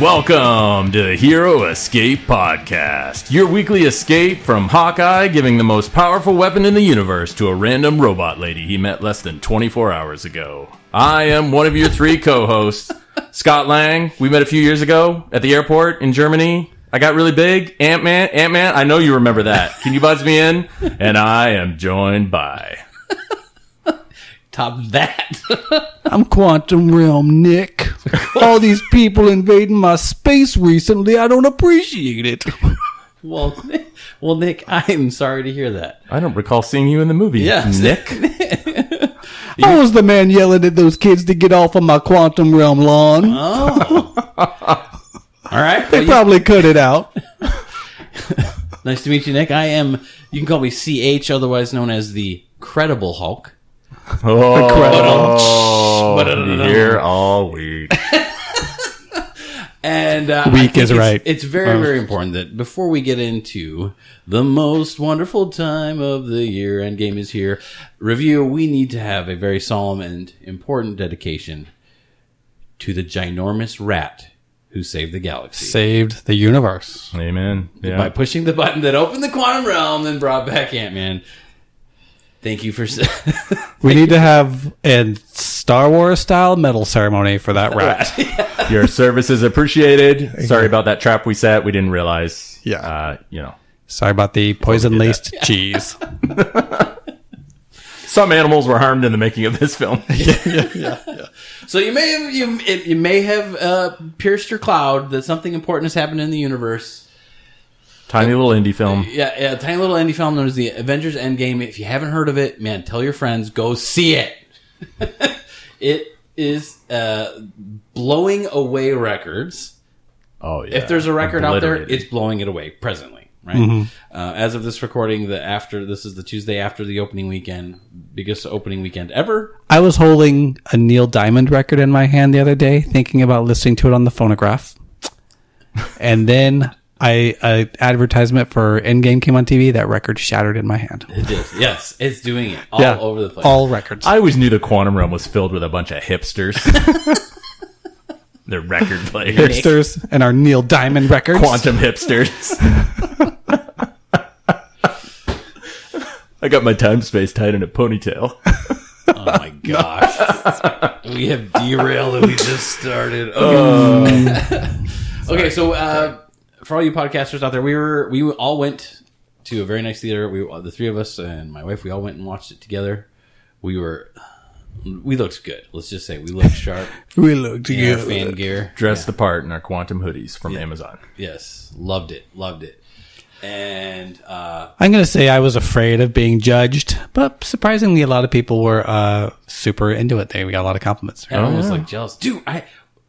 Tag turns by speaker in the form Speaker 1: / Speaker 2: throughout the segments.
Speaker 1: Welcome to the Hero Escape Podcast, your weekly escape from Hawkeye giving the most powerful weapon in the universe to a random robot lady he met less than 24 hours ago. I am one of your three co-hosts, Scott Lang. We met a few years ago at the airport in Germany. I got really big. Ant-Man, I know you remember that. Can you buzz me in? And I am joined by...
Speaker 2: Top that.
Speaker 3: I'm Quantum Realm Nick. All these people invading my space recently, I don't appreciate it.
Speaker 2: Well, Nick, I'm sorry to hear that.
Speaker 1: I don't recall seeing you in the movie,
Speaker 2: Yes.
Speaker 1: Nick.
Speaker 3: I was the man yelling at those kids to get off of my Quantum Realm lawn.
Speaker 2: Oh. All right.
Speaker 3: They probably cut it out.
Speaker 2: Nice to meet you, Nick. I am, you can call me CH, otherwise known as the Credible Hulk.
Speaker 1: Here all week.
Speaker 2: And
Speaker 3: Week is right.
Speaker 2: It's very, very important that before we get into the most wonderful time of the year, Endgame is here, review, we need to have a very solemn and important dedication to the ginormous rat who saved the galaxy.
Speaker 3: Saved the universe.
Speaker 1: Amen. Yeah.
Speaker 2: By pushing the button that opened the quantum realm and brought back Ant-Man. Thank you for...
Speaker 3: We need to have a Star Wars style medal ceremony for that rat.
Speaker 1: Your service is appreciated. Sorry about that trap we set. We didn't realize.
Speaker 3: Yeah.
Speaker 1: Sorry
Speaker 3: about the poison-laced cheese.
Speaker 1: Some animals were harmed in the making of this film.
Speaker 3: Yeah.
Speaker 2: So you may have pierced your cloud that something important has happened in the universe.
Speaker 1: Tiny little indie film.
Speaker 2: Yeah, tiny little indie film known as the Avengers Endgame. If you haven't heard of it, man, tell your friends, go see it. It is blowing away records.
Speaker 1: Oh, yeah.
Speaker 2: If there's a record out there, it's blowing it away presently, right? Mm-hmm. As of this recording, this is the Tuesday after the opening weekend, biggest opening weekend ever.
Speaker 3: I was holding a Neil Diamond record in my hand the other day, thinking about listening to it on the phonograph. And then... advertisement for Endgame came on TV. That record shattered in my hand.
Speaker 2: It did. Yes, it's doing it all over the place.
Speaker 3: All records.
Speaker 1: I always knew the quantum realm was filled with a bunch of hipsters. They're record players.
Speaker 3: Hipsters and our Neil Diamond records.
Speaker 1: Quantum hipsters. I got my time space tied in a ponytail.
Speaker 2: Oh my gosh. We have derailed and we just started. Okay, so for all you podcasters out there, we all went to a very nice theater. The three of us and my wife, we all went and watched it together. We looked good. Let's just say we looked sharp.
Speaker 3: We looked
Speaker 2: good. Our fan gear.
Speaker 1: Dressed the part in our quantum hoodies from Amazon.
Speaker 2: Yes. Loved it. And
Speaker 3: I'm going to say I was afraid of being judged, but surprisingly a lot of people were super into it. We got a lot of compliments.
Speaker 2: I was like jealous. Dude, when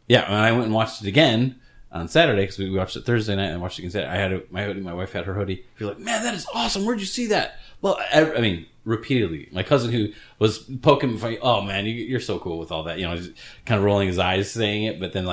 Speaker 2: I went and watched it again on Saturday, because we watched it Thursday night and watched it again Saturday. I had my hoodie, my wife had her hoodie. You're like, man, that is awesome. Where'd you see that? Well, I mean, repeatedly. My cousin who was poking me, funny, oh man, you're so cool with all that. You know, just kind of rolling his eyes saying it, but then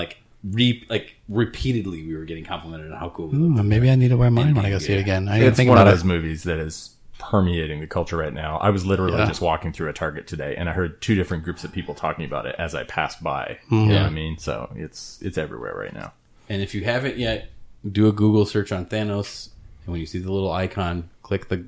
Speaker 2: repeatedly we were getting complimented on how cool we looked.
Speaker 3: Maybe I need to wear mine when I go see it again.
Speaker 1: It's one of those movies that is permeating the culture right now. I was literally just walking through a Target today, and I heard two different groups of people talking about it as I passed by. Mm-hmm. You know what I mean? So it's everywhere right now.
Speaker 2: And if you haven't yet, do a Google search on Thanos, and when you see the little icon, click the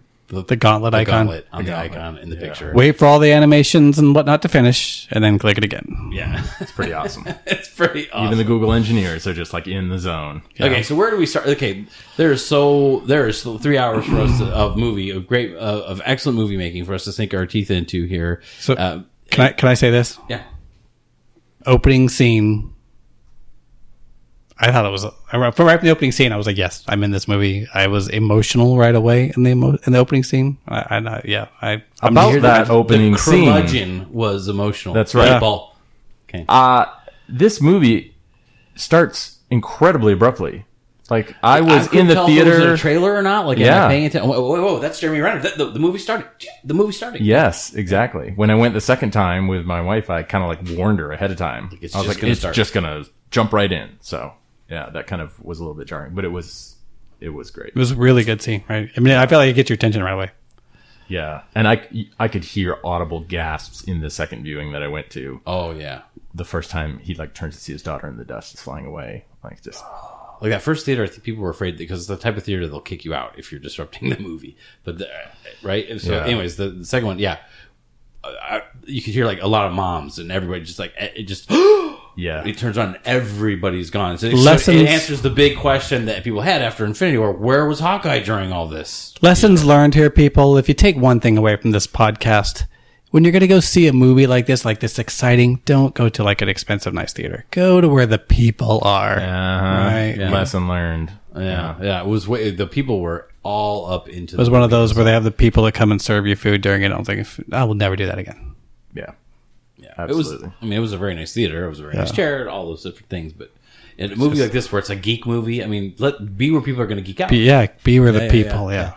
Speaker 3: gauntlet icon.
Speaker 2: The icon in the picture.
Speaker 3: Wait for all the animations and whatnot to finish, and then click it again.
Speaker 2: Yeah.
Speaker 1: It's pretty awesome.
Speaker 2: It's pretty awesome.
Speaker 1: Even the Google engineers are just like in the zone.
Speaker 2: Yeah. Okay, so where do we start? Okay, there's 3 hours for us of excellent movie making for us to sink our teeth into here.
Speaker 3: So can I say this?
Speaker 2: Yeah.
Speaker 3: Opening scene. I thought it was right from the opening scene. I was like, "Yes, I'm in this movie." I was emotional right away in the opening scene. I'm
Speaker 1: about
Speaker 3: here
Speaker 1: that opening scene.
Speaker 2: The curmudgeon was emotional.
Speaker 1: That's right.
Speaker 2: Okay.
Speaker 1: This movie starts incredibly abruptly. Like I was in the theater.
Speaker 2: Was it a trailer or not? Like, am I paying attention? Whoa, that's Jeremy Renner. The movie started. The movie started.
Speaker 1: Yes, exactly. When I went the second time with my wife, I kind of like warned her ahead of time. I was like, it's just gonna jump right in. So. Yeah, that kind of was a little bit jarring, but it was great.
Speaker 3: It was a really good scene, right? I mean, I felt like it gets your attention right away.
Speaker 1: Yeah, and I could hear audible gasps in the second viewing that I went to.
Speaker 2: Oh yeah.
Speaker 1: The first time he like turns to see his daughter and the dust is flying away. Like just
Speaker 2: Like that first theater, I think people were afraid because it's the type of theater they'll kick you out if you're disrupting the movie. But right. And so, anyways, the second one, you could hear like a lot of moms and everybody just like it just.
Speaker 1: yeah.
Speaker 2: It turns on and everybody's gone. So
Speaker 3: Lessons.
Speaker 2: it answers the big question that people had after Infinity War: where was Hawkeye during all this?
Speaker 3: Lessons learned here, people. If you take one thing away from this podcast, when you're going to go see a movie like this exciting, don't go to like an expensive, nice theater. Go to where the people are. Right?
Speaker 1: Yeah. Lesson learned.
Speaker 2: Yeah. It was the people were all up into.
Speaker 3: It was one of those where they have the people that come and serve you food during it. I don't think I will never do that again.
Speaker 1: Yeah.
Speaker 2: Yeah,
Speaker 1: absolutely.
Speaker 2: It was a very nice theater. It was a very nice chair, all those different things. But in a movie like this, where it's a geek movie, I mean, be where people are going to geek out.
Speaker 3: Be where the people. Yeah.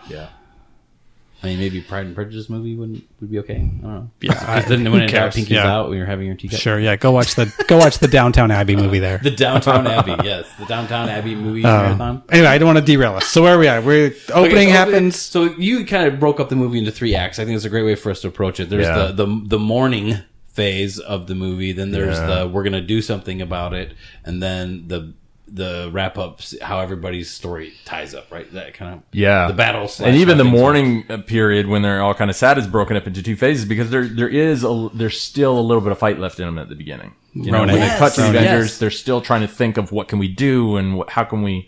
Speaker 2: I mean, maybe Pride and Prejudice movie would be okay. I don't know.
Speaker 3: Yeah,
Speaker 2: Then when it had Pinkies out when you're having your tea cup.
Speaker 3: Sure. Yeah. Go watch the Downtown Abbey movie there.
Speaker 2: The Downtown Abbey, yes, the Downtown Abbey movie marathon.
Speaker 3: Anyway, I don't want to derail us. So where are we at? Opening happens.
Speaker 2: So you kind of broke up the movie into 3 acts. I think it's a great way for us to approach it. There's the morning phase of the movie. Then there's the we're gonna do something about it, and then the wrap up, how everybody's story ties up, right? That kind of the battle,
Speaker 1: and even the morning period when they're all kind of sad is broken up into 2 phases because there's still a little bit of fight left in them at the beginning. You know, when they cut to the Avengers, they're still trying to think of what can we do and how can we,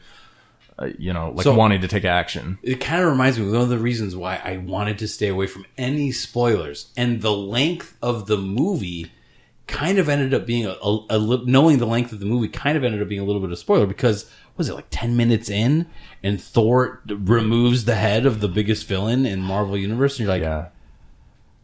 Speaker 1: wanting to take action.
Speaker 2: It kind of reminds me of one of the reasons why I wanted to stay away from any spoilers, and the length of the movie kind of ended up being knowing the length of the movie kind of ended up being a little bit of spoiler because was it like 10 minutes in and Thor removes the head of the biggest villain in Marvel Universe and you're like,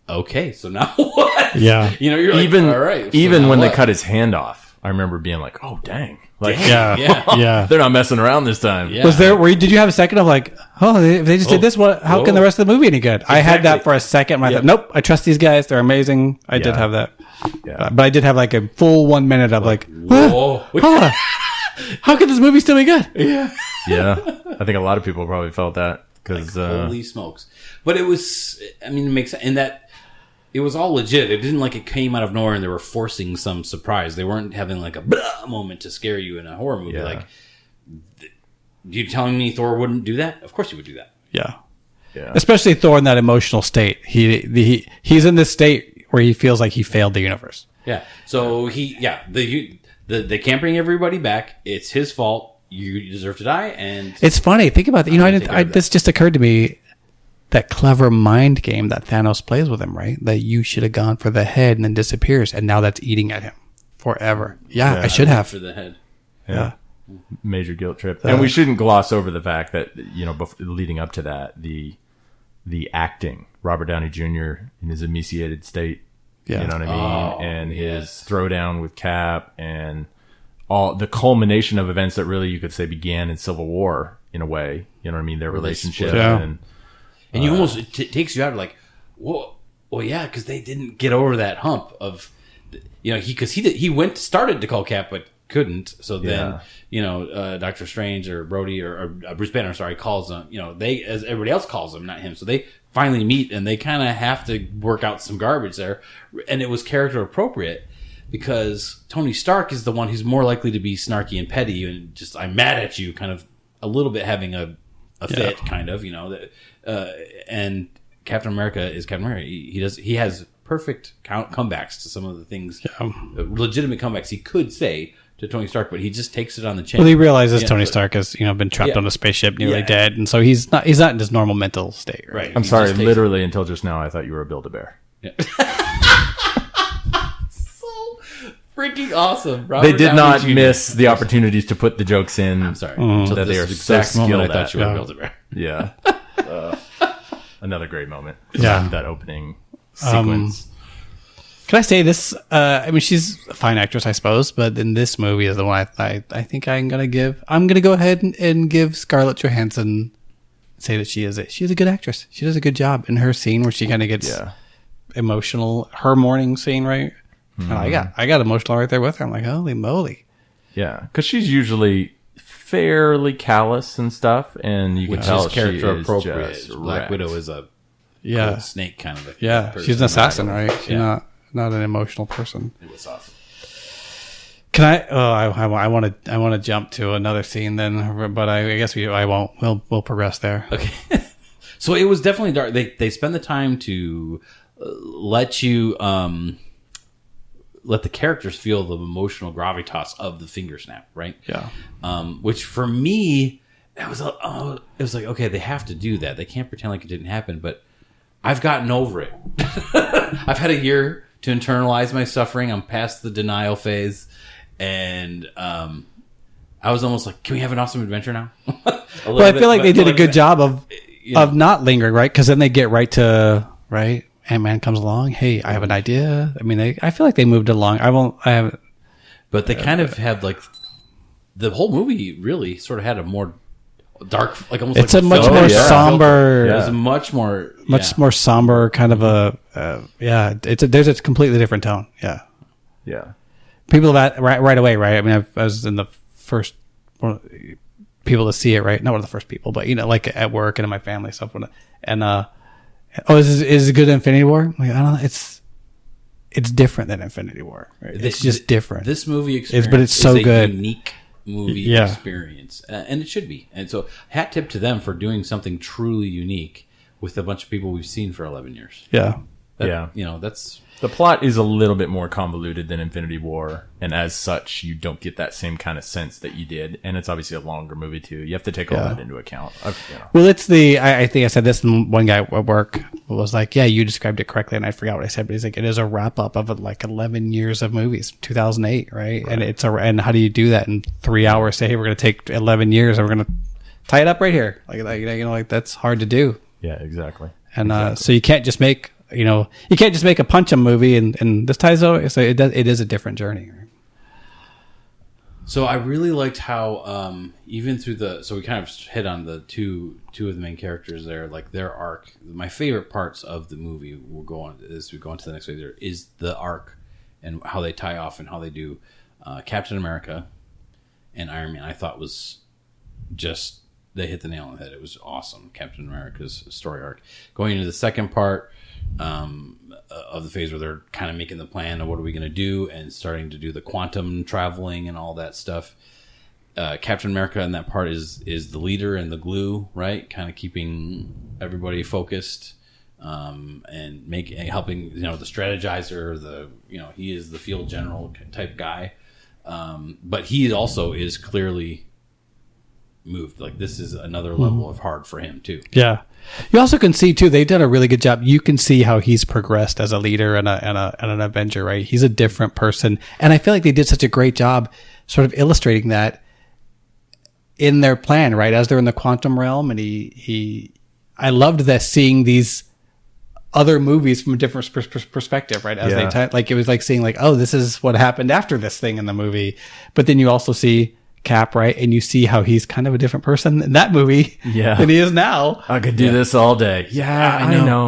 Speaker 2: okay, so now what?
Speaker 3: Yeah.
Speaker 2: You know, you're like, all right. So
Speaker 1: even when they cut his hand off, I remember being like, oh, dang. Like,
Speaker 3: yeah.
Speaker 1: They're not messing around this time.
Speaker 2: Yeah.
Speaker 3: Was there? Did you have a second of like, if they just did this, how can the rest of the movie any good? Exactly. I had that for a second. I thought, nope, I trust these guys. They're amazing. I did have that. Yeah. But I did have like a full 1 minute of like, whoa. How could this movie still be good?
Speaker 2: Yeah.
Speaker 1: I think a lot of people probably felt that because
Speaker 2: holy smokes. But it was, I mean, it makes sense in that it was all legit. It didn't like it came out of nowhere and they were forcing some surprise. They weren't having like a blah moment to scare you in a horror movie.
Speaker 1: Yeah.
Speaker 2: Like, you telling me Thor wouldn't do that? Of course he would do that.
Speaker 3: Yeah. Especially Thor in that emotional state. He's in this state where he feels like he failed the universe.
Speaker 2: Yeah. So they can't bring everybody back. It's his fault. You deserve to die. And
Speaker 3: it's funny. Think about that. You know, this just occurred to me. That clever mind game that Thanos plays with him, right? That you should have gone for the head and then disappears, and now that's eating at him forever. Yeah, I should have
Speaker 2: for the head.
Speaker 1: Yeah. Major guilt trip. And we shouldn't gloss over the fact that, leading up to that, the acting, Robert Downey Jr. in his emaciated state, you know what I mean? And his throwdown with Cap and all the culmination of events that really, you could say, began in Civil War in a way, you know what I mean? Their relationship.
Speaker 2: And you almost, it takes you out of like, whoa, well, yeah, because they didn't get over that hump of, he started to call Cap, but couldn't. So then, Doctor Strange or Brody or Bruce Banner, calls them, as everybody else calls them, not him. So they finally meet and they kind of have to work out some garbage there. And it was character appropriate because Tony Stark is the one who's more likely to be snarky and petty and just, I'm mad at you, kind of a little bit having a fit, kind of, and Captain America is Captain America. He has perfect comebacks to some of the things, legitimate comebacks he could say to Tony Stark, but he just takes it on the chin.
Speaker 3: Well, he realizes Tony Stark has been trapped on a spaceship, nearly dead, and so he's not in his normal mental state. Right.
Speaker 1: I'm sorry, literally until just now, I thought you were a Build-A-Bear.
Speaker 2: Yeah. So freaking awesome!
Speaker 1: They did not miss the opportunities to put the jokes in.
Speaker 2: I'm sorry.
Speaker 1: That they are so skilled at.
Speaker 2: I thought you were a Build-A-Bear.
Speaker 1: Yeah. Another great moment.
Speaker 3: Yeah.
Speaker 1: That opening sequence.
Speaker 3: Can I say this? She's a fine actress, I suppose, but in this movie is the one I think I'm going to go ahead and give Scarlett Johansson, say that she's a good actress. She does a good job in her scene where she kind of gets emotional. Her morning scene, right? Mm-hmm. And I got emotional right there with her. I'm like, holy moly.
Speaker 1: Yeah. Because she's usually fairly callous and stuff, and you can tell
Speaker 2: character
Speaker 1: she is
Speaker 2: appropriate.
Speaker 1: just
Speaker 2: Black
Speaker 1: wrecked.
Speaker 2: Widow is a
Speaker 3: Yeah.
Speaker 2: cold snake kind of a
Speaker 3: Yeah,
Speaker 2: person,
Speaker 3: she's an assassin, right? She's
Speaker 2: Yeah.
Speaker 3: not an emotional person.
Speaker 2: It was awesome.
Speaker 3: Can I? Oh, I want to jump to another scene then, but I guess I won't. We'll progress there.
Speaker 2: Okay. So it was definitely dark. They spend the time to let you let the characters feel the emotional gravitas of the finger snap, right?
Speaker 3: Yeah.
Speaker 2: Which for me, it was like, okay, they have to do that. They can't pretend like it didn't happen. But I've gotten over it. I've had a year to internalize my suffering. I'm past the denial phase, and I was almost like, can we have an awesome adventure now?
Speaker 3: Well, I feel like they did a good job of not lingering, right? Because then they get right to right. Ant-Man comes along. Hey, I have an idea. I mean, I feel like they moved along. I haven't.
Speaker 2: But they kind of had like the whole movie really sort of had a more dark, like almost.
Speaker 3: It's
Speaker 2: like
Speaker 3: a much more somber.
Speaker 2: It was much more
Speaker 3: somber kind of a there's a completely different tone. Yeah.
Speaker 1: Yeah.
Speaker 3: People that right away, right? I mean, I was in the first people to see it, right? Not one of the first people, but like at work and in my family stuff. And is it good Infinity War? Like, I don't know. It's different than Infinity War. Right? It's just different.
Speaker 2: This movie experience,
Speaker 3: but it's so
Speaker 2: is a
Speaker 3: good.
Speaker 2: Unique movie experience, and it should be. And so, hat tip to them for doing something truly unique with a bunch of people we've seen for 11 years.
Speaker 3: Yeah.
Speaker 2: That's
Speaker 1: The plot is a little bit more convoluted than Infinity War, and as such, you don't get that same kind of sense that you did. And it's obviously a longer movie too. You have to take all that into account.
Speaker 3: Well, it's I think I said this, and one guy at work was like, "Yeah, you described it correctly," and I forgot what I said, but he's like, "It is a wrap up of like 11 years of movies, 2008, right? And and how do you do that in 3 hours? Say, hey, we're going to take 11 years and we're going to tie it up right here, like that's hard to do.
Speaker 1: Yeah, exactly.
Speaker 3: And so you can't just make. You can't just make a punch 'em movie, and this ties out. So it is a different journey. Right?
Speaker 2: So I really liked how even through so we kind of hit on the two of the main characters there, like their arc. My favorite parts of the movie will go on as we go into the next phase. There is the arc and how they tie off and how they do Captain America and Iron Man. I thought was just they hit the nail on the head. It was awesome. Captain America's story arc. Going into the second part. Of the phase where they're kind of making the plan of what are we going to do and starting to do the quantum traveling and all that stuff. Captain America in that part is the leader and the glue, right? Kind of keeping everybody focused and helping the strategizer. He is the field general type guy, but he also is clearly moved. Like this is another level of hard for him too.
Speaker 3: Yeah. You also can see too, they've done a really good job. You can see how he's progressed as a leader and an Avenger, right? He's a different person. And I feel like they did such a great job sort of illustrating that in their plan, right? As they're in the quantum realm, and I loved that seeing these other movies from a different perspective, right? As they it was like seeing like, oh, this is what happened after this thing in the movie. But then you also see Cap, right? And you see how he's kind of a different person in that movie than he is now.
Speaker 1: I could do this all day. Yeah, I know.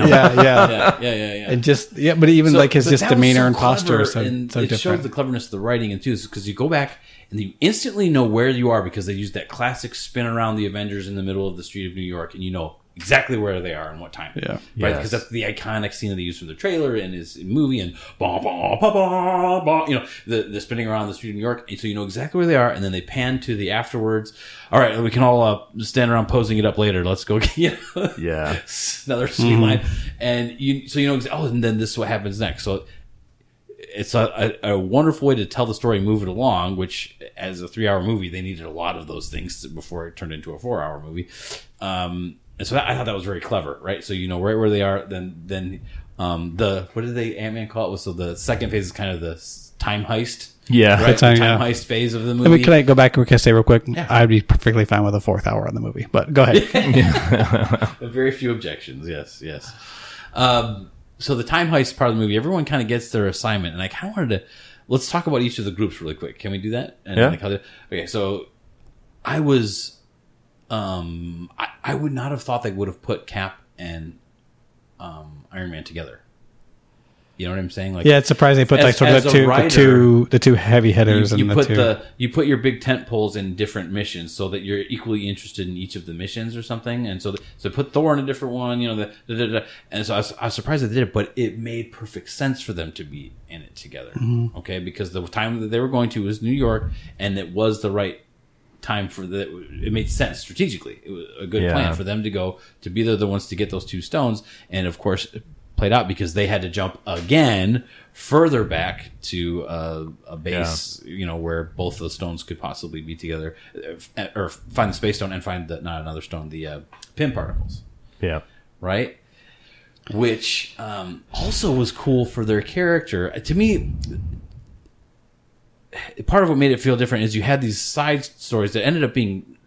Speaker 3: Yeah. And just, but even like his just demeanor and posture is so
Speaker 2: it
Speaker 3: different.
Speaker 2: shows the cleverness of the writing and too, because you go back and you instantly know where you are because they use that classic spin around the Avengers in the middle of the street of New York, and you know exactly where they are and what time.
Speaker 3: Yeah.
Speaker 2: Right? Because that's the iconic scene that they use from the trailer and his movie and bah, bah, bah, bah, bah, the spinning around the street of New York. And so you know exactly where they are, and then they pan to the afterwards. All right, we can all stand around posing it up later. Let's go.
Speaker 1: Yeah.
Speaker 2: Another sweet line. And and then this is what happens next. So it's a wonderful way to tell the story, move it along, which as a 3-hour movie, they needed a lot of those things before it turned into a 4-hour movie. And so I thought that was very clever, right? So you know right where they are. Then what did Ant-Man call it? So the second phase is kind of the time heist.
Speaker 1: Yeah,
Speaker 2: right? Time heist phase of the movie.
Speaker 3: I mean, can I go back and say real quick?
Speaker 2: Yeah.
Speaker 3: I'd be perfectly fine with a 4th hour on the movie, but go ahead.
Speaker 2: Very few objections. Yes. So the time heist part of the movie, everyone kind of gets their assignment, and I kind of wanted to let's talk about each of the groups really quick. Can we do that? And okay, so I was. I would not have thought they would have put Cap and Iron Man together. You know what I'm saying? Like,
Speaker 3: yeah, it's surprising they put like sort of the two heavy hitters
Speaker 2: you
Speaker 3: and
Speaker 2: you put your big tent poles in different missions so that you're equally interested in each of the missions or something. And so put Thor in a different one, you know, and so I was surprised they did it, but it made perfect sense for them to be in it together. Mm-hmm. Okay, because the time that they were going to was New York, and it was the right time for that. It made sense strategically. It was a good plan for them to go to be the ones to get those two stones, and of course played out because they had to jump again further back to a base, you know, where both those stones could possibly be together, or find the space stone and find not another stone, the pin particles.
Speaker 1: Yeah.
Speaker 2: Right? Which also was cool for their character. To me, part of what made it feel different is you had these side stories that ended up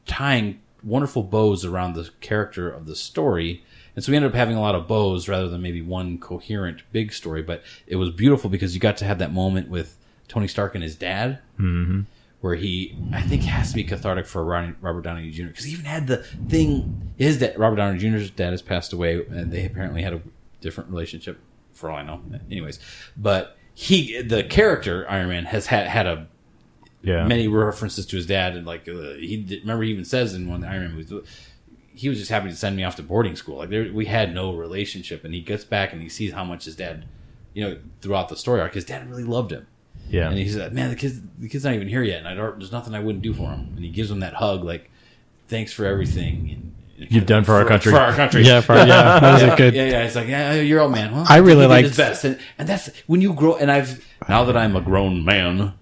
Speaker 2: tying wonderful bows around the character of the story. And so we ended up having a lot of bows rather than maybe one coherent big story. But it was beautiful because you got to have that moment with Tony Stark and his dad, where I think has to be cathartic for Robert Downey Jr. Because he even had the thing, Robert Downey Jr.'s dad has passed away, and they apparently had a different relationship, for all I know. Anyways, but the character Iron Man has had many references to his dad, and like remember he even says in one of the Iron Man movies, he was just happy to send me off to boarding school. Like we had no relationship, and he gets back and he sees how much his dad, you know, throughout the story arc, his dad really loved him.
Speaker 1: Yeah,
Speaker 2: and he's like, man, the kid's not even here yet, and there's nothing I wouldn't do for him. And he gives him that hug, like, thanks for everything
Speaker 1: you've done for our country.
Speaker 2: For our country,
Speaker 3: that was a good.
Speaker 2: Yeah. It's like, yeah, you're old man. Well,
Speaker 3: I really like
Speaker 2: his best, and that's when you grow. And now that I'm a grown man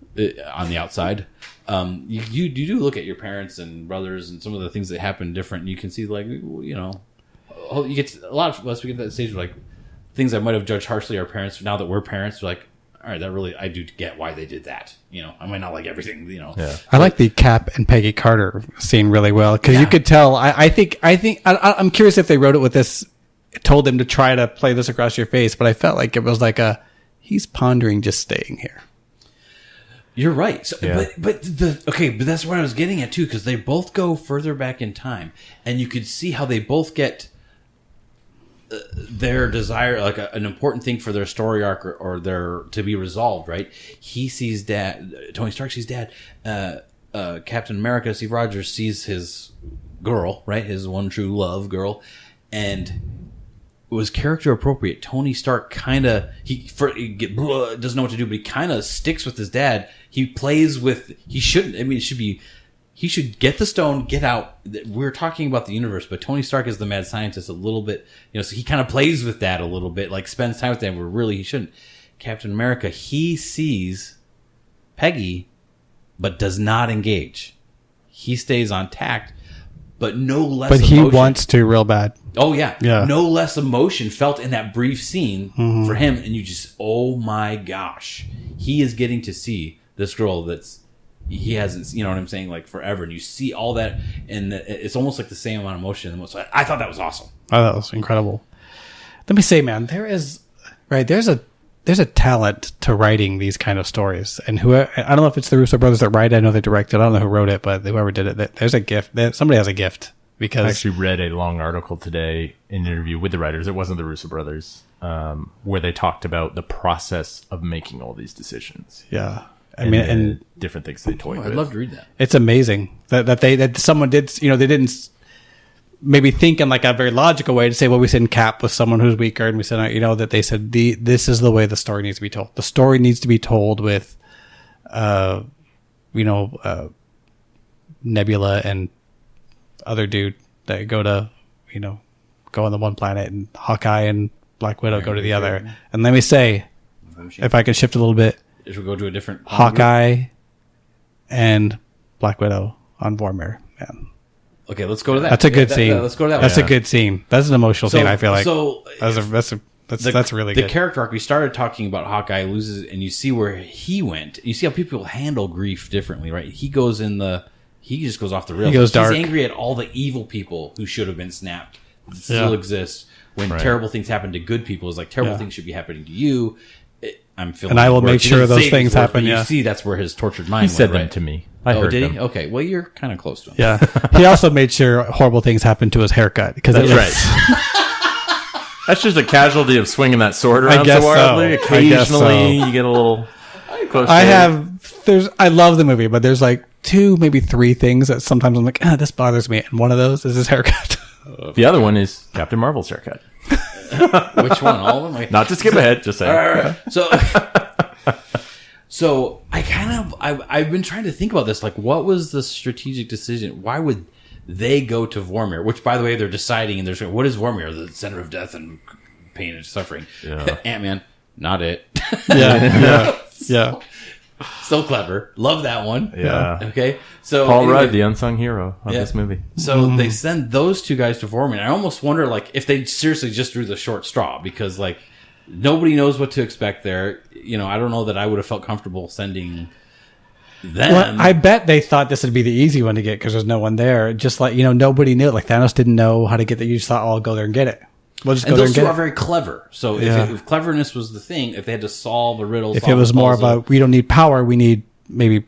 Speaker 2: on the outside. You do look at your parents and brothers and some of the things that happen different, and you can see, like, you know, you get a lot of us. We get to that stage where, like, things that might have judged harshly our parents. Now that we're parents, we're like, all right, I do get why they did that. You know, I might not like everything. You know,
Speaker 3: I like the Cap and Peggy Carter scene really well because you could tell. I'm curious if they wrote it with this, told them to try to play this across your face, but I felt like it was like he's pondering just staying here.
Speaker 2: You're right. So, but that's what I was getting at too, because they both go further back in time, and you could see how they both get their desire, like an important thing for their story arc or their to be resolved. Right? He sees Tony Stark sees dad. Captain America, Steve Rogers, sees his girl, right? His one true love girl, and it was character appropriate. Tony Stark kind of doesn't know what to do, but he kind of sticks with his dad. He plays with. He shouldn't. I mean, it should be. He should get the stone, get out. We're talking about the universe, but Tony Stark is the mad scientist a little bit. You know, so he kind of plays with that a little bit, like spends time with them. Where really he shouldn't. Captain America, he sees Peggy, but does not engage. He stays on tact, but no less.
Speaker 3: But he wants to real bad.
Speaker 2: Oh yeah. No less emotion felt in that brief scene for him, and you just, oh my gosh, he is getting to see this girl he hasn't, you know what I'm saying, like forever, and you see all that, and it's almost like the same amount of emotion. So I thought that was awesome.
Speaker 3: Oh, that was incredible. Let me say, man, there's a talent to writing these kind of stories, and I don't know if it's the Russo brothers that write it. I know they directed. I don't know who wrote it, but whoever did it, there's a gift. Somebody has a gift. Because
Speaker 1: I actually read a long article today in an interview with the writers. It wasn't the Russo brothers, where they talked about the process of making all these decisions.
Speaker 3: Yeah,
Speaker 1: and different things they toyed with.
Speaker 2: I'd love to read that.
Speaker 3: It's amazing that someone did. You know, they didn't maybe think in like a very logical way to say, well, we send Cap with someone who's weaker, and we said, you know, that they said this is the way the story needs to be told. The story needs to be told with, Nebula and other dude that go on the one planet, and Hawkeye and Black Widow go to the other. And let me say, if I can shift a little bit,
Speaker 2: if we go to a different
Speaker 3: Hawkeye and Black Widow on Vormir, man.
Speaker 2: Okay, let's go to that.
Speaker 3: That's a good scene.
Speaker 2: Let's go to that.
Speaker 3: That's a good scene. That's an emotional scene. I feel like that's really good.
Speaker 2: The character arc, we started talking about Hawkeye loses, and you see where he went. You see how people handle grief differently, right? He just goes off the rails.
Speaker 3: He goes dark.
Speaker 2: He's angry at all the evil people who should have been snapped that still exist. When terrible things happen to good people, it's like terrible things should be happening to you. I'm feeling,
Speaker 3: and I will make sure those things happen.
Speaker 2: You see, that's where his tortured mind.
Speaker 1: He said them to me. I heard
Speaker 2: did
Speaker 1: them.
Speaker 2: he? Okay, well, you're kind of close to him.
Speaker 3: Yeah, he also made sure horrible things happened to his haircut because
Speaker 1: that's right. That's just a casualty of swinging that sword
Speaker 3: I
Speaker 1: around
Speaker 3: guess
Speaker 1: so wildly.
Speaker 3: so. I guess
Speaker 1: Occasionally,
Speaker 3: so.
Speaker 1: you get a little close.
Speaker 3: I love the movie, but there's like 2, maybe 3 things that sometimes I'm like, this bothers me. And one of those is his haircut.
Speaker 1: The other one is Captain Marvel's haircut.
Speaker 2: Which one? All of them?
Speaker 1: Not to skip ahead, just saying.
Speaker 2: All right. So I've been trying to think about this. Like, what was the strategic decision? Why would they go to Vormir? Which, by the way, they're deciding, and they're saying, what is Vormir? The center of death and pain and suffering.
Speaker 1: Yeah.
Speaker 2: Ant-Man, not it.
Speaker 3: Yeah.
Speaker 2: So clever. Love that one.
Speaker 1: Yeah.
Speaker 2: Okay. So
Speaker 1: Paul
Speaker 2: anyway,
Speaker 1: Rudd, the unsung hero of this movie.
Speaker 2: So they send those 2 guys to Vormir. I almost wonder, like, if they seriously just drew the short straw, because, like, nobody knows what to expect there. I don't know that I would have felt comfortable sending them.
Speaker 3: Well, I bet they thought this would be the easy one to get because there's no one there. Just like, nobody knew. Like, Thanos didn't know how to get there. You just thought, I'll go there and get it. We'll just go there and
Speaker 2: those 2
Speaker 3: get
Speaker 2: are
Speaker 3: it.
Speaker 2: very clever. So if cleverness was the thing, if they had to solve a riddle,
Speaker 3: If it was more about, we don't need power, we need maybe,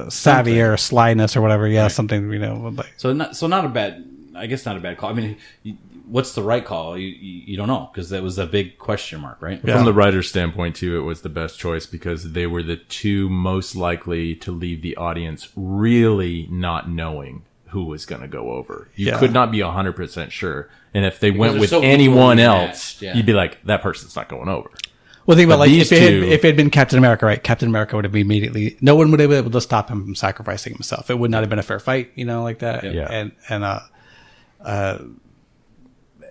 Speaker 3: savvy or slyness or whatever. Yeah, something, like.
Speaker 2: So not a bad, I guess not a bad call. I mean, what's the right call? You don't know, because that was a big question mark, right?
Speaker 1: Yeah. From the writer's standpoint, too, it was the best choice because they were the 2 most likely to leave the audience really not knowing who was going to go over. You could not be 100% sure. And if they went with anyone else, you'd be like, that person's not going over.
Speaker 3: Well, think about, like, if it had been Captain America, right? Captain America would have been immediately, no one would have been able to stop him from sacrificing himself. It would not have been a fair fight, like that.
Speaker 1: Yeah.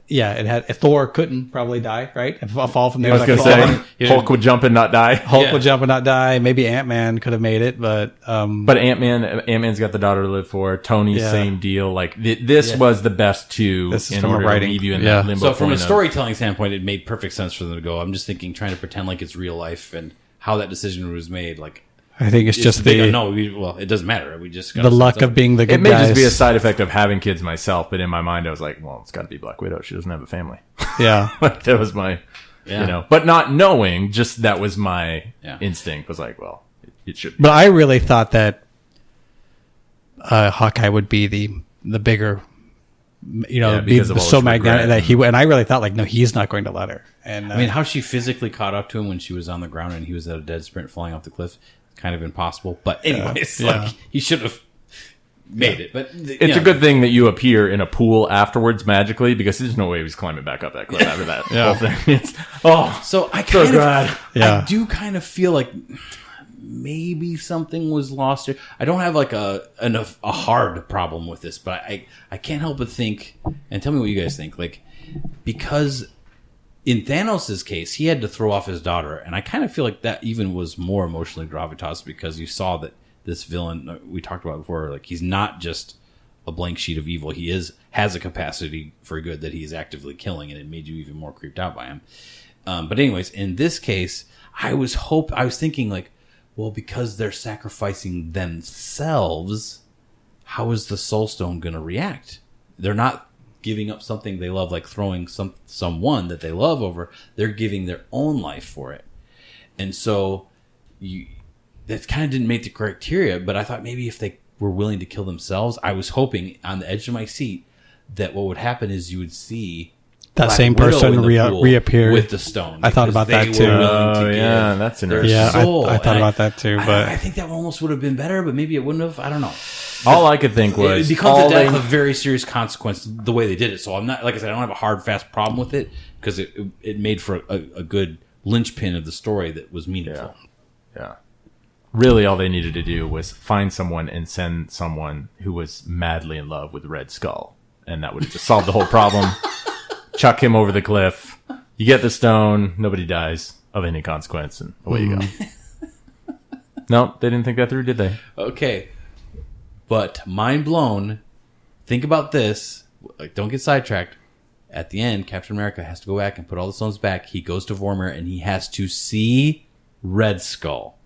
Speaker 3: It had Thor couldn't probably die, right? If a fall from there,
Speaker 1: I was going to say, Hulk would jump and not die.
Speaker 3: Hulk would jump and not die. Maybe Ant-Man could have made it, but
Speaker 1: Ant-Man's got the daughter to live for. Tony's same deal. Like this was the best 2 in order to leave you in that limbo.
Speaker 2: So from a storytelling standpoint, it made perfect sense for them to go. I'm just thinking, trying to pretend like it's real life and how that decision was made. Like,
Speaker 3: I think it's just
Speaker 2: it doesn't matter. We just
Speaker 3: the luck of being the good
Speaker 1: guys. It may
Speaker 3: guys.
Speaker 1: just be a side effect of having kids myself, but in my mind, I was like, well, it's got to be Black Widow. She doesn't have a family.
Speaker 3: Yeah.
Speaker 1: Like, that was my, but not knowing, just that was my instinct. Was like, well, it should be.
Speaker 3: But I really thought that Hawkeye would be the bigger, be so magnetic that he would. And I really thought, like, no, he's not going to let her. And
Speaker 2: I mean, how she physically caught up to him when she was on the ground and he was at a dead sprint falling off the cliff, kind of impossible. But anyways, like, he should have made it. But
Speaker 1: it's a good thing that you appear in a pool afterwards magically, because there's no way he was climbing back up that cliff after that whole thing.
Speaker 2: So I do kind of feel like maybe something was lost here. I don't have like a hard problem with this, but I can't help but think, and tell me what you guys think, like, because in Thanos' case, he had to throw off his daughter, and I kind of feel like that even was more emotionally gravitas, because you saw that this villain we talked about before, like, he's not just a blank sheet of evil. He has a capacity for good that he is actively killing, and it made you even more creeped out by him. But anyways, in this case, I was thinking, like, well, because they're sacrificing themselves, how is the Soul Stone going to react? They're not giving up something they love, like throwing someone that they love over. They're giving their own life for it. And so that kind of didn't meet the criteria, but I thought maybe if they were willing to kill themselves, I was hoping on the edge of my seat that what would happen is you would see
Speaker 3: that
Speaker 2: Black
Speaker 3: same
Speaker 2: Widow
Speaker 3: person
Speaker 2: in the pool
Speaker 3: reappear
Speaker 2: with the stone.
Speaker 3: I thought about that too.
Speaker 1: Yeah, that's interesting.
Speaker 3: Yeah, I thought about that too. But
Speaker 2: I think that almost would have been better, but maybe it wouldn't have. I don't know.
Speaker 1: All I could think was
Speaker 2: it becomes a death of very serious consequence the way they did it. So I'm not, like I said, I don't have a hard, fast problem with it, because it made for a good linchpin of the story that was meaningful.
Speaker 1: Yeah. Really, all they needed to do was find someone and send someone who was madly in love with Red Skull, and that would have just solved the whole problem. Chuck him over the cliff. You get the stone. Nobody dies of any consequence, and away you go. No, they didn't think that through, did they?
Speaker 2: Okay. But mind blown, think about this. Like, don't get sidetracked. At the end, Captain America has to go back and put all the stones back. He goes to Vormir and he has to see Red Skull.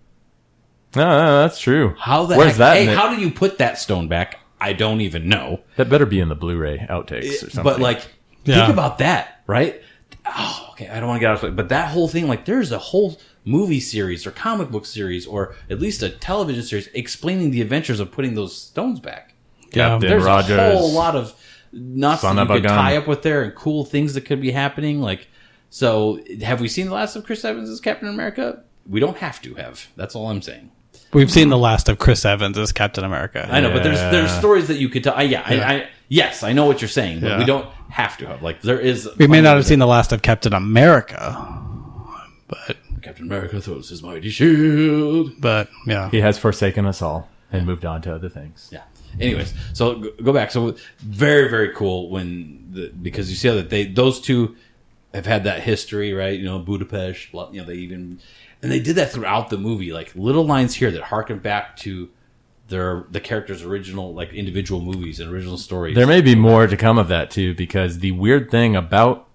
Speaker 1: No, that's true.
Speaker 2: Where's that? Hey, how do you put that stone back? I don't even know.
Speaker 1: That better be in the Blu-ray outtakes or something.
Speaker 2: But, like, think about that, right? Oh, okay, I don't want to get out of it. But that whole thing, like, there's a whole movie series or comic book series or at least a television series explaining the adventures of putting those stones back.
Speaker 1: Captain
Speaker 2: There's
Speaker 1: Rogers.
Speaker 2: a whole lot of nuts
Speaker 1: Son
Speaker 2: that
Speaker 1: of
Speaker 2: you
Speaker 1: a
Speaker 2: could
Speaker 1: gun.
Speaker 2: tie up with there and cool things that could be happening. Like, so have we seen the last of Chris Evans as Captain America? We don't have to have. That's all I'm saying.
Speaker 3: We've seen the last of Chris Evans as Captain America.
Speaker 2: I know, but there's stories that you could tell. Yes, I know what you're saying, but we don't have to have. Like, there is.
Speaker 3: We may not have seen the last of Captain America, but
Speaker 2: Captain America throws his mighty shield.
Speaker 3: yeah.
Speaker 1: He has forsaken us all and moved on to other things.
Speaker 2: Yeah. Anyways, so go back. So very, very cool because you see that those two have had that history, right? You know, Budapest. You know, they did that throughout the movie, like little lines here that harken back to the characters' original, like individual movies and original stories.
Speaker 1: There may be more to come of that too, because the weird thing about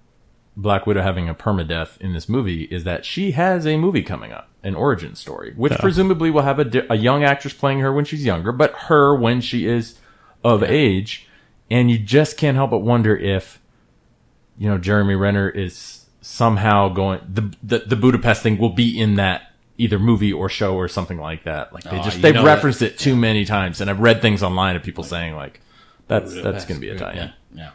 Speaker 1: Black Widow having a permadeath in this movie is that she has a movie coming up, an origin story, which presumably will have a young actress playing her when she's younger, but her when she is of age. And you just can't help but wonder if, you know, Jeremy Renner is somehow going, the Budapest thing will be in that either movie or show or something like that. Like they've referenced it too many times, and I've read things online of people saying like that's going to be a tie-in.
Speaker 2: Yeah.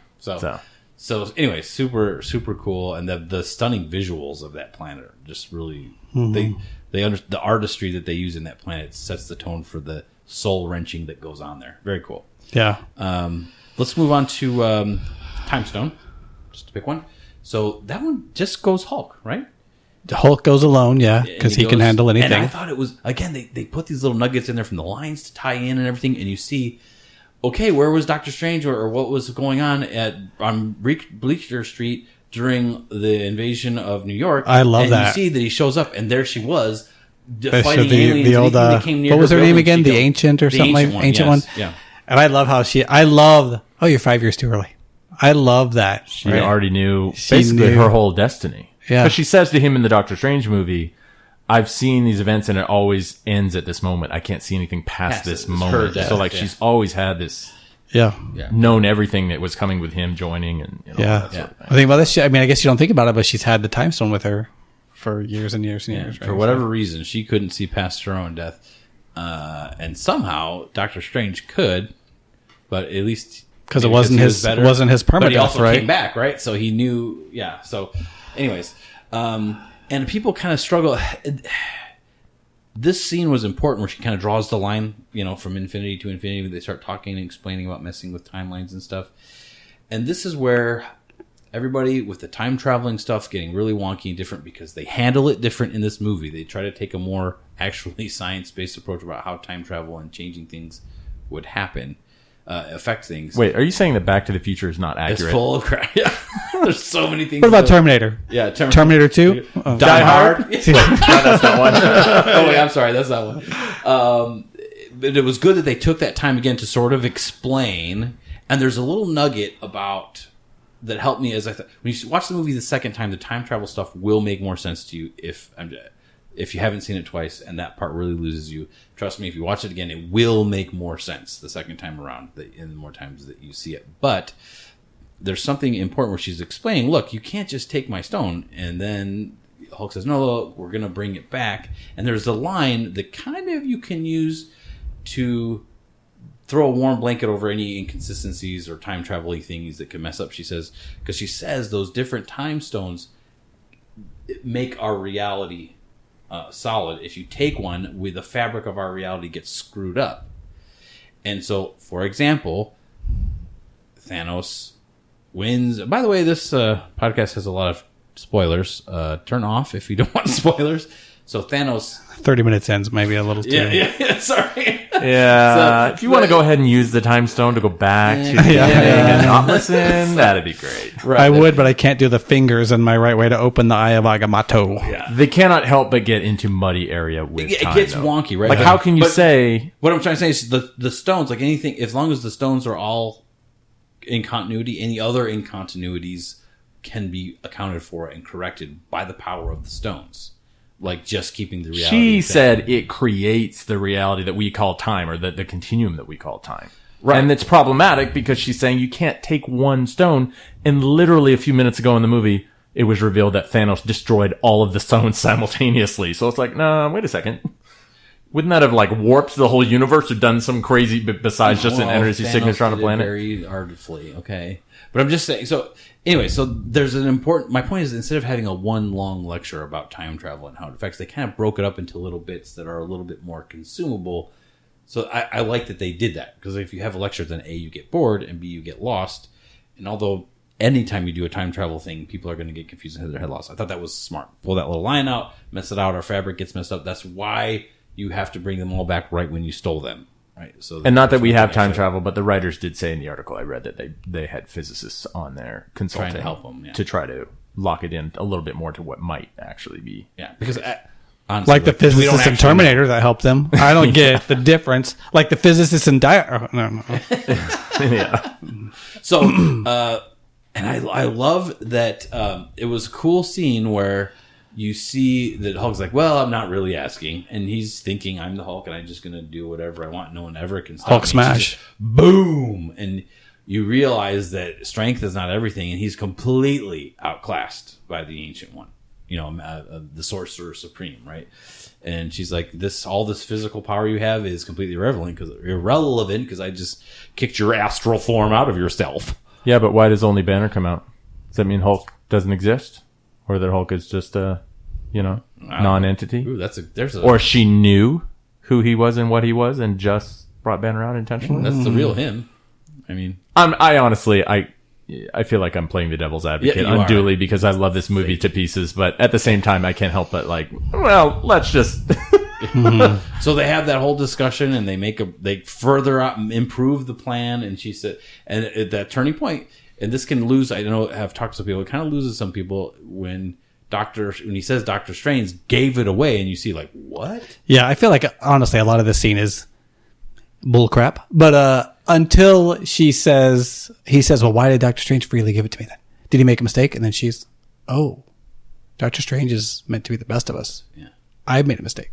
Speaker 2: So anyway, super, super cool. And the stunning visuals of that planet are just really, the artistry that they use in that planet sets the tone for the soul wrenching that goes on there. Very cool.
Speaker 3: Yeah.
Speaker 2: Let's move on to Time Stone, just to pick one. So that one just goes Hulk, right?
Speaker 3: The Hulk goes alone, yeah, because he can handle anything.
Speaker 2: And I thought it was, again, they put these little nuggets in there from the lines to tie in and everything, and you see, okay, where was Doctor Strange or what was going on on Bleecker Street during the invasion of New York?
Speaker 3: I love that.
Speaker 2: And you see that he shows up, and there she was,
Speaker 3: So
Speaker 2: fighting aliens.
Speaker 3: The old,
Speaker 2: and they came near
Speaker 3: what was her name
Speaker 2: building,
Speaker 3: again?
Speaker 2: she
Speaker 3: The
Speaker 2: killed-
Speaker 3: Ancient or something like Ancient one?
Speaker 2: Yeah.
Speaker 3: And I love how oh, you're 5 years too early. I love that.
Speaker 1: She already knew
Speaker 3: She
Speaker 1: basically
Speaker 3: knew.
Speaker 1: her whole destiny.
Speaker 3: Yeah.
Speaker 1: Because she says to him in the Doctor Strange movie, I've seen these events and it always ends at this moment. I can't see anything past this
Speaker 2: her
Speaker 1: moment.
Speaker 2: death,
Speaker 1: So like
Speaker 2: yeah.
Speaker 1: she's always had this,
Speaker 3: Yeah.
Speaker 1: known everything that was coming with him joining and all
Speaker 3: Yeah.
Speaker 1: that sort of thing.
Speaker 3: I think about this. I mean, I guess you don't think about it, but she's had the time stone with her for years and years and
Speaker 2: Yeah,
Speaker 3: years.
Speaker 2: for whatever reason, she couldn't see past her own death. And somehow Doctor Strange could, but at least
Speaker 3: Because it
Speaker 2: maybe
Speaker 3: wasn't
Speaker 2: he
Speaker 3: his
Speaker 2: was better.
Speaker 3: wasn't his
Speaker 2: But he
Speaker 3: permadeath,
Speaker 2: also
Speaker 3: right?
Speaker 2: came back, right? So he knew. Yeah. So, anyways, and people kind of struggle. This scene was important, where she kind of draws the line, you know, from infinity to infinity. They start talking and explaining about messing with timelines and stuff. And this is where everybody with the time traveling stuff getting really wonky and different, because they handle it different in this movie. They try to take a more actually science-based approach about how time travel and changing things would happen, affect things.
Speaker 1: Wait, are you saying that Back to the Future is not
Speaker 2: It's
Speaker 1: accurate?
Speaker 2: full of crap. Yeah. There's so many things.
Speaker 3: What about Terminator?
Speaker 2: Yeah,
Speaker 3: Terminator 2? Oh.
Speaker 2: Die Hard.
Speaker 1: No, that's not one.
Speaker 2: Oh wait, I'm sorry, that's that one. But it was good that they took that time again to sort of explain. And there's a little nugget about that helped me as I thought. When you watch the movie the second time, the time travel stuff will make more sense to you if you haven't seen it twice and that part really loses you. Trust me, if you watch it again, it will make more sense the second time around, in the more times that you see it. But there's something important where she's explaining, look, you can't just take my stone. And then Hulk says, no, look, we're going to bring it back. And there's a line that kind of you can use to throw a warm blanket over any inconsistencies or time travel-y things that could mess up, she says. Because she says those different time stones make our reality solid. If you take one, the fabric of our reality gets screwed up. And so, for example, Thanos wins. By the way, this podcast has a lot of spoilers. Turn off if you don't want spoilers. So Thanos...
Speaker 3: 30 minutes ends, maybe a little too.
Speaker 2: Yeah, sorry.
Speaker 1: Yeah.
Speaker 2: So,
Speaker 1: if you want to go ahead and use the time stone to go back to the beginning and not listen, that'd be great.
Speaker 2: Right.
Speaker 3: I would, but I can't do the fingers in my right way to open the eye of Agamotto.
Speaker 2: Yeah.
Speaker 1: They cannot help but get into muddy area with
Speaker 2: It
Speaker 1: time,
Speaker 2: gets
Speaker 1: though.
Speaker 2: wonky, right?
Speaker 1: Like, how can you say...
Speaker 2: What I'm trying to say is the stones, like anything, as long as the stones are all in continuity, any other incontinuities can be accounted for and corrected by the power of the stones. Like just keeping the reality.
Speaker 1: She
Speaker 2: thing.
Speaker 1: said it creates the reality that we call time, or the continuum that we call time. Right. And it's problematic because she's saying you can't take one stone. And literally a few minutes ago in the movie, it was revealed that Thanos destroyed all of the stones simultaneously. So it's like, no, wait a second. Wouldn't that have like warped the whole universe or done some crazy besides just an energy
Speaker 2: Thanos
Speaker 1: signature on a
Speaker 2: did it
Speaker 1: planet?
Speaker 2: very artfully, okay. But I'm just saying. So anyway, so there's an important. My point is, instead of having a one long lecture about time travel and how it affects, they kind of broke it up into little bits that are a little bit more consumable. So I like that they did that, because if you have a lecture, then A, you get bored, and B, you get lost. And although anytime you do a time travel thing, people are going to get confused and have their head lost. I thought that was smart. Pull that little line out, mess it out, our fabric gets messed up. That's why you have to bring them all back right when you stole them. Right. So,
Speaker 1: and not that we have time travel, but the writers did say in the article I read that they had physicists on there consulting
Speaker 2: trying to help them
Speaker 1: to try to lock it in a little bit more to what might actually be.
Speaker 2: Yeah, because honestly,
Speaker 3: Like the physicists in Terminator that helped them. I don't get the difference. Like the physicists in no.
Speaker 1: Yeah.
Speaker 2: So, and I love that it was a cool scene where you see that Hulk's like, well, I'm not really asking. And he's thinking, I'm the Hulk and I'm just going to do whatever I want. No one ever can stop
Speaker 3: Hulk
Speaker 2: me.
Speaker 3: smash.
Speaker 2: Just, boom. And you realize that strength is not everything. And he's completely outclassed by the Ancient One. The Sorcerer Supreme, right? And she's like, all this physical power you have is completely irrelevant because I just kicked your astral form out of yourself.
Speaker 1: Yeah, but why does only Banner come out? Does that mean Hulk doesn't exist? Or that Hulk is just a, non-entity?
Speaker 2: Ooh,
Speaker 1: or she knew who he was and what he was and just brought Banner out intentionally?
Speaker 2: That's the real him. I mean...
Speaker 1: I honestly feel like I'm playing the devil's advocate unduly because I love this movie to pieces, but at the same time, I can't help but let's just...
Speaker 2: So they have that whole discussion and they further improve the plan, and she said, and at that turning point, and this can lose, I know I've talked to some people, it kind of loses some people when he says Doctor Strange gave it away, and you see like, what?
Speaker 3: Yeah, I feel like honestly a lot of this scene is bullcrap. But until he says, well, why did Doctor Strange freely give it to me then? Did he make a mistake? And then she's, Doctor Strange is meant to be the best of us.
Speaker 2: Yeah.
Speaker 3: I made a mistake.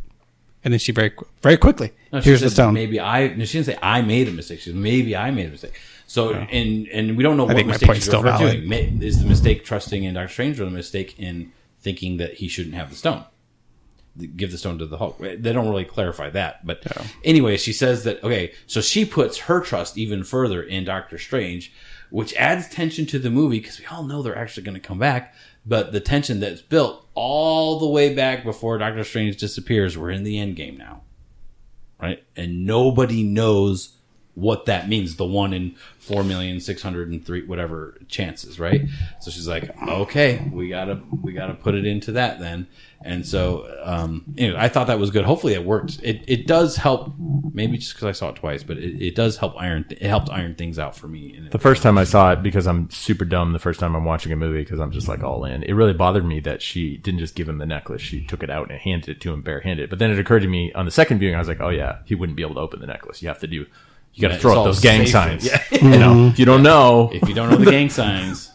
Speaker 3: And then she very, very quickly,
Speaker 2: no,
Speaker 3: here's the stone.
Speaker 2: She didn't say I made a mistake. She said, maybe I made a mistake. So, and we don't know what
Speaker 3: think my
Speaker 2: mistake
Speaker 3: point's
Speaker 2: she's
Speaker 3: still
Speaker 2: referring to. Is the mistake trusting in Doctor Strange or the mistake in thinking that he shouldn't have the stone? Give the stone to the Hulk. They don't really clarify that. But anyway, she says that, okay, so she puts her trust even further in Doctor Strange, which adds tension to the movie because we all know they're actually going to come back. But the tension that's built all the way back before Doctor Strange disappears, we're in the Endgame now. Right? And nobody knows what that means. The 1 in 4,603,000 whatever chances, right? So she's like, okay, we gotta put it into that then. And so anyway, I thought that was good. Hopefully it worked. It does help, maybe just because I saw it twice, but it does help it helped iron things out for me.
Speaker 1: The first time I saw it, because I'm super dumb the first time I'm watching a movie because I'm just like all in, it really bothered me that she didn't just give him the necklace. She took it out and handed it to him barehanded. But then it occurred to me on the second viewing, I was like, oh yeah, he wouldn't be able to open the necklace. You got to throw up those gang signs.
Speaker 2: Yeah.
Speaker 1: If you don't know
Speaker 2: the gang signs,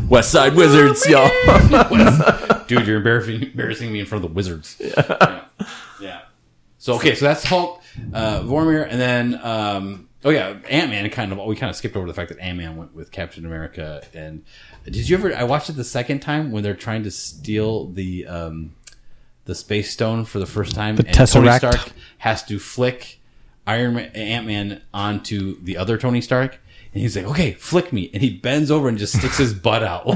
Speaker 1: West Side Wizards, y'all.
Speaker 2: Dude, you're embarrassing me in front of the Wizards. Yeah. So okay, so that's Hulk, Vormir, and then Ant-Man. We kind of skipped over the fact that Ant-Man went with Captain America. And did you ever? I watched it the second time when they're trying to steal the Space Stone for the first time.
Speaker 3: The
Speaker 2: and
Speaker 3: Tesseract.
Speaker 2: Tony Stark has to flick Ant-Man onto the other Tony Stark, and he's like, okay, flick me, and he bends over and just sticks his butt out,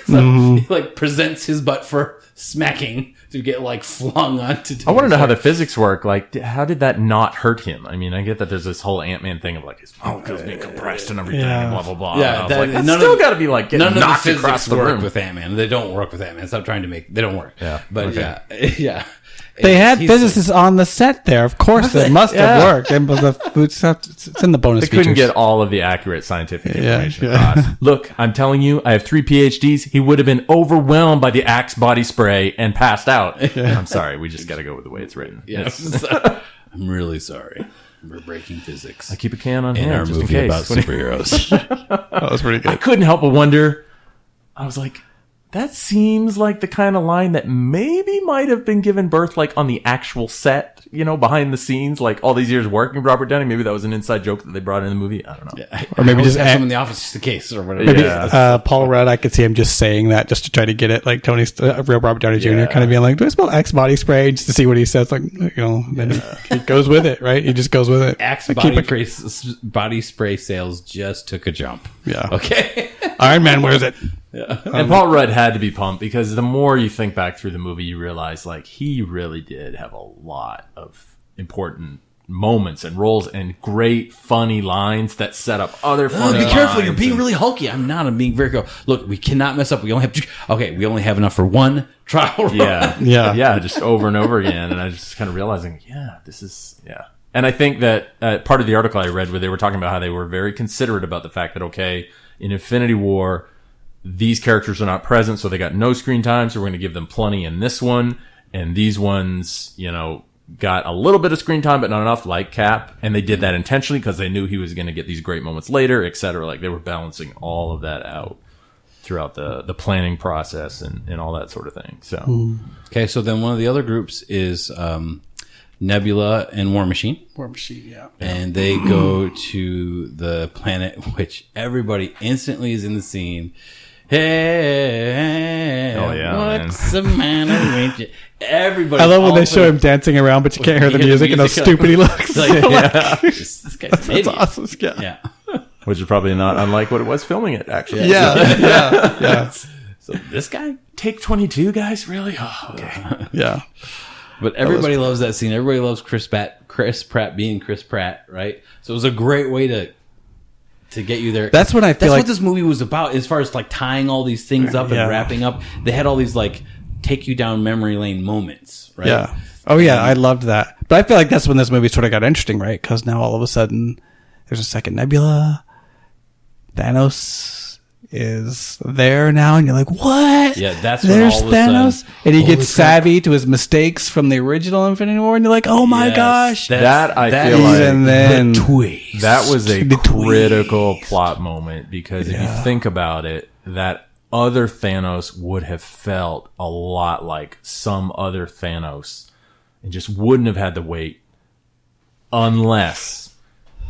Speaker 2: so he presents his butt for smacking to get flung onto Tony
Speaker 1: I want to know how
Speaker 2: Stark.
Speaker 1: the physics work. How did that not hurt him? I mean, I get that there's this whole Ant-Man thing of his molecules being compressed and everything, and blah blah blah.
Speaker 2: Yeah,
Speaker 1: that's still got to be getting
Speaker 2: none
Speaker 1: knocked
Speaker 2: of the
Speaker 1: across
Speaker 2: physics
Speaker 1: the
Speaker 2: work
Speaker 1: room
Speaker 2: with Ant-Man. They don't work with Ant-Man. Stop trying to they don't work.
Speaker 1: Yeah,
Speaker 2: but
Speaker 1: okay.
Speaker 2: yeah.
Speaker 3: They had physicists on the set there. Of course, it must have worked. It's in the bonus
Speaker 1: They
Speaker 3: features.
Speaker 1: couldn't get all of the accurate scientific information
Speaker 3: Yeah.
Speaker 1: across. Look, I'm telling you, I have 3 PhDs. He would have been overwhelmed by the Axe body spray and passed out. I'm sorry. We just got to go with the way it's written.
Speaker 2: Yes. I'm really sorry. We're breaking physics.
Speaker 1: I keep a can on
Speaker 2: in
Speaker 1: hand
Speaker 2: our
Speaker 1: just
Speaker 2: movie
Speaker 1: in case.
Speaker 2: about superheroes.
Speaker 3: That was pretty
Speaker 1: I
Speaker 3: good.
Speaker 1: couldn't help but wonder. I was like, that seems like the kind of line that maybe might have been given birth like on the actual set, behind the scenes, like all these years working with Robert Downey. Maybe that was an inside joke that they brought in the movie. I don't know.
Speaker 2: Yeah,
Speaker 3: Or maybe just
Speaker 2: have some in the office just in case or whatever.
Speaker 3: Maybe Paul Rudd, I could see him just saying that just to try to get it, like Tony's real Robert Downey Jr. kind of being like, "Do I smell Axe body spray?" Just to see what he says, like then he goes with it, right? He just goes with it.
Speaker 2: Axe body spray sales just took a jump.
Speaker 3: Yeah.
Speaker 2: Okay.
Speaker 3: Iron Man wears it.
Speaker 1: And Paul Rudd had to be pumped because the more you think back through the movie, you realize like he really did have a lot of important moments and roles and great funny lines that set up other funny lines.
Speaker 2: Be careful, you're being really hulky. I'm not. I'm being very careful. Look, we cannot mess up. We only have enough for one trial run.
Speaker 1: Yeah, just over and over again. And I just kind of realizing, this is. And I think that part of the article I read where they were talking about how they were very considerate about the fact that, okay, in Infinity War, these characters are not present, so they got no screen time, so we're going to give them plenty in this one. And these ones, got a little bit of screen time, but not enough, like Cap. And they did that intentionally because they knew he was going to get these great moments later, etc. Like they were balancing all of that out throughout the planning process and all that sort of thing. So,
Speaker 2: Okay, so then one of the other groups is Nebula and War Machine.
Speaker 3: War Machine, yeah.
Speaker 2: And they go to the planet, which everybody instantly is in the scene. Hey, what's the matter with you? Everybody.
Speaker 3: I love when they show him dancing around, but you can't hear the music and how stupid he looks.
Speaker 2: This guy's an idiot.
Speaker 3: Awesome.
Speaker 2: Yeah.
Speaker 1: which is probably not unlike what it was filming it, actually.
Speaker 3: Yeah.
Speaker 2: So this guy?
Speaker 1: Take 22, guys? Really? Oh, okay.
Speaker 3: Yeah.
Speaker 2: But everybody loves that scene. Everybody loves Chris Pratt being Chris Pratt, right? So it was a great way to get you there.
Speaker 3: That's what I feel
Speaker 2: That's
Speaker 3: like
Speaker 2: what this movie was about, as far as like tying all these things up and wrapping up. They had all these like take you down memory lane moments, right?
Speaker 3: Yeah. Oh yeah, I loved that. But I feel like that's when this movie sort of got interesting, right? Because now all of a sudden there's a second Nebula. Thanos is there now, and you're like, what?
Speaker 2: Yeah, that's when
Speaker 3: there's
Speaker 2: all of a
Speaker 3: Thanos,
Speaker 2: sudden,
Speaker 3: and he
Speaker 2: holy
Speaker 3: gets
Speaker 2: crap.
Speaker 3: savvy to his mistakes from the original Infinity War, and you're like, oh my
Speaker 2: Yes,
Speaker 3: gosh.
Speaker 1: That I feel like
Speaker 3: even then,
Speaker 2: the twist.
Speaker 1: that was a
Speaker 3: The
Speaker 1: critical plot moment because if you think about it, that other Thanos would have felt a lot like some other Thanos and just wouldn't have had to wait unless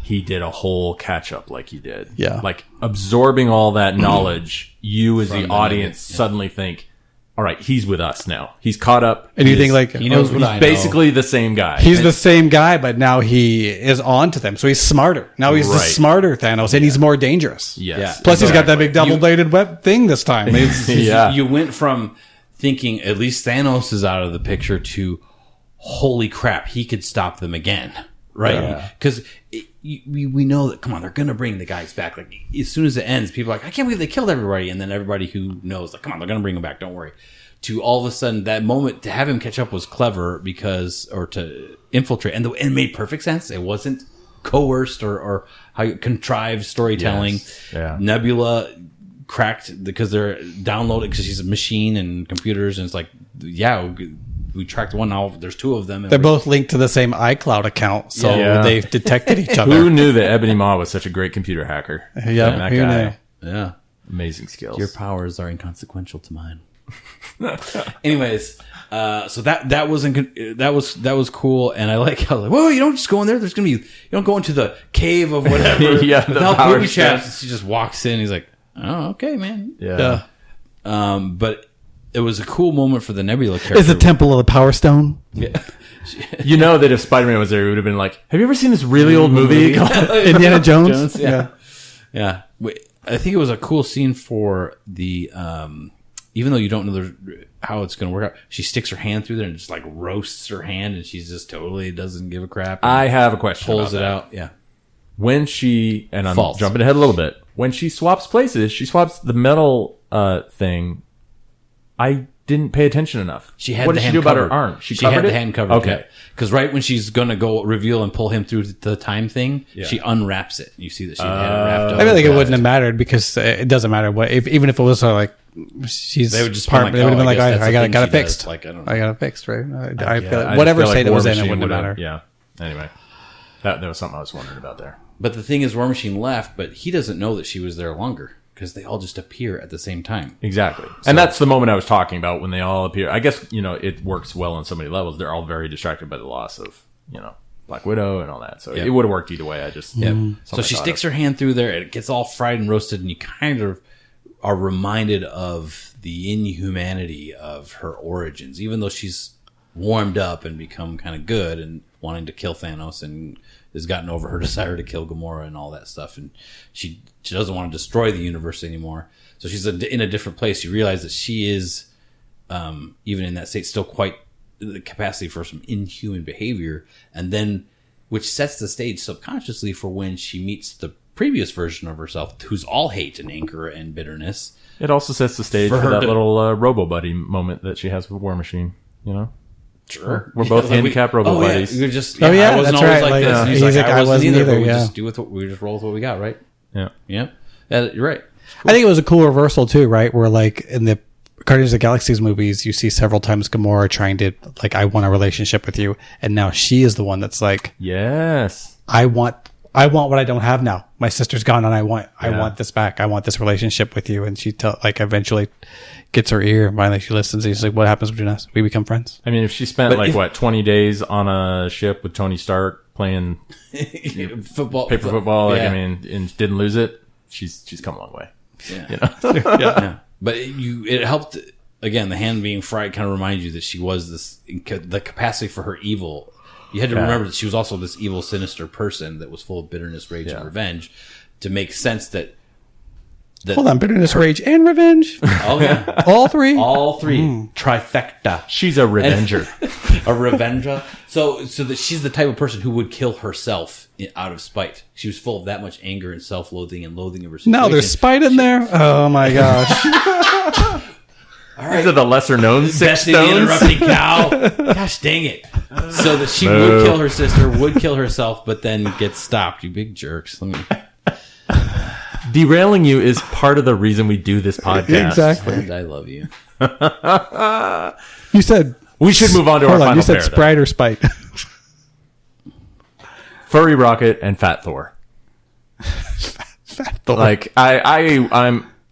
Speaker 1: he did a whole catch up like he did.
Speaker 3: Yeah.
Speaker 1: Like absorbing all that knowledge, you as the audience
Speaker 2: yeah.
Speaker 1: suddenly think, all right, he's with us now. He's caught up.
Speaker 3: and you think like,
Speaker 2: he knows what
Speaker 1: He's
Speaker 2: I know.
Speaker 1: basically the same guy.
Speaker 3: he's the same guy, but now he is on to them, so he's smarter. Now he's the
Speaker 1: Right.
Speaker 3: smarter Thanos, and he's more dangerous.
Speaker 1: Yes.
Speaker 2: Yeah.
Speaker 3: Plus, he's got that big double-bladed web thing this time. It's-
Speaker 1: Yeah.
Speaker 2: You went from thinking at least Thanos is out of the picture to holy crap, he could stop them again, right? Because we know that, come on, they're going to bring the guys back. Like, as soon as it ends, people are like, I can't believe they killed everybody. And then everybody who knows, like, come on, they're going to bring them back. Don't worry. To all of a sudden, that moment to have him catch up was clever or to infiltrate. And it made perfect sense. It wasn't coerced or how you contrived storytelling.
Speaker 1: Yes. Yeah.
Speaker 2: Nebula cracked because they're downloaded because she's a machine and computers. And it's like, we tracked one. Now there's two of them. And
Speaker 3: They're both linked to the same iCloud account, so
Speaker 1: Yeah.
Speaker 3: they've detected each
Speaker 1: Who
Speaker 3: other.
Speaker 1: knew that Ebony Maw was such a great computer hacker?
Speaker 3: Yeah,
Speaker 1: And that
Speaker 3: who
Speaker 1: guy,
Speaker 3: knew?
Speaker 2: Yeah.
Speaker 1: amazing skills.
Speaker 2: Your powers are inconsequential to mine. Anyways, so that was cool, and I was like, whoa, you don't just go in there. There's gonna be, you don't go into the cave of whatever.
Speaker 1: Yeah, the
Speaker 2: without
Speaker 1: power
Speaker 2: booby traps.
Speaker 1: steps.
Speaker 2: She just walks in. He's like, oh, okay, man.
Speaker 1: Yeah.
Speaker 2: But it was a cool moment for the Nebula character.
Speaker 3: Is the Temple of the Power Stone?
Speaker 2: Yeah.
Speaker 1: You know that if Spider-Man was there, he would have been like, have you ever seen this really old movie called
Speaker 3: Indiana Jones?
Speaker 2: Yeah. Wait, I think it was a cool scene for the, even though you don't know how it's going to work out, she sticks her hand through there and just like roasts her hand, and she's just totally doesn't give a crap.
Speaker 1: I have a question.
Speaker 2: Pulls
Speaker 1: about
Speaker 2: it
Speaker 1: that.
Speaker 2: out. Yeah.
Speaker 1: When she, and I'm
Speaker 2: False.
Speaker 1: jumping ahead a little bit, when she swaps places, she swaps the metal thing. I didn't pay attention enough.
Speaker 2: She had
Speaker 1: what
Speaker 2: the
Speaker 1: did she
Speaker 2: hand
Speaker 1: do about
Speaker 2: covered.
Speaker 1: her arm?
Speaker 2: She
Speaker 1: covered
Speaker 2: had
Speaker 1: it?
Speaker 2: the hand covered.
Speaker 1: Okay.
Speaker 2: Because right when she's going to go reveal and pull him through the time thing,
Speaker 1: Yeah.
Speaker 2: she unwraps it. You see that she had it wrapped up.
Speaker 3: I feel like it wouldn't have mattered because it doesn't matter what. Even if it was like she's
Speaker 2: They would just
Speaker 3: part,
Speaker 2: been
Speaker 3: they would have been
Speaker 2: I
Speaker 3: like,
Speaker 2: guess that's
Speaker 3: I
Speaker 2: the
Speaker 3: got
Speaker 2: thing
Speaker 3: it
Speaker 2: she does.
Speaker 3: fixed.
Speaker 2: Like, I don't
Speaker 3: I
Speaker 2: know.
Speaker 3: got it fixed, right? I
Speaker 1: Yeah,
Speaker 3: feel
Speaker 1: I
Speaker 3: like
Speaker 1: just
Speaker 3: whatever
Speaker 1: feel like
Speaker 3: state it
Speaker 1: War
Speaker 3: was in, it
Speaker 1: Machine
Speaker 3: wouldn't have
Speaker 1: would've-
Speaker 3: mattered.
Speaker 1: Yeah. Anyway, that was something I was wondering about there.
Speaker 2: But the thing is, War Machine left, but he doesn't know that she was there longer because they all just appear at the same time.
Speaker 1: Exactly. And that's the moment I was talking about when they all appear. I guess, it works well on so many levels. They're all very distracted by the loss of, Black Widow and all that. So it would have worked either way. I just...
Speaker 2: So she sticks her hand through there and it gets all fried and roasted, and you kind of are reminded of the inhumanity of her origins, even though she's warmed up and become kind of good and wanting to kill Thanos and has gotten over her desire to kill Gamora and all that stuff. And she doesn't want to destroy the universe anymore. So she's in a different place. You realize that she is, even in that state, still quite the capacity for some inhuman behavior. And then, which sets the stage subconsciously for when she meets the previous version of herself, who's all hate and anger and bitterness.
Speaker 1: It also sets the stage for that little Robo Buddy moment that she has with War Machine,
Speaker 2: Sure.
Speaker 1: We're both handicapped Robo Buddies.
Speaker 2: We just,
Speaker 3: I
Speaker 2: wasn't
Speaker 3: that's
Speaker 2: always
Speaker 3: right.
Speaker 2: like this. And he's like, I wasn't either. But we just roll with what we got, right?
Speaker 1: Yeah.
Speaker 2: Yep. You're right.
Speaker 3: I think it was a cool reversal too, right? Where like in the Guardians of the Galaxy movies, you see several times Gamora trying to like, I want a relationship with you, and now she is the one that's like,
Speaker 1: yes,
Speaker 3: I want what I don't have now. My sister's gone, and I want this back. I want this relationship with you. And she eventually gets her ear. And finally, she listens. And she's like, "What happens between us? We become friends."
Speaker 1: I mean, if she spent 20 days on a ship with Tony Stark playing paper football, and didn't lose it, she's come a long way.
Speaker 2: Yeah. Yeah. But it helped. Again, the hand being fried kind of reminds you that she was the capacity for her evil. You had to remember that she was also this evil, sinister person that was full of bitterness, rage, and revenge, to make sense that
Speaker 3: hold on, bitterness, rage, and revenge.
Speaker 2: Oh yeah,
Speaker 3: all three,
Speaker 2: trifecta.
Speaker 1: She's a revenger,
Speaker 2: a revenger. So that she's the type of person who would kill herself out of spite. She was full of that much anger and self-loathing and loathing of her situation.
Speaker 3: No, there's spite in there. Oh my gosh.
Speaker 2: All right.
Speaker 1: These are the lesser known six
Speaker 2: Bessie
Speaker 1: stones.
Speaker 2: the interrupting cow. Gosh dang it. So that she would kill her sister, would kill herself, but then get stopped. You big jerks.
Speaker 1: Derailing you is part of the reason we do this podcast.
Speaker 3: Exactly.
Speaker 2: And I love you.
Speaker 3: You said
Speaker 1: we should move on to our final
Speaker 3: you said
Speaker 1: pair,
Speaker 3: Sprite or Spite.
Speaker 1: Furry Rocket and Fat Thor.
Speaker 3: Fat Thor.
Speaker 1: Like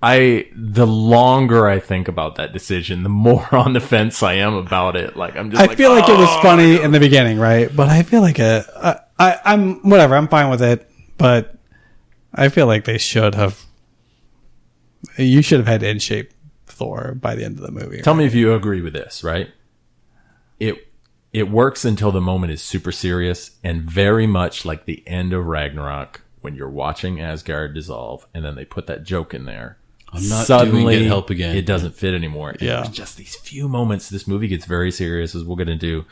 Speaker 1: the longer I think about that decision, the more on the fence I am about it. Like I
Speaker 3: feel like it was funny in the beginning, right? But I feel like I'm whatever. I'm fine with it, but I feel like they should have. You should have had in-shape Thor by the end of the movie.
Speaker 1: Tell me if you agree with this, right? It works until the moment is super serious and very much like the end of Ragnarok when you're watching Asgard dissolve, and then they put that joke in there.
Speaker 2: I'm not
Speaker 1: Suddenly,
Speaker 2: doing Get Help Again.
Speaker 1: It doesn't fit anymore.
Speaker 3: Yeah.
Speaker 1: It's just these few moments. This movie gets very serious, as we're going to do.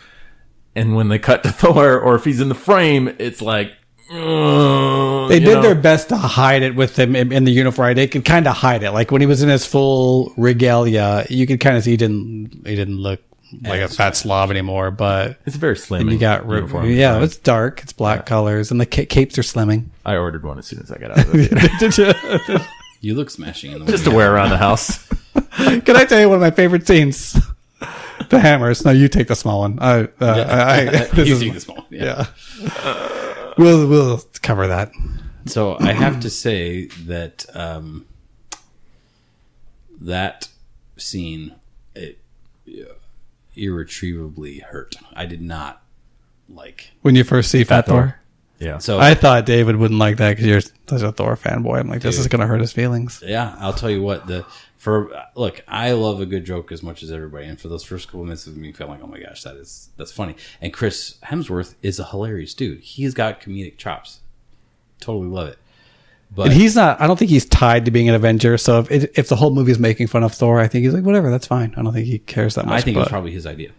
Speaker 1: And when they cut to Thor, or if he's in the frame, it's like...
Speaker 3: They did their best to hide it with him in the uniform. Right? They could kind of hide it. Like when he was in his full regalia, you could kind of see he didn't look like a fat slob anymore. But
Speaker 1: it's very slim.
Speaker 3: And you got
Speaker 1: uniform.
Speaker 3: Yeah, it's dark. It's black colors, and the capes are slimming.
Speaker 1: I ordered one as soon as I got out of the theater.
Speaker 2: You look smashing in the
Speaker 1: just to wear around the house.
Speaker 3: Can I tell you one of my favorite scenes? The hammers. No, you take the small one.
Speaker 2: You take the small one.
Speaker 3: Yeah. We'll cover that.
Speaker 2: So I have to say that that scene irretrievably hurt. I did not like
Speaker 3: when you first see Fat Thor.
Speaker 1: Yeah.
Speaker 3: So I thought David wouldn't like that because you're such a Thor fanboy. I'm like, this is going to hurt his feelings.
Speaker 2: Yeah, I'll tell you what. Look, I love a good joke as much as everybody, and for those first couple minutes of me feeling like, oh my gosh, that's funny. And Chris Hemsworth is a hilarious dude. He's got comedic chops. Totally love it. But
Speaker 3: and he's not. I don't think he's tied to being an Avenger. So if the whole movie is making fun of Thor, I think he's like, whatever, that's fine. I don't think he cares that much.
Speaker 2: I think it was probably his idea.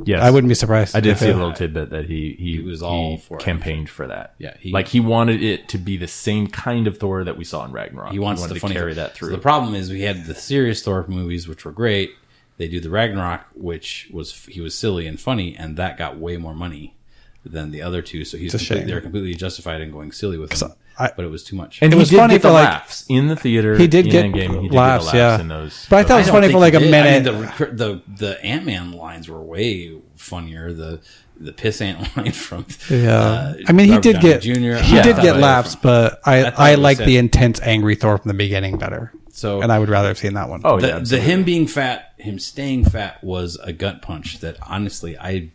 Speaker 1: Yes.
Speaker 3: I wouldn't be surprised.
Speaker 1: I did see a little tidbit that he
Speaker 2: was all for
Speaker 1: campaigned for that.
Speaker 2: Yeah,
Speaker 1: he wanted it to be the same kind of Thor that we saw in Ragnarok.
Speaker 2: He wanted to
Speaker 1: carry that through.
Speaker 2: So the problem is we had the serious Thor movies, which were great. They do the Ragnarok, which he was silly and funny, and that got way more money than the other two. So they're completely justified in going silly with him. But it was too much.
Speaker 1: And
Speaker 3: it was funny for
Speaker 1: laughs in the theater.
Speaker 3: He did get
Speaker 1: Endgame, he did
Speaker 3: laughs,
Speaker 1: get the laughs in those.
Speaker 3: But I thought it was funny for like a minute.
Speaker 2: I mean, the Ant-Man lines were way funnier. the pissant line from
Speaker 3: I mean, he
Speaker 2: Robert
Speaker 3: did
Speaker 2: Downey
Speaker 3: get
Speaker 2: Jr.
Speaker 3: he
Speaker 2: I
Speaker 3: did
Speaker 2: thought
Speaker 3: get
Speaker 2: it
Speaker 3: laughs,
Speaker 2: was
Speaker 3: but
Speaker 2: I thought
Speaker 3: I
Speaker 2: it was
Speaker 3: like
Speaker 2: sad.
Speaker 3: the intense angry Thor from the beginning better.
Speaker 2: So
Speaker 3: And I would rather have seen that one.
Speaker 1: Oh, yeah.
Speaker 2: the
Speaker 1: absolutely.
Speaker 2: him being fat, him staying fat was a gut punch that honestly I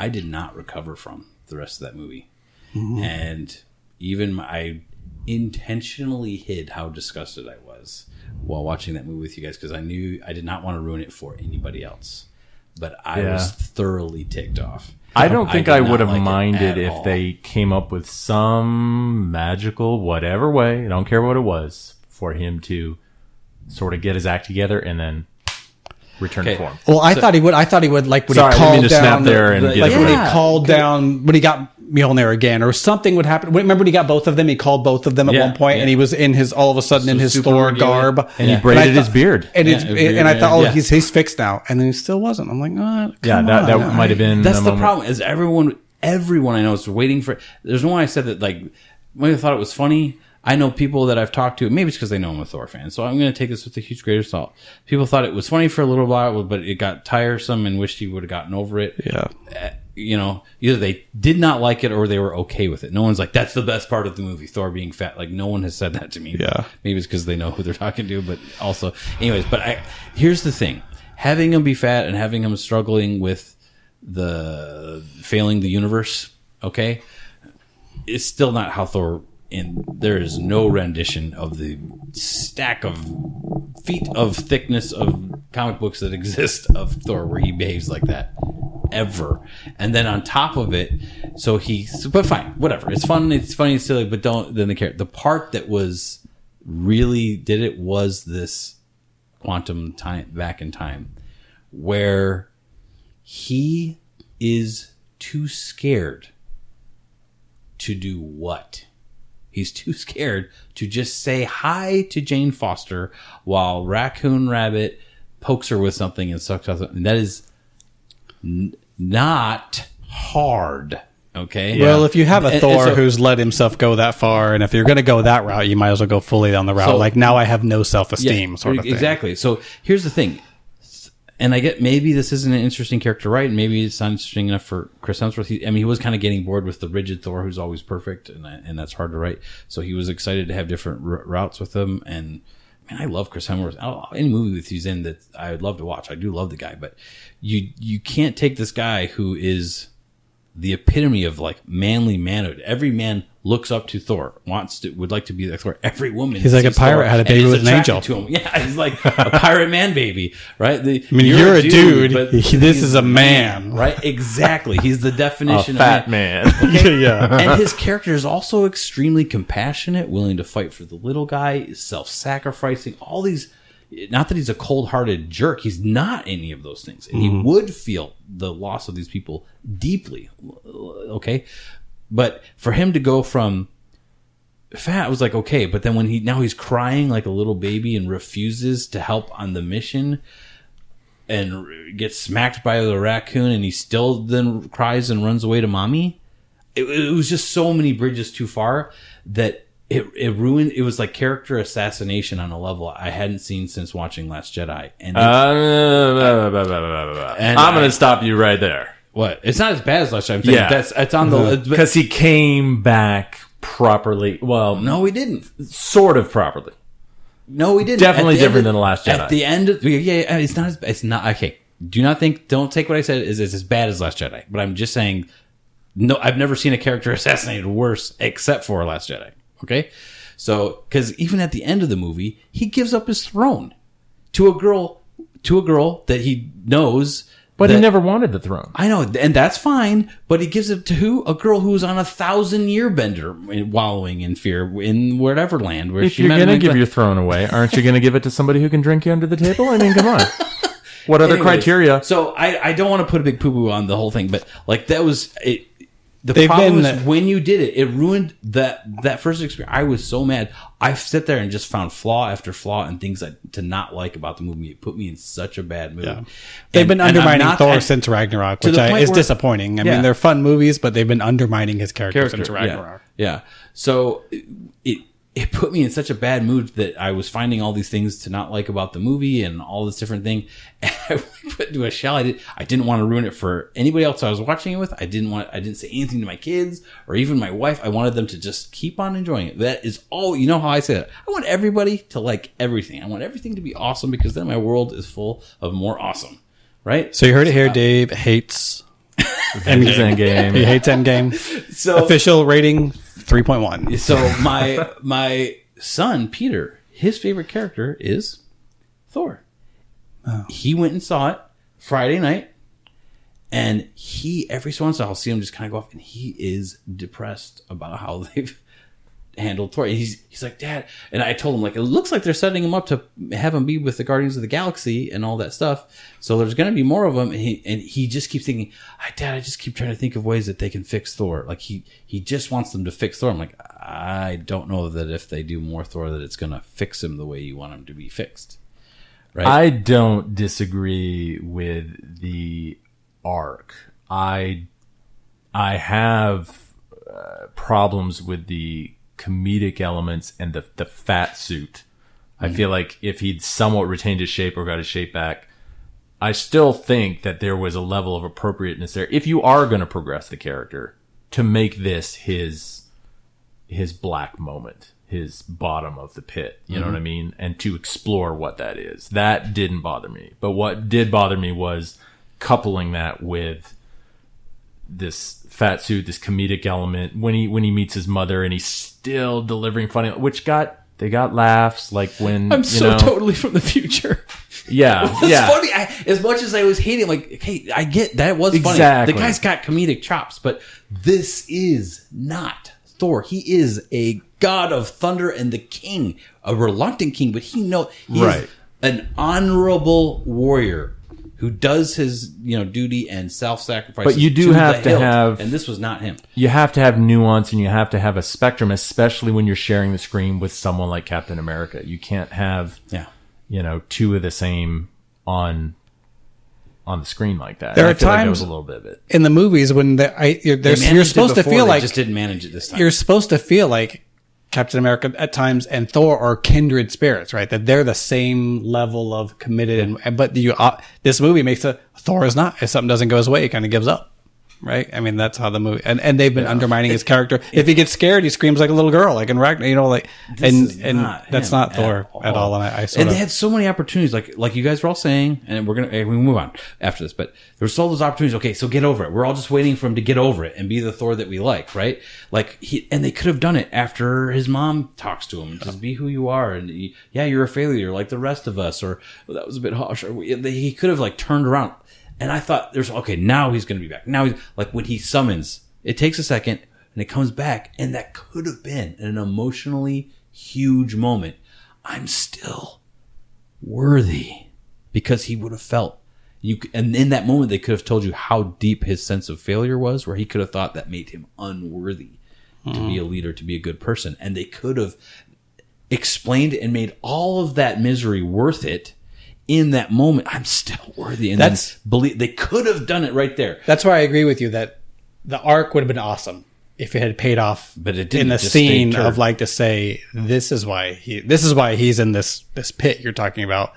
Speaker 2: did not recover from the rest of that movie. And even I intentionally hid how disgusted I was while watching that movie with you guys because I knew I did not want to ruin it for anybody else. But I was thoroughly ticked off.
Speaker 1: I don't think
Speaker 2: did
Speaker 1: I
Speaker 2: not
Speaker 1: would have
Speaker 2: like it
Speaker 1: minded
Speaker 2: at
Speaker 1: if
Speaker 2: all.
Speaker 1: they came up with some magical, whatever way, I don't care what it was, for him to sort of get his act together and then return to form.
Speaker 3: Well, I thought he would. I thought he would like when
Speaker 1: Sorry,
Speaker 3: he
Speaker 1: I didn't mean
Speaker 3: called
Speaker 1: to snap
Speaker 3: down
Speaker 1: there and get
Speaker 3: like
Speaker 1: it
Speaker 3: when
Speaker 1: right.
Speaker 3: he called down when he got Mjolnir again, or something would happen. Remember when he got both of them? He called both of them at
Speaker 2: Yeah,
Speaker 3: one point,
Speaker 2: yeah.
Speaker 3: and he was in his all of a sudden in his
Speaker 2: super
Speaker 3: Thor
Speaker 2: regalia.
Speaker 3: garb,
Speaker 1: And he
Speaker 2: Yeah.
Speaker 1: braided
Speaker 3: And I
Speaker 1: his
Speaker 3: thought-
Speaker 1: beard.
Speaker 3: and
Speaker 2: Yeah,
Speaker 3: it's,
Speaker 2: beard,
Speaker 3: and I thought,
Speaker 2: yeah.
Speaker 3: he's fixed now, and then he still wasn't. I'm like,
Speaker 1: Yeah,
Speaker 3: come
Speaker 1: that
Speaker 3: on.
Speaker 1: might have been
Speaker 2: That's
Speaker 1: a
Speaker 2: the
Speaker 1: moment.
Speaker 2: problem. Is everyone I know is waiting for. There's no one I said that like. When I thought it was funny, I know people that I've talked to. Maybe it's because they know I'm a Thor fan, so I'm going to take this with a huge grain of salt. People thought it was funny for a little while, but it got tiresome and wished he would have gotten over it.
Speaker 3: Yeah.
Speaker 2: You know, either they did not like it or they were okay with it. No one's like, that's the best part of the movie, Thor being fat. Like, no one has said that to me.
Speaker 3: Yeah.
Speaker 2: Maybe it's because they know who they're talking to, but also, anyways, here's the thing. Having him be fat and having him struggling with the failing the universe, okay, it's still not how Thor, and there is no rendition of the stack of feet of thickness of comic books that exist of Thor where he behaves like that ever. And then on top of it, but fine, whatever. It's fun, it's funny, it's silly, but then they care. The part that was really did it was this quantum time back in time where he is too scared to do what? He's too scared to just say hi to Jane Foster while Raccoon Rabbit pokes her with something and sucks out something. That is not hard. Okay.
Speaker 3: Well, if you have a
Speaker 2: And
Speaker 3: Thor
Speaker 2: so-
Speaker 3: who's let himself go that far, and if you're going to go that route, you might as well go fully down the route.
Speaker 2: So-
Speaker 3: like, now I have no self-esteem,
Speaker 2: Yeah,
Speaker 3: sort of thing.
Speaker 2: Exactly. So here's the thing. And I get maybe this isn't an interesting character to write, and maybe it's not interesting enough for Chris Hemsworth. He was kind of getting bored with the rigid Thor who's always perfect, and that's hard to write. So he was excited to have different routes with him. And man, I love Chris Hemsworth. Any movie that he's in that I would love to watch. I do love the guy, but you can't take this guy who is the epitome of like manly manhood. Every man looks up to Thor, would like to be like Thor. Every woman,
Speaker 3: He's like a
Speaker 2: sees
Speaker 3: pirate,
Speaker 2: Thor
Speaker 3: had a
Speaker 2: and
Speaker 3: baby
Speaker 2: is
Speaker 3: with an
Speaker 2: attracted
Speaker 3: angel.
Speaker 2: to him. Yeah, he's like a pirate man baby, right?
Speaker 3: I mean, you're a dude. This is a man.
Speaker 2: right? Exactly. He's the
Speaker 1: A
Speaker 2: definition
Speaker 1: fat
Speaker 2: of
Speaker 1: man.
Speaker 3: Yeah.
Speaker 2: and his character is also extremely compassionate, willing to fight for the little guy, self-sacrificing. All these. Not that he's a cold-hearted jerk. He's not any of those things. And he would feel the loss of these people deeply. Okay? But for him to go from fat, I was like, okay. But then when he's crying like a little baby and refuses to help on the mission and gets smacked by the raccoon and he still then cries and runs away to mommy. It was just so many bridges too far that it ruined. It was like character assassination on a level I hadn't seen since watching Last Jedi. And
Speaker 1: I'm going to stop you right there.
Speaker 2: what? It's not as bad as Last Jedi. I'm saying
Speaker 1: Yeah.
Speaker 2: it's on the
Speaker 1: Because he came back properly. Well,
Speaker 2: no, we didn't.
Speaker 1: sort of properly.
Speaker 2: No, we didn't.
Speaker 1: Definitely
Speaker 2: At the
Speaker 1: different
Speaker 2: end of-
Speaker 1: than The Last Jedi.
Speaker 2: At the end, it's not. It's not okay. Don't take what I said as as bad as Last Jedi. But I'm just saying, no, I've never seen a character assassinated worse except for Last Jedi. Okay, so because even at the end of the movie, he gives up his throne to a girl that he knows.
Speaker 1: But he
Speaker 2: that-
Speaker 1: never wanted the throne.
Speaker 2: I know, and that's fine. But he gives it to who? A girl who's on a 1,000-year bender, wallowing in fear in whatever land. Where
Speaker 1: If
Speaker 2: she
Speaker 1: you're
Speaker 2: met
Speaker 1: going to
Speaker 2: him.
Speaker 1: give your throne away, aren't you going to give it to somebody who can drink you under the table? I mean, come on. What other
Speaker 2: Anyways,
Speaker 1: criteria?
Speaker 2: So I don't want to put a big poo-poo on the whole thing, but like that was it. The
Speaker 3: They've
Speaker 2: problem
Speaker 3: been-
Speaker 2: is when you did it ruined that first experience. I was so mad. I sit there and just found flaw after flaw and things to not like about the movie. It put me in such a bad mood.
Speaker 3: Yeah. They've been
Speaker 2: And I'm
Speaker 3: undermining
Speaker 2: not-
Speaker 3: Thor
Speaker 2: and-
Speaker 3: since Ragnarok,
Speaker 2: to
Speaker 3: which
Speaker 2: the point
Speaker 3: is
Speaker 2: where-
Speaker 3: disappointing. I
Speaker 2: Yeah.
Speaker 3: mean, they're fun movies, but they've been undermining his character since Ragnarok.
Speaker 2: Yeah. So it put me in such a bad mood that I was finding all these things to not like about the movie and all this different thing. And I put it to a shell. I didn't want to ruin it for anybody else I was watching it with. I didn't say anything to my kids or even my wife. I wanted them to just keep on enjoying it. That is all, you know how I say that. I want everybody to like everything. I want everything to be awesome because then my world is full of more awesome. Right?
Speaker 3: So you heard it here. Dave hates
Speaker 1: Endgame.
Speaker 3: He hates Endgame.
Speaker 2: So
Speaker 3: Official rating 3.1.
Speaker 2: So my son Peter, his favorite character is Thor. Oh. He went and saw it Friday night, and every so once in a while I'll see him just kind of go off, and he is depressed about how they've handled Thor. He's like, Dad, and I told him, like, it looks like they're setting him up to have him be with the Guardians of the Galaxy and all that stuff. So there's going to be more of them. And he just keeps thinking, Dad, I just keep trying to think of ways that they can fix Thor. Like he just wants them to fix Thor. I'm like, I don't know that if they do more Thor that it's going to fix him the way you want him to be fixed. Right?
Speaker 1: I don't disagree with the arc. I have problems with the comedic elements and the fat suit. I feel like if he'd somewhat retained his shape or got his shape back, I still think that there was a level of appropriateness there. If you are going to progress the character to make this his black moment, his bottom of the pit, you know what I mean? And to explore what that is. That didn't bother me. But what did bother me was coupling that with this fat suit, this comedic element when he meets his mother and he's still delivering funny, they got laughs, like when
Speaker 2: I'm so totally from the future.
Speaker 1: Yeah,
Speaker 2: It's funny. As much as I was hating, like, hey, I get that was funny.
Speaker 1: Exactly.
Speaker 2: The guy's got comedic chops, but this is not Thor. He is a god of thunder and the king, a reluctant king, but he's an honorable warrior who does his, duty and self-sacrifice.
Speaker 1: But you do have to have,
Speaker 2: and this was not him.
Speaker 1: You have to have nuance and you have to have a spectrum, especially when you're sharing the screen with someone like Captain America. You can't have, two of the same on the screen like that.
Speaker 3: There are
Speaker 1: I feel like there
Speaker 3: times
Speaker 1: was a little bit of it
Speaker 3: in the movies when you're supposed to feel like
Speaker 2: just didn't manage it this time.
Speaker 3: You're supposed to feel like Captain America at times and Thor are kindred spirits, right? That they're the same level of committed, but this movie makes Thor is not. If something doesn't go his way, he kind of gives up, right? I mean, that's how the movie and they've been undermining his character. If he gets scared, he screams like a little girl, like in Ragnar, and that's not Thor at all. And
Speaker 2: they had so many opportunities, like you guys were all saying, and we move on after this, but there were so those opportunities. Okay, so get over it. We're all just waiting for him to get over it and be the Thor that we like, right? Like and they could have done it after his mom talks to him. Just be who you are, and you're a failure like the rest of us, or that was a bit harsh. Or he could have turned around. And I thought, now he's going to be back. Now he's like when he summons, it takes a second and it comes back. And that could have been an emotionally huge moment. I'm still worthy because he would have felt and in that moment, they could have told you how deep his sense of failure was, where he could have thought that made him unworthy to be a leader, to be a good person. And they could have explained and made all of that misery worth it. In that moment, I'm still worthy. And they could have done it right there.
Speaker 3: That's why I agree with you that the arc would have been awesome if it had paid off.
Speaker 2: But it didn't.
Speaker 3: In the scene of to say this is why he's in this pit you're talking about.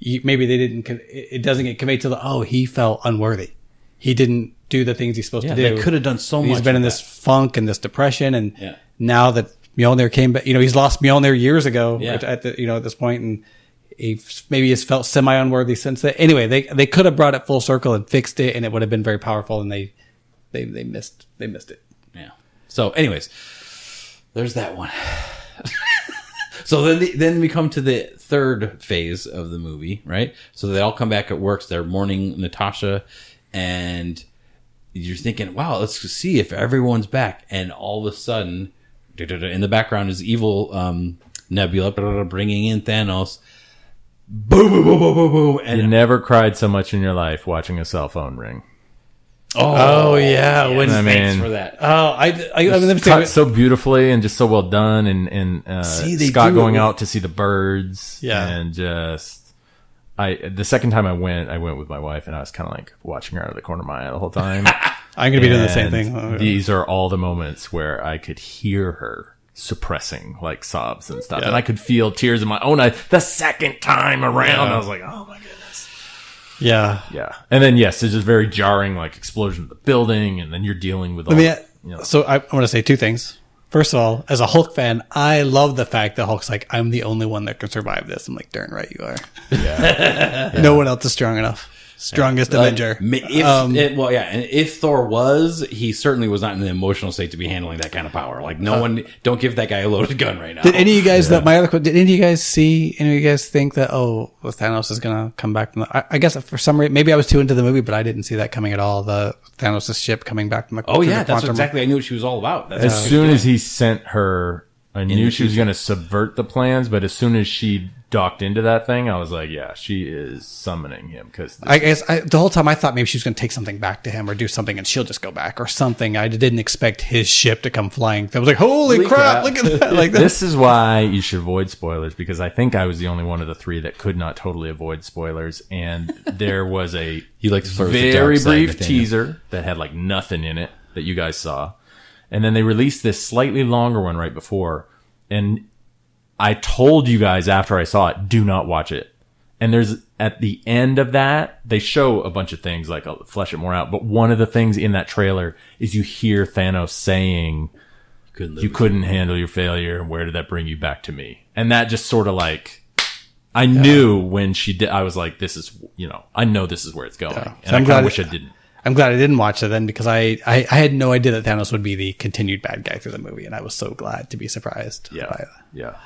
Speaker 3: Maybe they didn't. It doesn't get conveyed to he felt unworthy. He didn't do the things he's supposed to do.
Speaker 2: They could have done so much.
Speaker 3: He's been in this funk and this depression, and now that Mjolnir came back, he's lost Mjolnir years ago at this point, and. Maybe has felt semi-unworthy since then. Anyway, they could have brought it full circle and fixed it, and it would have been very powerful. And they missed it.
Speaker 2: Yeah. So, anyways, there's that one. So then we come to the third phase of the movie, right? So they all come back at work. They're mourning Natasha, and you're thinking, "Wow, let's see if everyone's back." And all of a sudden, in the background is evil Nebula bringing in Thanos. Boom, boom, boom, boom, boom, boom. And
Speaker 1: you never cried so much in your life watching a cell phone ring.
Speaker 3: Oh yeah.
Speaker 2: Thanks for that.
Speaker 3: Oh,
Speaker 1: it's cut so beautifully and just so well done. And Scott going out to see the birds.
Speaker 3: Yeah.
Speaker 1: And just, the second time I went with my wife, and I was kind of like watching her out of the corner of my eye the whole time.
Speaker 3: I'm going to be doing the same thing.
Speaker 1: These are all the moments where I could hear her suppressing like sobs and stuff. And I could feel tears in my own eye the second time around. I was like, oh my goodness.
Speaker 3: Yeah.
Speaker 1: Yeah. And then, yes, it's just very jarring, like explosion of the building. And then you're dealing with all
Speaker 3: So I want to say two things. First of all, as a Hulk fan, I love the fact that Hulk's like, I'm the only one that can survive this. I'm like, darn right you are.
Speaker 1: Yeah.
Speaker 3: No one else is strong enough. Strongest Avenger.
Speaker 2: And if Thor was, he certainly was not in the emotional state to be handling that kind of power. Like don't give that guy a loaded gun right now.
Speaker 3: Did any of you guys did any of you guys think that Thanos is gonna come back from I guess for some reason, maybe I was too into the movie, but I didn't see that coming at all. The Thanos' ship coming back from the
Speaker 2: that's exactly I knew what she was all about. That's
Speaker 1: as soon as he sent her, I knew she was going to subvert the plans, but as soon as she docked into that thing, I was like, yeah, she is summoning him. Because
Speaker 3: the whole time I thought maybe she was going to take something back to him or do something and she'll just go back or something. I didn't expect his ship to come flying. I was like, holy crap, look at that. Like
Speaker 1: this is why you should avoid spoilers, because I think I was the only one of the three that could not totally avoid spoilers. And there was a very brief teaser that had like nothing in it that you guys saw. And then they released this slightly longer one right before. And I told you guys after I saw it, do not watch it. And there's at the end of that, they show a bunch of things like flesh it more out. But one of the things in that trailer is you hear Thanos saying, you couldn't handle your failure. Where did that bring you back to me? And that just sort of like, I knew when she did, I was like, this is, I know this is where it's going. Yeah. And I kind of wish I didn't.
Speaker 3: I'm glad I didn't watch it then because I had no idea that Thanos would be the continued bad guy through the movie, and I was so glad to be surprised. By that.
Speaker 2: Yeah.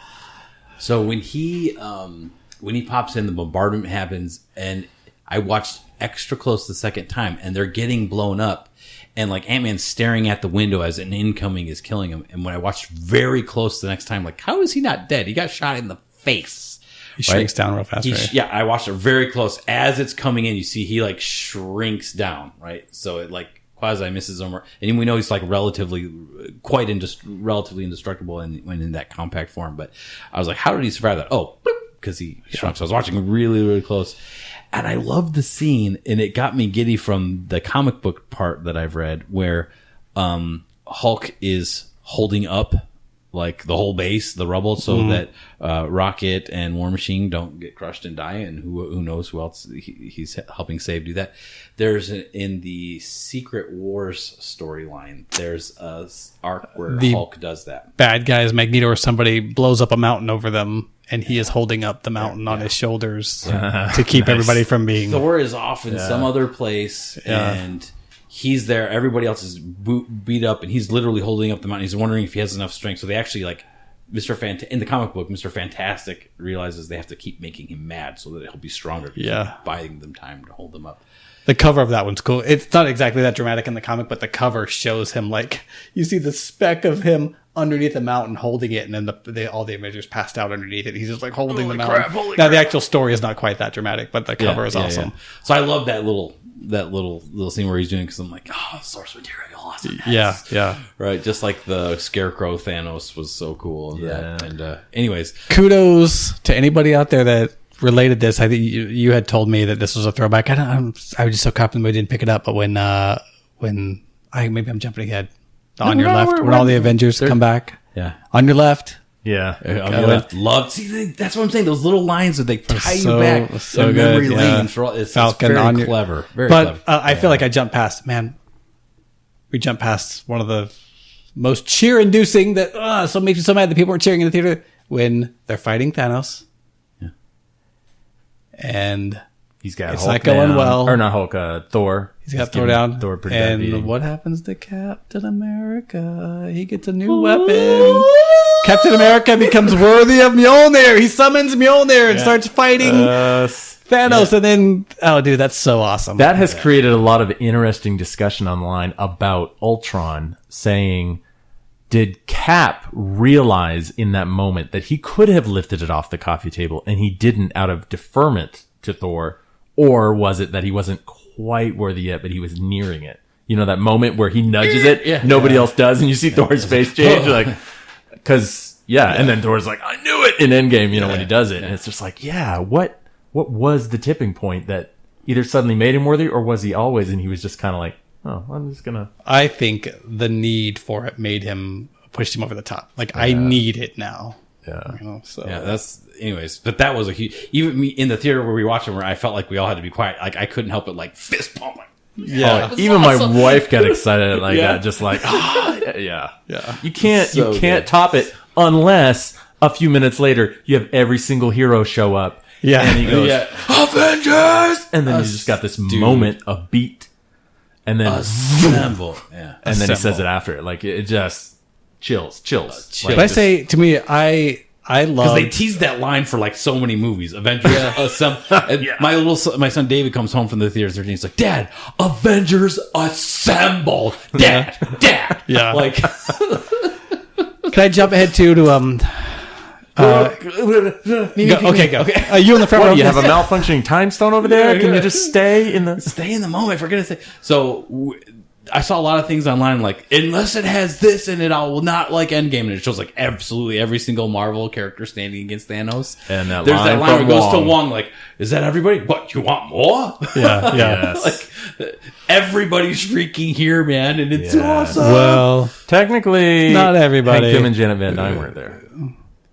Speaker 2: So when he pops in, the bombardment happens, and I watched extra close the second time, and they're getting blown up, and like Ant-Man's staring at the window as an incoming is killing him. And when I watched very close the next time, like, how is he not dead? He got shot in the face.
Speaker 3: He shrinks down real fast, right?
Speaker 2: Yeah, I watched it very close. As it's coming in, you see he like shrinks down, right? So it like quasi misses him. And we know he's like relatively indestructible when in that compact form. But I was like, how did he survive that? Oh, because he shrunk. So I was watching really, really close. And I love the scene, and it got me giddy from the comic book part that I've read where Hulk is holding up like the whole base, the rubble, so that Rocket and War Machine don't get crushed and die, and who knows who else he's helping save do that. There's in the Secret Wars storyline, there's a arc where Hulk does that.
Speaker 3: Bad guys, Magneto or somebody blows up a mountain over them, and he is holding up the mountain on his shoulders to keep everybody from being...
Speaker 2: Thor is off in some other place, and... he's there. Everybody else is beat up, and he's literally holding up the mountain. He's wondering if he has enough strength. So they actually, like, in the comic book, Mr. Fantastic realizes they have to keep making him mad so that he'll be stronger. Buying them time to hold them up.
Speaker 3: The cover of that one's cool. It's not exactly that dramatic in the comic, but the cover shows him, like, you see the speck of him underneath the mountain holding it, and then all the Avengers passed out underneath it. He's just, like, holding the mountain. Now, the actual story is not quite that dramatic, but the cover is awesome. Yeah.
Speaker 2: So I love that little scene where he's doing, because I'm like, source material, awesome.
Speaker 3: Yeah.
Speaker 2: Right, just like the Scarecrow Thanos was so cool. And anyways,
Speaker 3: kudos to anybody out there that related this. I think you had told me that this was a throwback. I was just so caught in the mood, I didn't pick it up. But when maybe I'm jumping ahead. On your left, when all the Avengers come back.
Speaker 2: Yeah.
Speaker 3: On your left.
Speaker 2: Yeah. On your left. See, that's what I'm saying. Those little lines that they tie you back.
Speaker 3: So good. Memory lane.
Speaker 2: It's Falcon very clever. Very clever.
Speaker 3: I feel like I jumped past, we jumped past one of the most cheer-inducing that so makes me so mad that people were cheering in the theater when they're fighting Thanos.
Speaker 2: Yeah.
Speaker 1: And he's got
Speaker 3: it's
Speaker 1: Hulk
Speaker 3: not going
Speaker 1: down.
Speaker 3: well.
Speaker 1: Or not Hulk, Thor.
Speaker 3: He's got Thor down.
Speaker 1: Thor pretty
Speaker 3: and
Speaker 1: bad beating.
Speaker 3: What happens to Captain America? He gets a new weapon. Captain America becomes worthy of Mjolnir. He summons Mjolnir and starts fighting Thanos. And then, dude, that's so awesome.
Speaker 1: That has created a lot of interesting discussion online about Ultron, saying, did Cap realize in that moment that he could have lifted it off the coffee table and he didn't out of deferment to Thor? Or was it that he wasn't quite worthy yet, but he was nearing it? You know, that moment where he nudges it, nobody else does, and you see Thor's face change, like, because, and then Thor's like, I knew it in Endgame, when he does it. And it's just like, what was the tipping point that either suddenly made him worthy, or was he always, and he was just kind of like, I'm just going to...
Speaker 3: I think the need for it made him pushed him over the top. Like I need it now.
Speaker 1: Yeah.
Speaker 3: You know, so
Speaker 2: Yeah, that's anyways. But that was a huge. Even me in the theater where we watched it, where I felt like we all had to be quiet. Like I couldn't help it, like fist pumping.
Speaker 3: yeah.
Speaker 1: Even my wife got excited like that, just like, yeah. You can't top it unless a few minutes later you have every single hero show up.
Speaker 3: Yeah.
Speaker 1: And he goes, Avengers! And then you just got this moment of beat. And then
Speaker 2: Assemble. Yeah.
Speaker 1: and then he says it after it. Like it just chills.
Speaker 3: But I say to me, I love.
Speaker 2: They teased that line for like so many movies. Avengers. My son David comes home from the theaters and he's like, "Dad, Avengers assemble!" Dad.
Speaker 3: Yeah.
Speaker 2: Like,
Speaker 3: Can I jump ahead to okay, go. You in the front row.
Speaker 1: What, you have a malfunctioning time stone over there? Can you just stay in the...
Speaker 2: stay in the moment, for goodness sake. So I saw a lot of things online like, unless it has this in it, I will not like Endgame. And it shows like absolutely every single Marvel character standing against Thanos.
Speaker 1: And that
Speaker 2: there's
Speaker 1: line
Speaker 2: that line where
Speaker 1: from
Speaker 2: it goes to
Speaker 1: Wong.
Speaker 2: Wong like, is that everybody? What, you want more?
Speaker 3: Yeah.
Speaker 1: Yes.
Speaker 2: Like, everybody's freaking here, man, and it's awesome.
Speaker 3: Well,
Speaker 1: Technically,
Speaker 3: not everybody.
Speaker 1: Hank Pym and Janet Van Dyne weren't there.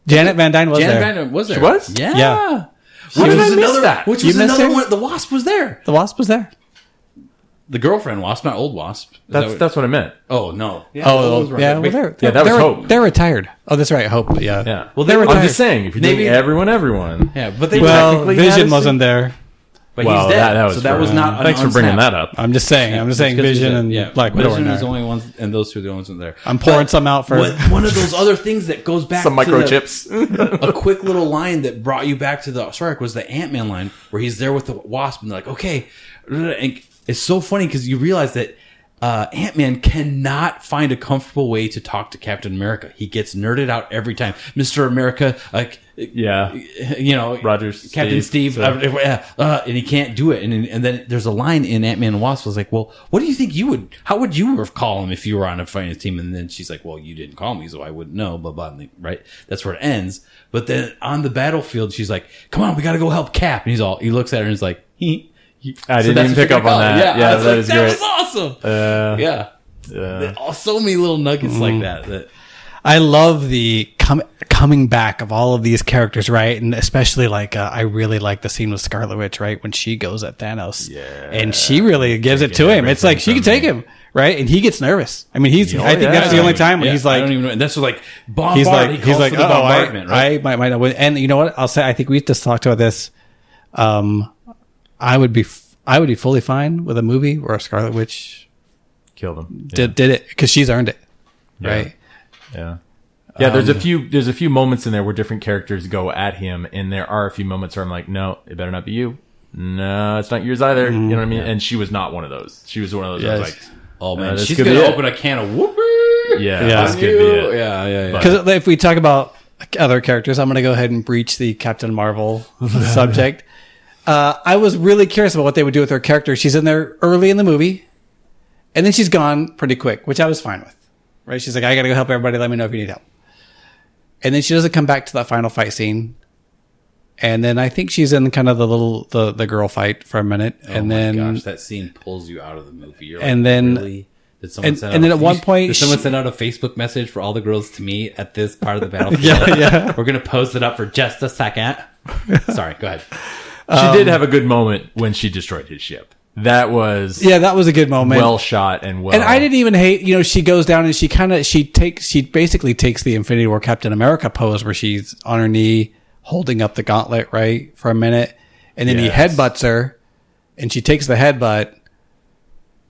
Speaker 3: Janet Van Dyne was
Speaker 2: Janet
Speaker 3: there.
Speaker 2: Van Dyne was there.
Speaker 1: She was?
Speaker 2: Yeah.
Speaker 3: Yeah.
Speaker 1: How did I miss that?
Speaker 2: Which
Speaker 3: You
Speaker 2: was
Speaker 3: missed
Speaker 2: another
Speaker 3: her?
Speaker 2: one. The Wasp was there.
Speaker 3: The Wasp was there.
Speaker 2: The girlfriend Wasp, not old Wasp.
Speaker 1: That's what I meant.
Speaker 2: Oh, no. Yeah,
Speaker 3: Oh,
Speaker 2: those were
Speaker 3: yeah.
Speaker 2: right.
Speaker 3: Well, they're,
Speaker 1: Yeah, that was
Speaker 3: they're,
Speaker 1: Hope.
Speaker 3: They're retired. Oh, that's right. Hope. Yeah.
Speaker 1: Yeah.
Speaker 2: Well,
Speaker 3: They
Speaker 2: they
Speaker 3: were
Speaker 2: were
Speaker 1: I'm
Speaker 3: retired.
Speaker 1: just saying, if you're doing
Speaker 2: Maybe-
Speaker 1: everyone.
Speaker 2: Yeah, but they
Speaker 3: Well,
Speaker 1: technically had
Speaker 3: Vision
Speaker 1: a
Speaker 3: wasn't there.
Speaker 2: But
Speaker 1: Well,
Speaker 2: he's dead.
Speaker 1: that was
Speaker 2: so that
Speaker 1: for-
Speaker 2: was not.
Speaker 1: Thanks for bringing that up.
Speaker 3: I'm just saying. Vision and Black Widow
Speaker 2: Vision
Speaker 3: are
Speaker 2: is the
Speaker 3: there.
Speaker 2: only ones, and those two are the only ones there.
Speaker 3: I'm pouring some out for
Speaker 2: one of those other things that goes back
Speaker 1: Some
Speaker 2: to
Speaker 1: microchips.
Speaker 2: a quick little line that brought you back to the story arc was the Ant-Man line where he's there with the Wasp and they're like, okay, and it's so funny because you realize that Ant-Man cannot find a comfortable way to talk to Captain America. He gets nerded out every time. Mr. America, like,
Speaker 1: Yeah.
Speaker 2: you know,
Speaker 1: Rogers,
Speaker 2: Captain
Speaker 1: Steve,
Speaker 2: Steve, and he can't do it. And then there's a line in Ant-Man and Wasp was like, well, what do you think how would you call him if you were on a finance team? And then she's like, well, you didn't call me, so I wouldn't know, blah, blah, right? That's where it ends. But then on the battlefield, she's like, come on, we got to go help Cap. And he looks at her and he's like,
Speaker 1: I didn't even pick up on that. Yeah, that is
Speaker 2: that
Speaker 1: great.
Speaker 2: was awesome. So many little nuggets like that.
Speaker 3: I love the coming back of all of these characters, right? And especially like I really like the scene with Scarlet Witch, right? When she goes at Thanos, and she really gives it to him. It's like she can take him, right? And he gets nervous. I mean, I think that's the only time when he's like,
Speaker 2: I don't even know. And that's like bombard.
Speaker 3: he's like,
Speaker 2: the bombardment, right?
Speaker 3: I might not win. And you know what? I'll say, I think we just talked about this. I would be fully fine with a movie where Scarlet Witch
Speaker 1: Killed him.
Speaker 3: did it because she's earned it, right?
Speaker 1: Yeah. Yeah, there's a few moments in there where different characters go at him, and there are a few moments where I'm like, no, it better not be you. No, it's not yours either. You know what I mean? And she was not one of those. She was one of those where I was like,
Speaker 2: Oh man,
Speaker 1: this
Speaker 2: she's
Speaker 1: could
Speaker 2: gonna
Speaker 1: be it.
Speaker 2: open a can of whoopee.
Speaker 3: Yeah.
Speaker 1: This could be it.
Speaker 2: Yeah.
Speaker 3: Because if we talk about other characters, I'm going to go ahead and breach the Captain Marvel subject. I was really curious about what they would do with her character. She's in there early in the movie, and then she's gone pretty quick, which I was fine with. Right? She's like, I got to go help everybody. Let me know if you need help. And then she doesn't come back to that final fight scene. And then I think she's in kind of the girl fight for a minute. And then
Speaker 2: gosh, that scene pulls you out of the movie. You're
Speaker 3: and
Speaker 2: like,
Speaker 3: then
Speaker 2: really? Did someone send
Speaker 3: and
Speaker 2: out
Speaker 3: then at one point
Speaker 2: did someone send out a Facebook message for all the girls to meet at this part of the battlefield?
Speaker 3: Yeah.
Speaker 2: We're gonna post it up for just a second. Sorry, go ahead.
Speaker 1: She did have a good moment when she destroyed his ship. That was
Speaker 3: that was a good moment.
Speaker 1: well shot and well.
Speaker 3: And I didn't even hate, she goes down and she basically takes the Infinity War Captain America pose where she's on her knee holding up the gauntlet, right, for a minute. And then he headbutts her and she takes the headbutt.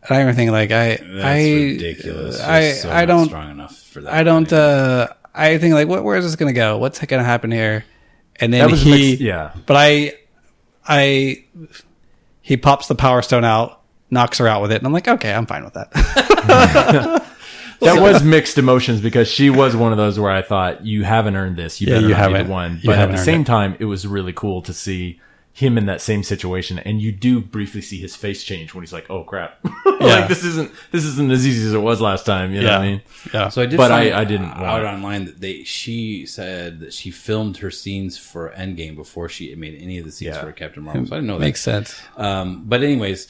Speaker 3: And I remember thinking
Speaker 2: That's ridiculous.
Speaker 3: I don't,
Speaker 2: not strong enough for that.
Speaker 3: I don't, I think like, where is this going to go? What's going to happen here? And then
Speaker 1: That was mixed,
Speaker 3: but he pops the Power Stone out, knocks her out with it. And I'm like, okay, I'm fine with that.
Speaker 1: That was mixed emotions because she was one of those where I thought, you haven't earned this. You better not be the one. But at the same time, it was really cool to see him in that same situation. And you do briefly see his face change when he's like, oh crap. Like this isn't as easy as it was last time. You know what I mean?
Speaker 3: Yeah.
Speaker 2: So I did
Speaker 1: But
Speaker 2: find
Speaker 1: I didn't
Speaker 2: out
Speaker 1: want-
Speaker 2: online that she said that she filmed her scenes for Endgame before she made any of the scenes for Captain Marvel. So I didn't know that.
Speaker 3: Makes sense.
Speaker 2: But anyways,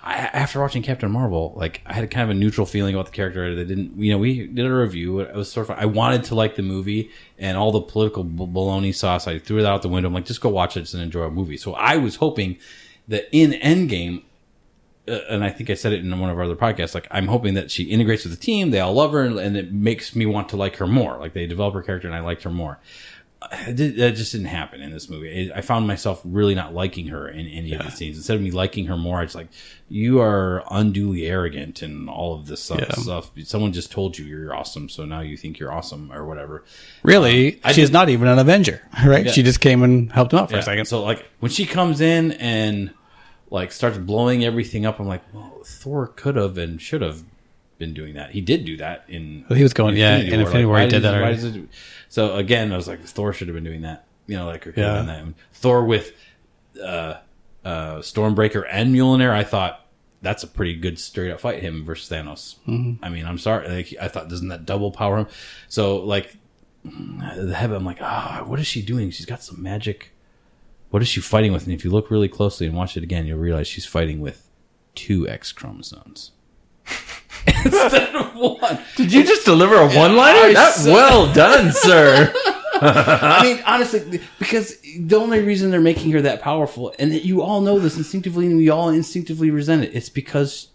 Speaker 2: after watching Captain Marvel, like I had kind of a neutral feeling about the character. That didn't, we did a review. It was sort of, I wanted to like the movie, and all the political baloney sauce, I threw it out the window. I'm like, just go watch it. It's an enjoyable movie. So I was hoping that in Endgame, and I think I said it in one of our other podcasts, like I'm hoping that she integrates with the team. They all love her, and it makes me want to like her more. Like they develop her character, and I liked her more. That just didn't happen in this movie. I found myself really not liking her in any of the scenes. Instead of me liking her more, I was like, you are unduly arrogant and all of this stuff. Someone just told you you're awesome, so now you think you're awesome or whatever.
Speaker 3: Really, she's not even an Avenger, right? Yeah. She just came and helped him out for a second.
Speaker 2: So like when she comes in and like starts blowing everything up, I'm like, well, Thor could have and should have been doing that. He did do that in.
Speaker 3: Well, he was going, in Infinity War. He did that already.
Speaker 2: So again, I was like, Thor should have been doing that. Like could have done that. And Thor with Stormbreaker and Mjolnir, I thought that's a pretty good straight up fight. Him versus Thanos. Mm-hmm. I mean, I'm sorry. Like, I thought, doesn't that double power him? So like the heaven, I'm like, what is she doing? She's got some magic. What is she fighting with? And if you look really closely and watch it again, you'll realize she's fighting with 2 X chromosomes. Instead of 1.
Speaker 1: Did you just deliver a one-liner? That's well done, sir.
Speaker 2: I mean, honestly, because the only reason they're making her that powerful, and you all know this instinctively, and we all instinctively resent it, it's because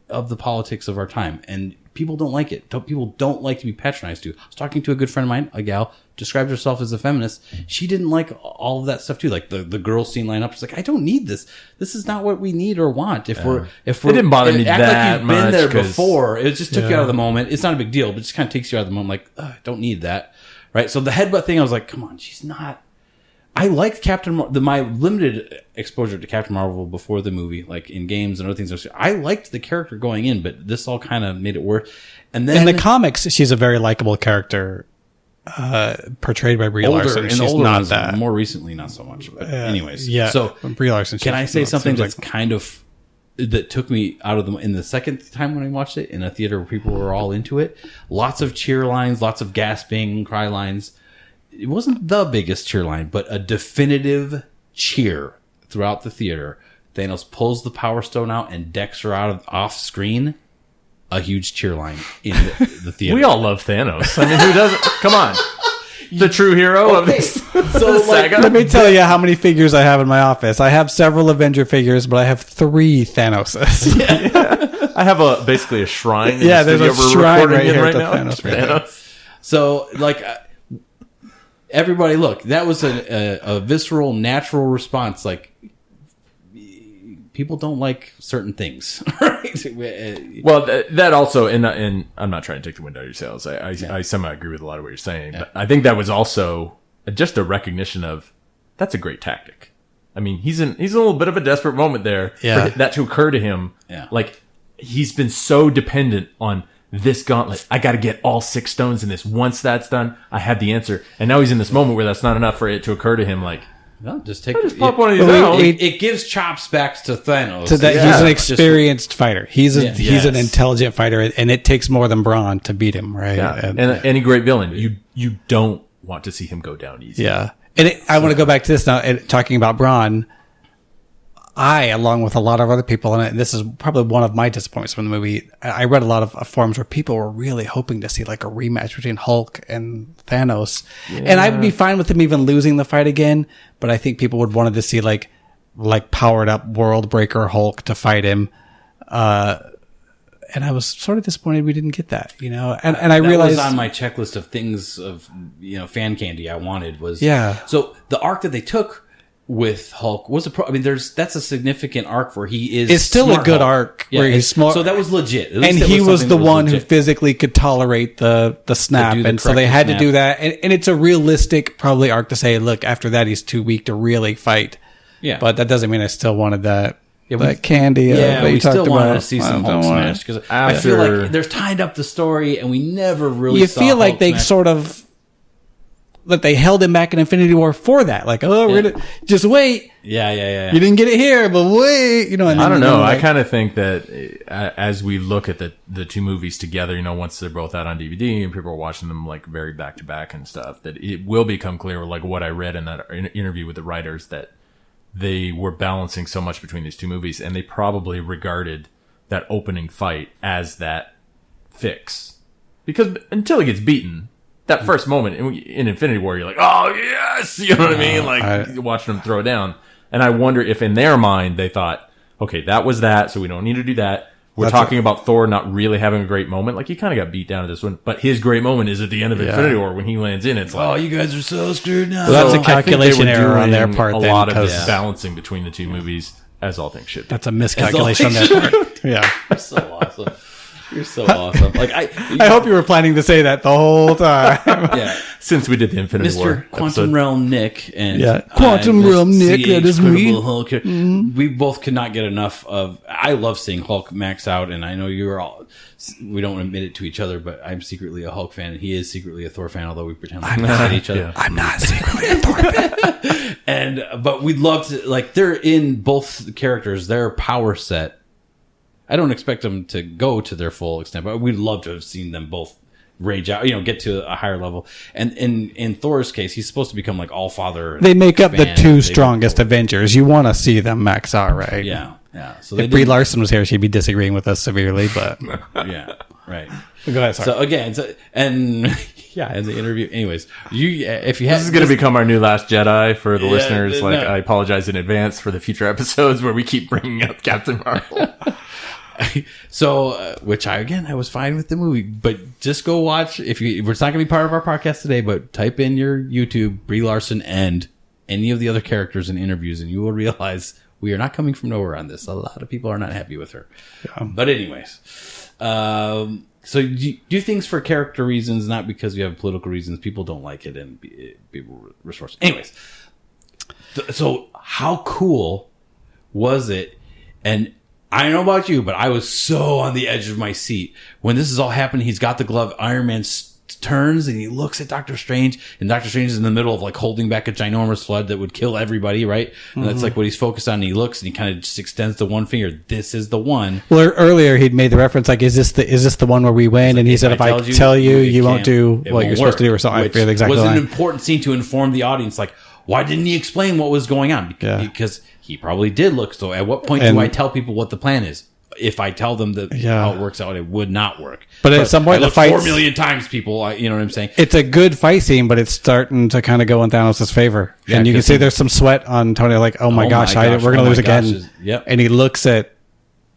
Speaker 2: of the politics of our time. And people don't like it. People don't like to be patronized to. I was talking to a good friend of mine, a gal, described herself as a feminist. She didn't like all of that stuff too. Like the girl scene line up. She's like, I don't need this. This is not what we need or want. If we're, it
Speaker 1: didn't bother me that
Speaker 2: like
Speaker 1: much.
Speaker 2: Been there before. It just took you out of the moment. It's not a big deal, but it just kind of takes you out of the moment. Like, I don't need that. Right. So the headbutt thing, I was like, come on, she's not. I liked my limited exposure to Captain Marvel before the movie, like in games and other things. I liked the character going in, but this all kind of made it worse. And then
Speaker 3: in the comics, she's a very likable character, portrayed by Brie Larson. She's not that.
Speaker 2: More recently, not so much. But anyways,
Speaker 3: yeah.
Speaker 2: So
Speaker 3: Brie Larson.
Speaker 2: Can I say something that's kind of that took me out of in the second time when I watched it in a theater where people were all into it? Lots of cheer lines, lots of gasping, cry lines. It wasn't the biggest cheer line, but a definitive cheer throughout the theater. Thanos pulls the Power Stone out and decks her off screen. A huge cheer line in the theater.
Speaker 1: We all love Thanos. I mean, who doesn't? Come on. The true hero of this saga.
Speaker 3: Let me tell you how many figures I have in my office. I have several Avenger figures, but I have 3 Thanoses.
Speaker 1: Yeah. I have basically a shrine.
Speaker 3: Yeah, there's a shrine right here
Speaker 1: right
Speaker 3: to
Speaker 1: now.
Speaker 3: Thanos.
Speaker 2: So, like, everybody, look, that was a visceral, natural response. Like, people don't like certain things, right?
Speaker 1: Well, that also, and I'm not trying to take the wind out of your sails. I semi agree with a lot of what you're saying, but I think that was also just a recognition of that's a great tactic. I mean, he's in a little bit of a desperate moment there for that to occur to him.
Speaker 2: Yeah.
Speaker 1: Like, he's been so dependent on this gauntlet. I got to get all 6 stones in this. Once that's done, I have the answer. And now he's in this moment where that's not enough for it to occur to him. Like,
Speaker 2: no, just
Speaker 1: pop one of these out.
Speaker 2: It gives chops back to Thanos.
Speaker 3: So that he's an experienced fighter. He's an intelligent fighter, and it takes more than brawn to beat him, right?
Speaker 1: Yeah. And any great villain, you don't want to see him go down easy.
Speaker 3: Yeah. And I want to go back to this now, talking about brawn. I, along with a lot of other people, and this is probably one of my disappointments from the movie, I read a lot of forums where people were really hoping to see like a rematch between Hulk and Thanos. Yeah. And I would be fine with him even losing the fight again, but I think people would wanted to see like powered up World Breaker Hulk to fight him. And I was sort of disappointed we didn't get that, and I realized
Speaker 2: that was on my checklist of things of, fan candy I wanted was,
Speaker 3: So
Speaker 2: the arc that they took with Hulk was that's a significant arc where he is.
Speaker 3: It's still a good arc where he's smart.
Speaker 2: So that was legit.
Speaker 3: And he was the one who physically could tolerate the snap. And so they had to do that. And it's a realistic probably arc to say, look, after that, he's too weak to really fight.
Speaker 2: Yeah.
Speaker 3: But that doesn't mean I still wanted that. That candy.
Speaker 2: We still wanted to see some Hulk smash. Because I feel like there's tied up the story and we never really
Speaker 3: You feel like they sort of... that they held him back in Infinity War for that. Like, we're going to just wait.
Speaker 2: Yeah.
Speaker 3: You didn't get it here, but wait. And
Speaker 1: I don't know. I kind of think that as we look at the 2 movies together, once they're both out on DVD and people are watching them like very back to back and stuff, that it will become clear, like what I read in that interview with the writers, that they were balancing so much between these two movies, and they probably regarded that opening fight as that fix. Because until he gets beaten, that first moment in Infinity War, you're like, oh, yes! You know what I mean? Like, watching him throw down. And I wonder if in their mind they thought, okay, that was that, so we don't need to do that. We're talking about Thor not really having a great moment. Like, he kind of got beat down at this one. But his great moment is at the end of Infinity War when he lands in. It's like,
Speaker 2: oh, you guys are so screwed now.
Speaker 3: Well, that's a calculation error on their part.
Speaker 1: A lot of balancing between the two movies, as all things should be.
Speaker 3: That's a miscalculation on their part. Yeah.
Speaker 2: You're so awesome. You're so awesome. Like
Speaker 3: I hope you were planning to say that the whole time.
Speaker 2: Yeah.
Speaker 1: Since we did the Infinity War
Speaker 2: Mr. Quantum Realm Nick and
Speaker 3: Quantum Realm Nick, that is me.
Speaker 2: Hulk. We both could not get enough of. I love seeing Hulk max out, and I know you're all. We don't admit it to each other, but I'm secretly a Hulk fan, and he is secretly a Thor fan. Although we pretend like we hate each other.
Speaker 3: Yeah. I'm not secretly a Thor fan.
Speaker 2: But we'd love to like they're in both characters. Their power set. I don't expect them to go to their full extent, but we'd love to have seen them both rage out, get to a higher level. And in Thor's case, he's supposed to become like all father.
Speaker 3: They make up the two strongest Avengers. You want to see them max out, right?
Speaker 2: Yeah. So
Speaker 3: if Brie Larson was here, she'd be disagreeing with us severely, but
Speaker 2: yeah, right.
Speaker 3: Go ahead. Sorry.
Speaker 2: So again, in the interview. Anyways, this
Speaker 1: is going to become our new Last Jedi for the listeners. I apologize in advance for the future episodes where we keep bringing up Captain Marvel.
Speaker 2: So, which I was fine with the movie, but just go watch it's not going to be part of our podcast today, but type in your YouTube Brie Larson and any of the other characters in interviews, and you will realize we are not coming from nowhere on this. A lot of people are not happy with her. Yeah. But anyways, so do things for character reasons, not because you have political reasons. People don't like it, and people resource. Anyways, so how cool was it? And I don't know about you, but I was so on the edge of my seat when this is all happening. He's got the glove. Iron Man turns and he looks at Doctor Strange, and Doctor Strange is in the middle of like holding back a ginormous flood that would kill everybody, right? And that's like what he's focused on. And he looks and he kind of just extends the one finger. This is the one.
Speaker 3: Well, earlier he'd made the reference like, "Is this the one where we win?" And he said, "If I tell you, you won't do what you're supposed to do," or something. I feel exactly.
Speaker 2: It was an important scene to inform the audience. Like, why didn't he explain what was going on? Because he probably did look. So at what point do I tell people what the plan is? If I tell them that how it works out, it would not work.
Speaker 3: But at some point,
Speaker 2: the fight 4 million times, people. You know what I'm saying?
Speaker 3: It's a good fight scene, but it's starting to kind of go in Thanos' favor. Yeah, and you can see there's some sweat on Tony. Like, oh my gosh, we're going to lose again.
Speaker 2: Yep.
Speaker 3: And he looks at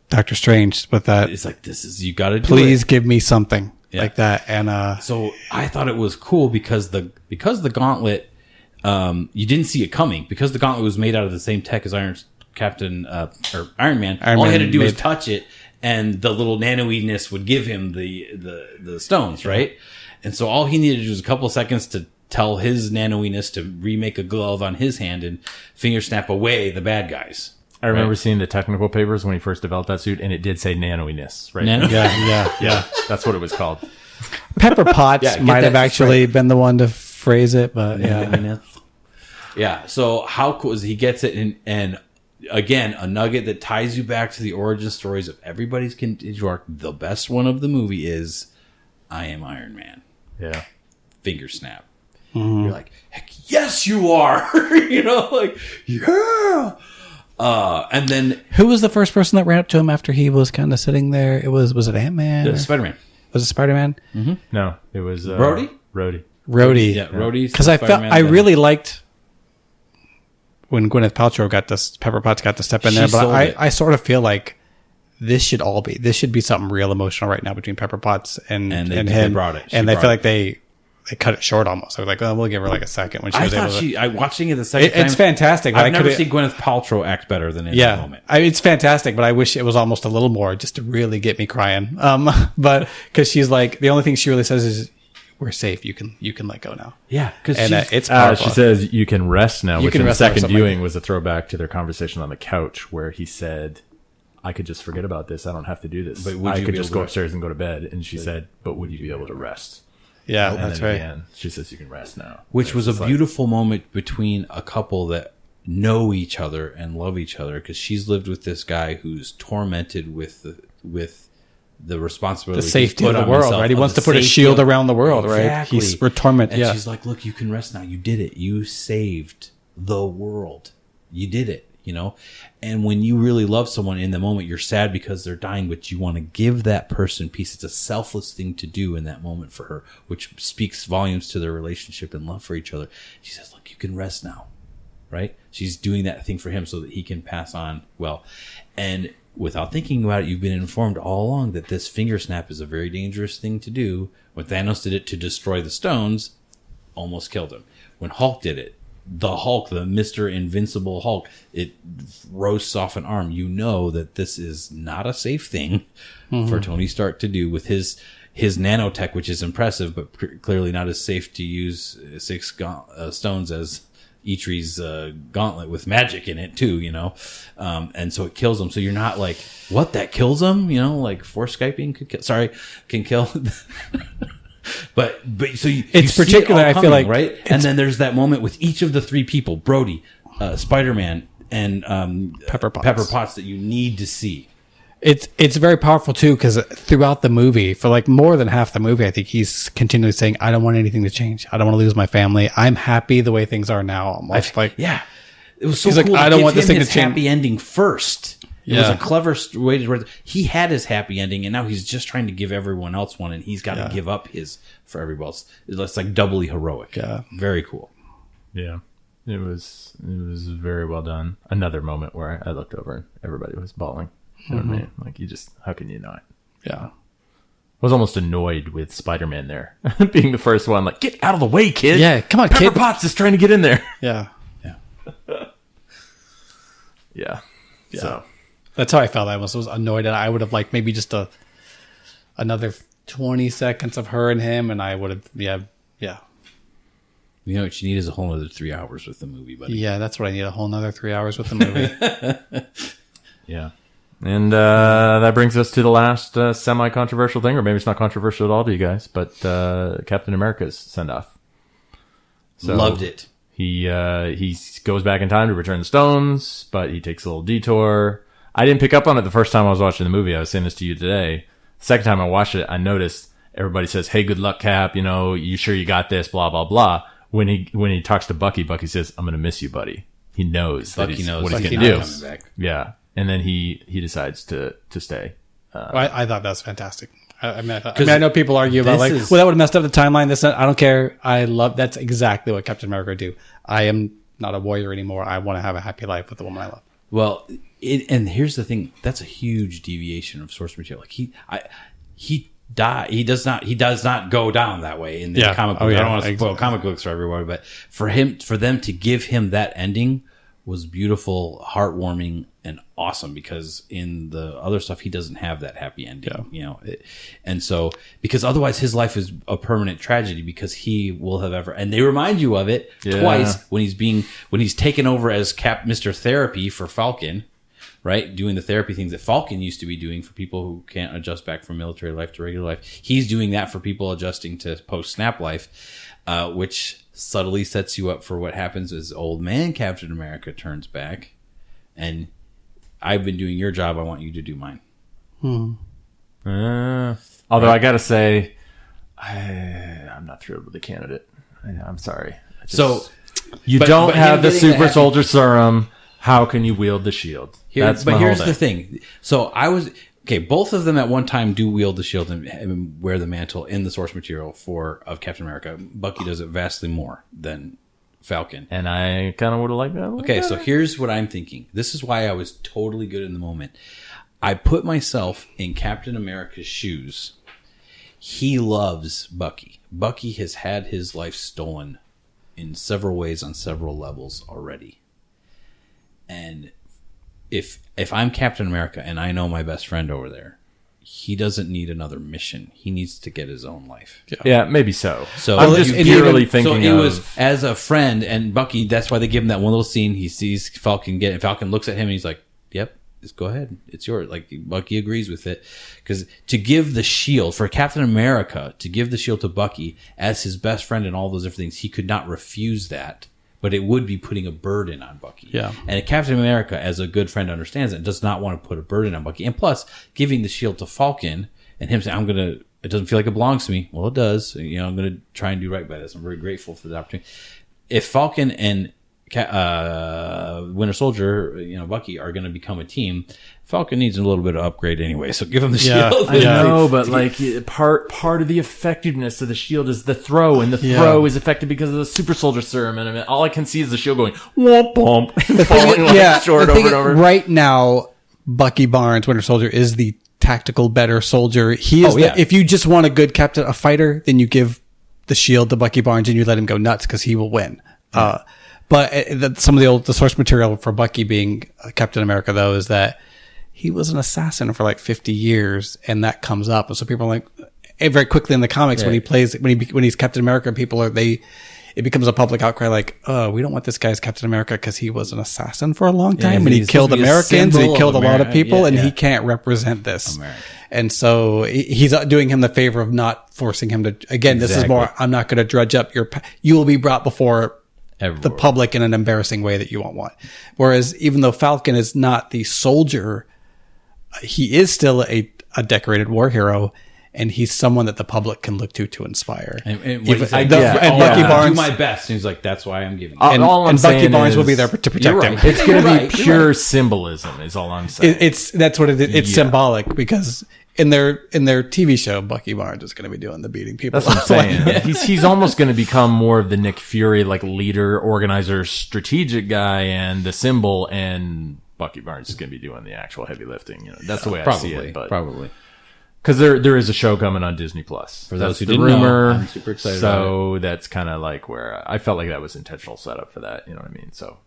Speaker 3: Doctor Strange with that.
Speaker 2: It's like, you got to do
Speaker 3: please give me something like that. And
Speaker 2: so I thought it was cool because the gauntlet, you didn't see it coming because the gauntlet was made out of the same tech as Iron Man. All he had to do was touch it, and the little nano-iness would give him the stones, right? And so all he needed was a couple of seconds to tell his nano-iness to remake a glove on his hand and finger snap away the bad guys.
Speaker 1: I remember seeing the technical papers when he first developed that suit, and it did say nano-iness, right? Yeah. That's what it was called.
Speaker 3: Pepper Potts might have actually been the one to phrase it, but
Speaker 2: yeah. So how cool is he gets it and again, a nugget that ties you back to the origin stories of everybody's continued arc. The best one of the movie is I am Iron Man.
Speaker 1: Yeah.
Speaker 2: Finger snap. Mm-hmm. You're like, heck yes, you are. Yeah. And then
Speaker 3: who was the first person that ran up to him after he was kind of sitting there? Was it Ant-Man?
Speaker 2: Spider-Man.
Speaker 3: Was it Spider-Man?
Speaker 2: Mm-hmm.
Speaker 1: No, it was
Speaker 2: Rhodey.
Speaker 3: Yeah,
Speaker 2: Rhodey.
Speaker 3: Because I really liked when Gwyneth Paltrow Pepper Potts got to step in there, but I sort of feel like this should be something real emotional right now between Pepper Potts and him.
Speaker 2: They brought it.
Speaker 3: I feel like they cut it short almost. I was like, oh, we'll give her like a second when she was able to.
Speaker 2: Watching it the second time.
Speaker 3: It's fantastic.
Speaker 2: I've never seen Gwyneth Paltrow act better than in that moment.
Speaker 3: It's fantastic, but I wish it was almost a little more just to really get me crying. But because she's like, the only thing she really says is, we're safe. You can let go now.
Speaker 2: Yeah, because
Speaker 3: it's powerful.
Speaker 1: She says you can rest now, which in the second viewing was a throwback to their conversation on the couch where he said, I could just forget about this. I don't have to do this. But I could just go upstairs and go to bed. And she said, but would you be able to rest?
Speaker 3: Yeah,
Speaker 1: and
Speaker 3: that's
Speaker 1: then
Speaker 3: right.
Speaker 1: Again, she says you can rest now.
Speaker 2: Which was a beautiful moment between a couple that know each other and love each other, because she's lived with this guy who's tormented with the responsibility,
Speaker 3: the safety of the world, right? He wants to put a shield around the world, right? We're tormented.
Speaker 2: And she's like, look, you can rest now. You did it. You saved the world. You did it, you know? And when you really love someone in the moment, you're sad because they're dying, but you want to give that person peace. It's a selfless thing to do in that moment for her, which speaks volumes to their relationship and love for each other. She says, look, you can rest now, right? She's doing that thing for him so that he can pass on well. And without thinking about it, you've been informed all along that this finger snap is a very dangerous thing to do. When Thanos did it to destroy the stones, almost killed him. When Hulk did it, the Hulk, the Mr. Invincible Hulk, it roasts off an arm. You know that this is not a safe thing for Tony Stark to do with his nanotech, which is impressive, but clearly not as safe to use 6 stones as Itri's gauntlet with magic in it too, you know, and so it kills him. So you're not like, what, that kills him? You know, like Force Skyping can kill. but so
Speaker 3: it's particular. I feel like
Speaker 2: right, and then there's that moment with each of the 3 people, Brody, Spider-Man, and
Speaker 3: Pepper Potts
Speaker 2: that you need to see.
Speaker 3: It's very powerful too, because throughout the movie, for like more than half the movie, I think he's continually saying, "I don't want anything to change. I don't want to lose my family. I'm happy the way things are now." Almost
Speaker 2: yeah, it was so
Speaker 3: he's
Speaker 2: cool.
Speaker 3: like, "I don't want this thing to
Speaker 2: his
Speaker 3: change."
Speaker 2: Happy ending first. It
Speaker 3: Yeah.
Speaker 2: was a clever way to. He had his happy ending, and now he's just trying to give everyone else one, and he's got to give up his for everybody else. It's like doubly heroic.
Speaker 3: Yeah,
Speaker 2: very cool.
Speaker 1: Yeah, it was very well done. Another moment where I looked over and everybody was bawling. You know what I mean? Like, how can you not?
Speaker 3: Yeah.
Speaker 1: I was almost annoyed with Spider-Man there being the first one. Like, get out of the way, kid.
Speaker 3: Yeah, come on,
Speaker 1: Pepper
Speaker 3: kid.
Speaker 1: Potts is trying to get in there.
Speaker 3: Yeah.
Speaker 1: Yeah. So
Speaker 3: That's how I felt. I was annoyed, and I would have liked maybe just another 20 seconds of her and him, and I would have, yeah.
Speaker 2: You know what you need is a whole other 3 hours with the movie, buddy.
Speaker 3: Yeah, that's what I need, a whole nother 3 hours with the movie.
Speaker 1: yeah. And that brings us to the last semi-controversial thing, or maybe it's not controversial at all to you guys, but Captain America's send-off. So
Speaker 2: loved it.
Speaker 1: He goes back in time to return the stones, but he takes a little detour. I didn't pick up on it the first time I was watching the movie. I was saying this to you today. The second time I watched it, I noticed everybody says, "Hey, good luck, Cap. You know, you sure you got this?" Blah blah blah. When he talks to Bucky, Bucky says, "I'm gonna miss you, buddy." He knows that
Speaker 2: Bucky knows
Speaker 1: what
Speaker 2: Bucky
Speaker 1: he's gonna do.
Speaker 2: coming back.
Speaker 1: Yeah, and then he decides to stay.
Speaker 3: I thought that was fantastic. I know people argue about like,
Speaker 2: is-
Speaker 3: well, that would have messed up the timeline. I don't care. That's exactly what Captain America would do. I am not a warrior anymore. I want to have a happy life with the woman I love.
Speaker 2: Well, and here's the thing. That's a huge deviation of source material. Like he died. He does not go down that way in the comic book. I don't want to spoil comic books for everybody, but for them to give him that ending was beautiful, heartwarming, and awesome, because in the other stuff he doesn't have that happy ending, you know. And so, because otherwise his life is a permanent tragedy, because he will have ever, and they remind you of it twice when he's taken over as Mr. Therapy for Falcon, right? Doing the therapy things that Falcon used to be doing for people who can't adjust back from military life to regular life. He's doing that for people adjusting to post-snap life, which subtly sets you up for what happens as old man Captain America turns back. And I've been doing your job. I want you to do mine.
Speaker 1: Although I gotta say, I'm not thrilled with the candidate. I'm sorry. You don't have the super soldier serum. How can you wield the shield?
Speaker 2: Here's the thing. So both of them at one time do wield the shield and wear the mantle in the source material of Captain America. Bucky does it vastly more than Falcon.
Speaker 1: And I kind of would have liked that.
Speaker 2: Okay, so here's what I'm thinking. This is why I was totally good in the moment. I put myself in Captain America's shoes. He loves Bucky. Bucky has had his life stolen in several ways on several levels already. And if I'm Captain America and I know my best friend over there, he doesn't need another mission. He needs to get his own life.
Speaker 1: Yeah, maybe so.
Speaker 2: So
Speaker 1: I'm just purely thinking
Speaker 2: it was as a friend, and Bucky, that's why they give him that one little scene. He sees Falcon get it, and Falcon looks at him and he's like, "Yep, just go ahead. It's yours." Like, Bucky agrees with it. Because to give the shield, for Captain America, to give the shield to Bucky as his best friend and all those different things, he could not refuse that. But it would be putting a burden on Bucky.
Speaker 3: Yeah.
Speaker 2: And Captain America, as a good friend, understands it, does not want to put a burden on Bucky. And plus, giving the shield to Falcon and him saying, it doesn't feel like it belongs to me. Well, it does. You know, I'm going to try and do right by this. I'm very grateful for the opportunity. If Falcon and Winter Soldier, Bucky are going to become a team. Falcon needs a little bit of upgrade anyway, so give him the shield.
Speaker 1: I know, but like part of the effectiveness of the shield is the throw, and the throw is effective because of the super soldier serum. And I mean, all I can see is the shield going womp bump, falling short over and over.
Speaker 3: Right now, Bucky Barnes, Winter Soldier, is the tactical better soldier. He is. If you just want a good captain, a fighter, then you give the shield to Bucky Barnes and you let him go nuts because he will win. But some of the source material for Bucky being Captain America, though, is that he was an assassin for like 50 years, and that comes up. And so people are like, very quickly in the comics, when he's Captain America, it becomes a public outcry like, oh, we don't want this guy as Captain America because he was an assassin for a long time, and he killed Americans, and he killed a lot of people, and he can't represent this. America. And so he's doing him the favor of not forcing him to, again, this is more, I'm not going to drudge up you will be brought before the public in an embarrassing way that you won't want. Whereas even though Falcon is not the soldier, he is still a decorated war hero, and he's someone that the public can look to inspire.
Speaker 2: And Bucky Barnes, do my best. And he's like, that's why I'm giving.
Speaker 3: And Bucky Barnes will be there to protect him.
Speaker 1: It's going to be pure symbolism, is all I'm saying.
Speaker 3: That's what it is. It's symbolic because in their TV show, Bucky Barnes is going to be doing the beating people.
Speaker 1: That's what I'm saying. He's almost going to become more of the Nick Fury, like leader, organizer, strategic guy, and the symbol. And Bucky Barnes is going to be doing the actual heavy lifting. That's the way I see it. But
Speaker 2: probably.
Speaker 1: Because there is a show coming on Disney Plus.
Speaker 2: For those who didn't know, I'm super excited.
Speaker 1: So that's kind of like where I felt like that was intentional setup for that. You know what I mean? So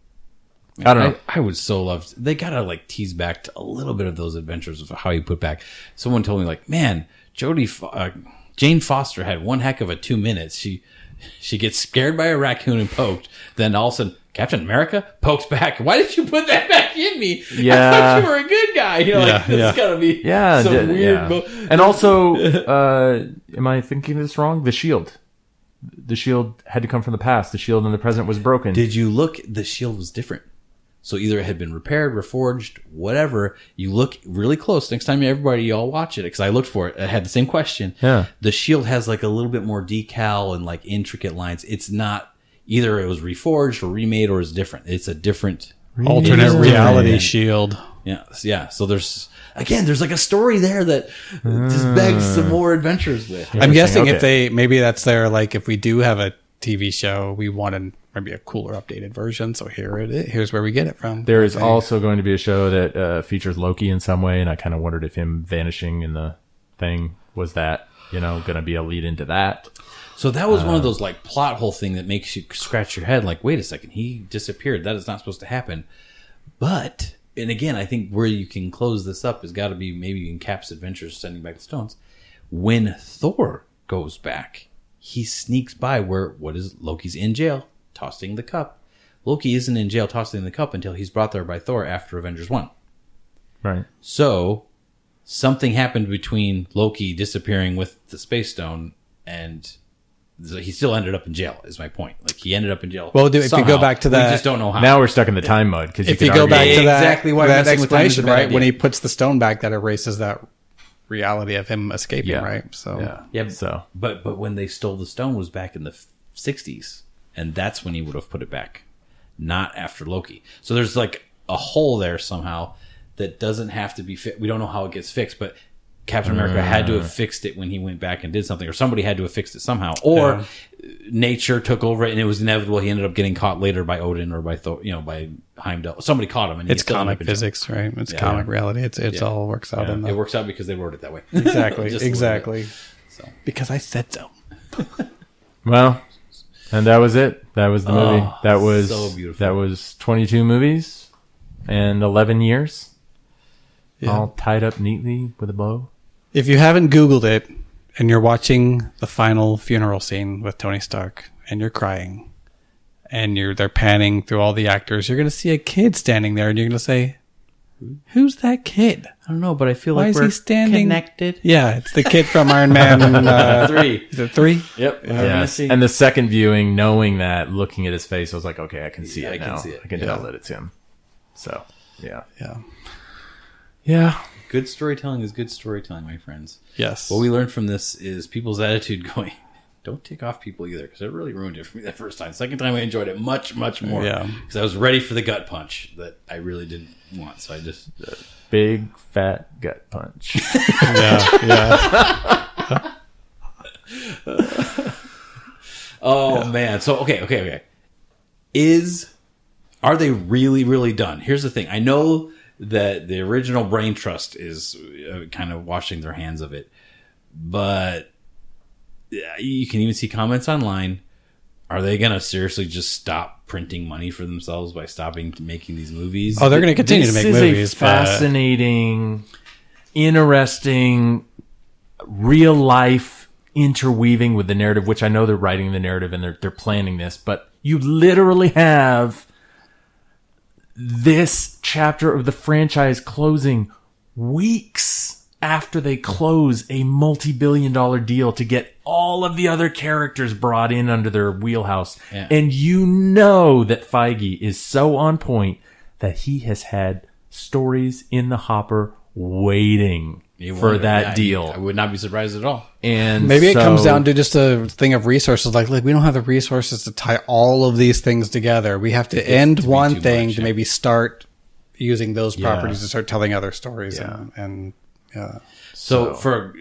Speaker 1: I don't know.
Speaker 2: I would so love. They gotta like tease back to a little bit of those adventures of how you put back. Someone told me like, man, Jane Foster had one heck of a 2 minutes. She gets scared by a raccoon and poked. Then all of a sudden, Captain America pokes back. Why did you put that back in me?
Speaker 1: Yeah.
Speaker 2: I thought you were a good guy. This gotta be some weird.
Speaker 1: Yeah. And also, am I thinking this wrong? The shield had to come from the past. The shield in the present was broken.
Speaker 2: Did you look? The shield was different. So either it had been repaired, reforged, whatever. You look really close. Next time you all watch it, because I looked for it. I had the same question.
Speaker 1: Yeah.
Speaker 2: The shield has like a little bit more decal and like intricate lines. It's not either it was reforged or remade or is different. It's a different
Speaker 3: alternate reality shield.
Speaker 2: Yeah. So there's like a story there that just begs some more adventures with.
Speaker 3: I'm guessing maybe that's their, like, if we do have a TV show, we want maybe a cooler updated version. So here's where we get it from.
Speaker 1: There is also going to be a show that features Loki in some way, and I kind of wondered if him vanishing in the thing was that, going to be a lead into that.
Speaker 2: So that was one of those like plot hole thing that makes you scratch your head like, wait a second, he disappeared. That is not supposed to happen. But, and again, I think where you can close this up has got to be maybe in Cap's adventures sending back the stones. When Thor goes back, he sneaks by Loki's in jail, tossing the cup. Loki isn't in jail tossing the cup until he's brought there by Thor after Avengers 1.
Speaker 1: Right.
Speaker 2: So something happened between Loki disappearing with the Space Stone and he still ended up in jail, is my point. Like, he ended up in jail.
Speaker 3: Well, if you go back to that,
Speaker 2: we just don't know how.
Speaker 1: Now we're stuck in the time mud. Because
Speaker 3: if you go back to that,
Speaker 2: exactly why
Speaker 3: that explanation, right? When he puts the stone back, that erases that reality of him escaping, right? So
Speaker 2: but when they stole the stone was back in the 60s, and that's when he would have put it back, not after Loki. So there's like a hole there somehow that doesn't have to be fixed. We don't know how it gets fixed, but Captain America had to have fixed it when he went back and did something, or somebody had to have fixed it somehow, or nature took over it and it was inevitable. He ended up getting caught later by Odin or by Thor, by Heimdall. Somebody caught him, and
Speaker 3: it's comic physics, right? It's comic reality. It's all works out.
Speaker 2: It works out because they wrote it that way.
Speaker 3: Exactly. So because I said so.
Speaker 1: Well, and that was it. That was the movie. That was
Speaker 2: so beautiful.
Speaker 1: That was 22 movies and 11 years, all tied up neatly with a bow.
Speaker 3: If you haven't Googled it and you're watching the final funeral scene with Tony Stark and you're crying and they're panning through all the actors, you're going to see a kid standing there and you're going to say, who's that kid?
Speaker 2: I don't know, but I feel
Speaker 3: Why
Speaker 2: like
Speaker 3: is
Speaker 2: we're
Speaker 3: he standing?
Speaker 2: Connected.
Speaker 3: Yeah, it's the kid from Iron Man
Speaker 2: 3.
Speaker 3: Is it 3?
Speaker 2: Yep.
Speaker 1: Yes. And the second viewing, knowing that, looking at his face, I was like, okay, I can see it now. I can tell that it's him. So, yeah.
Speaker 2: Good storytelling is good storytelling, my friends.
Speaker 3: Yes.
Speaker 2: What we learned from this is people's attitude going, don't tick off people either, because it really ruined it for me that first time. Second time I enjoyed it much, much more.
Speaker 3: Yeah.
Speaker 2: Because I was ready for the gut punch that I really didn't want. So I just...
Speaker 1: Big fat gut punch.
Speaker 3: Yeah.
Speaker 2: Oh, man. So, okay. Are they really, really done? Here's the thing. I know that the original Brain Trust is kind of washing their hands of it. But you can even see comments online. Are they going to seriously just stop printing money for themselves by stopping making these movies?
Speaker 3: Oh, they're going to continue to make movies.
Speaker 1: This is a fascinating, interesting, real life interweaving with the narrative, which I know they're writing the narrative and they're planning this, but you literally have this chapter of the franchise closing weeks after they close a multi-billion-dollar deal to get all of the other characters brought in under their wheelhouse.
Speaker 2: Yeah.
Speaker 1: And you know that Feige is so on point that he has had stories in the hopper waiting for that deal.
Speaker 2: I would not be surprised at all.
Speaker 1: And
Speaker 3: Maybe it comes down to just a thing of resources. Like, look, we don't have the resources to tie all of these things together. We have to end one thing to maybe start using those properties to start telling other stories.
Speaker 1: Yeah.
Speaker 3: And
Speaker 2: So for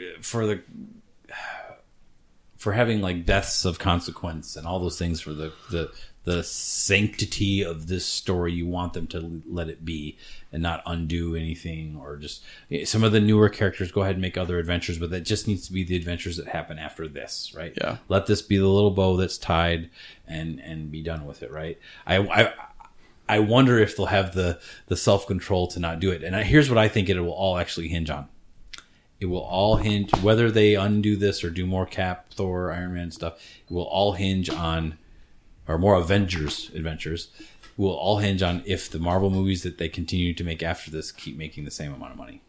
Speaker 2: having like deaths of consequence and all those things for the sanctity of this story, you want them to let it be and not undo anything, or just some of the newer characters go ahead and make other adventures, but that just needs to be the adventures that happen after this, right?
Speaker 3: Yeah.
Speaker 2: Let this be the little bow that's tied and be done with it, right? I wonder if they'll have the self-control to not do it. And here's what I think it will all actually hinge on. It will all hinge, whether they undo this or do more Cap, Thor, Iron Man stuff, it will all hinge on, or more Avengers adventures, will all hinge on if the Marvel movies that they continue to make after this keep making the same amount of money.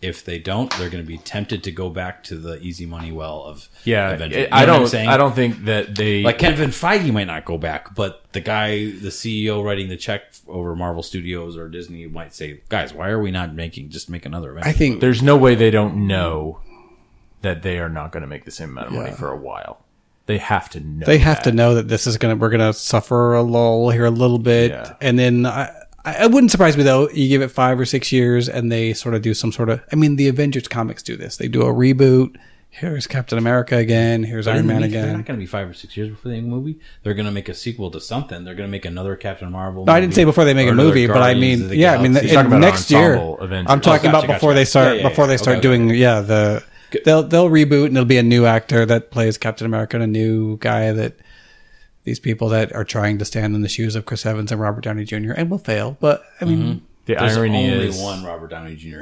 Speaker 2: If they don't, they're going to be tempted to go back to the easy money well of Avengers. You know
Speaker 1: I
Speaker 2: what I'm saying?
Speaker 1: don't think that they
Speaker 2: Like Kevin Feige might not go back, but the guy, the CEO writing the check over Marvel Studios or Disney might say, guys, why are we not make another Avengers?
Speaker 3: I think
Speaker 1: there's no way they don't know that they are not going to make the same amount of money for a while. They have to know.
Speaker 3: they have to know that this is we're going to suffer a lull here a little bit.
Speaker 1: Yeah.
Speaker 3: And then I wouldn't surprise me though. You give it 5 or 6 years and they sort of do some sort of, I mean, the Avengers comics do this. They do a reboot. Here's Captain America again. Here's Iron Man again.
Speaker 2: They're not going to be 5 or 6 years before they make a movie. They're going to make a sequel to something. They're going to make another Captain Marvel.
Speaker 3: No, I didn't say before they make a movie, but I mean, yeah, I mean, next year.
Speaker 1: Avengers.
Speaker 3: I'm talking about before they start. Before they start doing, they'll reboot and it'll be a new actor that plays Captain America and a new guy that these people that are trying to stand in the shoes of Chris Evans and Robert Downey Jr. and will fail. But I mean,
Speaker 1: the
Speaker 2: there's
Speaker 1: irony
Speaker 2: only
Speaker 1: is
Speaker 2: one Robert Downey Jr.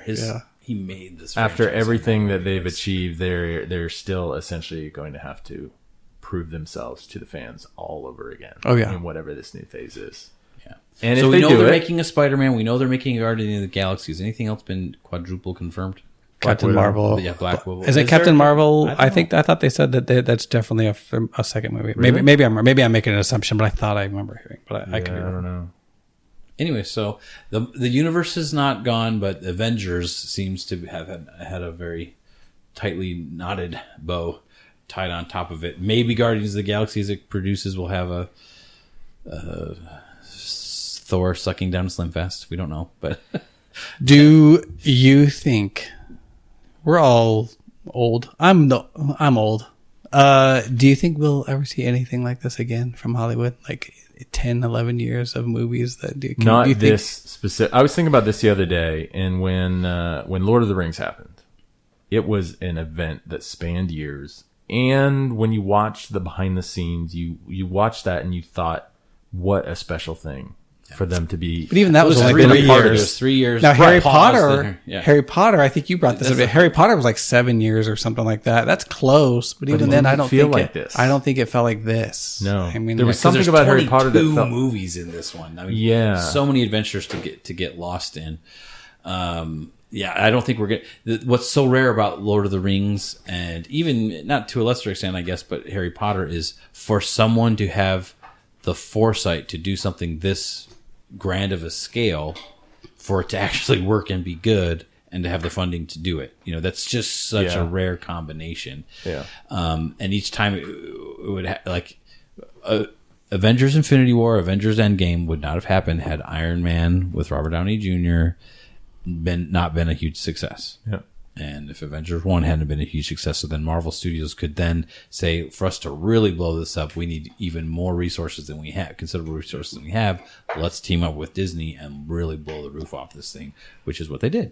Speaker 2: He made this
Speaker 1: after
Speaker 2: franchise
Speaker 1: everything that they've achieved, they're still essentially going to have to prove themselves to the fans all over again.
Speaker 3: Oh, yeah.
Speaker 1: in whatever this new phase is.
Speaker 2: Yeah.
Speaker 1: And
Speaker 2: so
Speaker 1: if
Speaker 2: we
Speaker 1: they
Speaker 2: know
Speaker 1: do
Speaker 2: they're
Speaker 1: it,
Speaker 2: making a Spider-Man. We know they're making a Guardian of the Galaxy. Has anything else been quadruple confirmed?
Speaker 3: Captain
Speaker 1: Widow.
Speaker 3: Marvel.
Speaker 2: Yeah, Black Widow.
Speaker 3: Is it
Speaker 2: Is
Speaker 3: Captain
Speaker 2: there-
Speaker 3: Marvel?
Speaker 2: I
Speaker 3: thought they said that that's definitely a second movie.
Speaker 1: Really?
Speaker 3: Maybe I'm making an assumption, but I thought I remember hearing. But I could be
Speaker 1: I
Speaker 3: wrong.
Speaker 1: don't know.
Speaker 2: Anyway, so the universe is not gone, but Avengers seems to have had a very tightly knotted bow tied on top of it. Maybe Guardians of the Galaxy, as it produces, will have a Thor sucking down a Slim Fast. We don't know, but
Speaker 3: Do you think we're all old? I'm old. Do you think we'll ever see anything like this again from Hollywood? Like 10, 11 years of movies that do
Speaker 1: Not
Speaker 3: you think,
Speaker 1: this specific. I was thinking about this the other day, and when Lord of the Rings happened, it was an event that spanned years. And when you watched the behind the scenes, you watched that and you thought, what a special thing for them to be.
Speaker 3: But even that was only
Speaker 2: 3
Speaker 3: been a year.
Speaker 2: years. 3 years.
Speaker 3: Now Harry
Speaker 2: Paused
Speaker 3: Potter,
Speaker 2: there. Yeah.
Speaker 3: Harry Potter. I think you brought this up. Harry Potter was like 7 years or something like that. That's close, but even
Speaker 1: it
Speaker 3: then,
Speaker 1: didn't
Speaker 3: I don't
Speaker 1: feel
Speaker 3: think
Speaker 1: like
Speaker 3: it,
Speaker 1: this.
Speaker 3: I don't think it felt like this.
Speaker 1: No.
Speaker 3: I mean,
Speaker 1: There was
Speaker 3: yeah,
Speaker 1: something
Speaker 2: There's
Speaker 1: about Harry Potter that
Speaker 2: 22
Speaker 1: felt
Speaker 2: movies in this one. I mean,
Speaker 1: Yeah.
Speaker 2: so many adventures to get lost in. Yeah, I don't think we're getting. What's so rare about Lord of the Rings, and even not to a lesser extent, I guess, but Harry Potter, is for someone to have the foresight to do something this grand of a scale, for it to actually work and be good, and to have the funding to do it. You know, that's just such a rare combination.
Speaker 1: Yeah.
Speaker 2: And each time it would Avengers Infinity War, Avengers Endgame would not have happened had Iron Man with Robert Downey Jr. not been a huge success.
Speaker 1: Yeah.
Speaker 2: And if Avengers 1 hadn't been a huge success, so then Marvel Studios could then say, for us to really blow this up, we need even more resources than we have, considerable resources than we have. Let's team up with Disney and really blow the roof off this thing, which is what they did.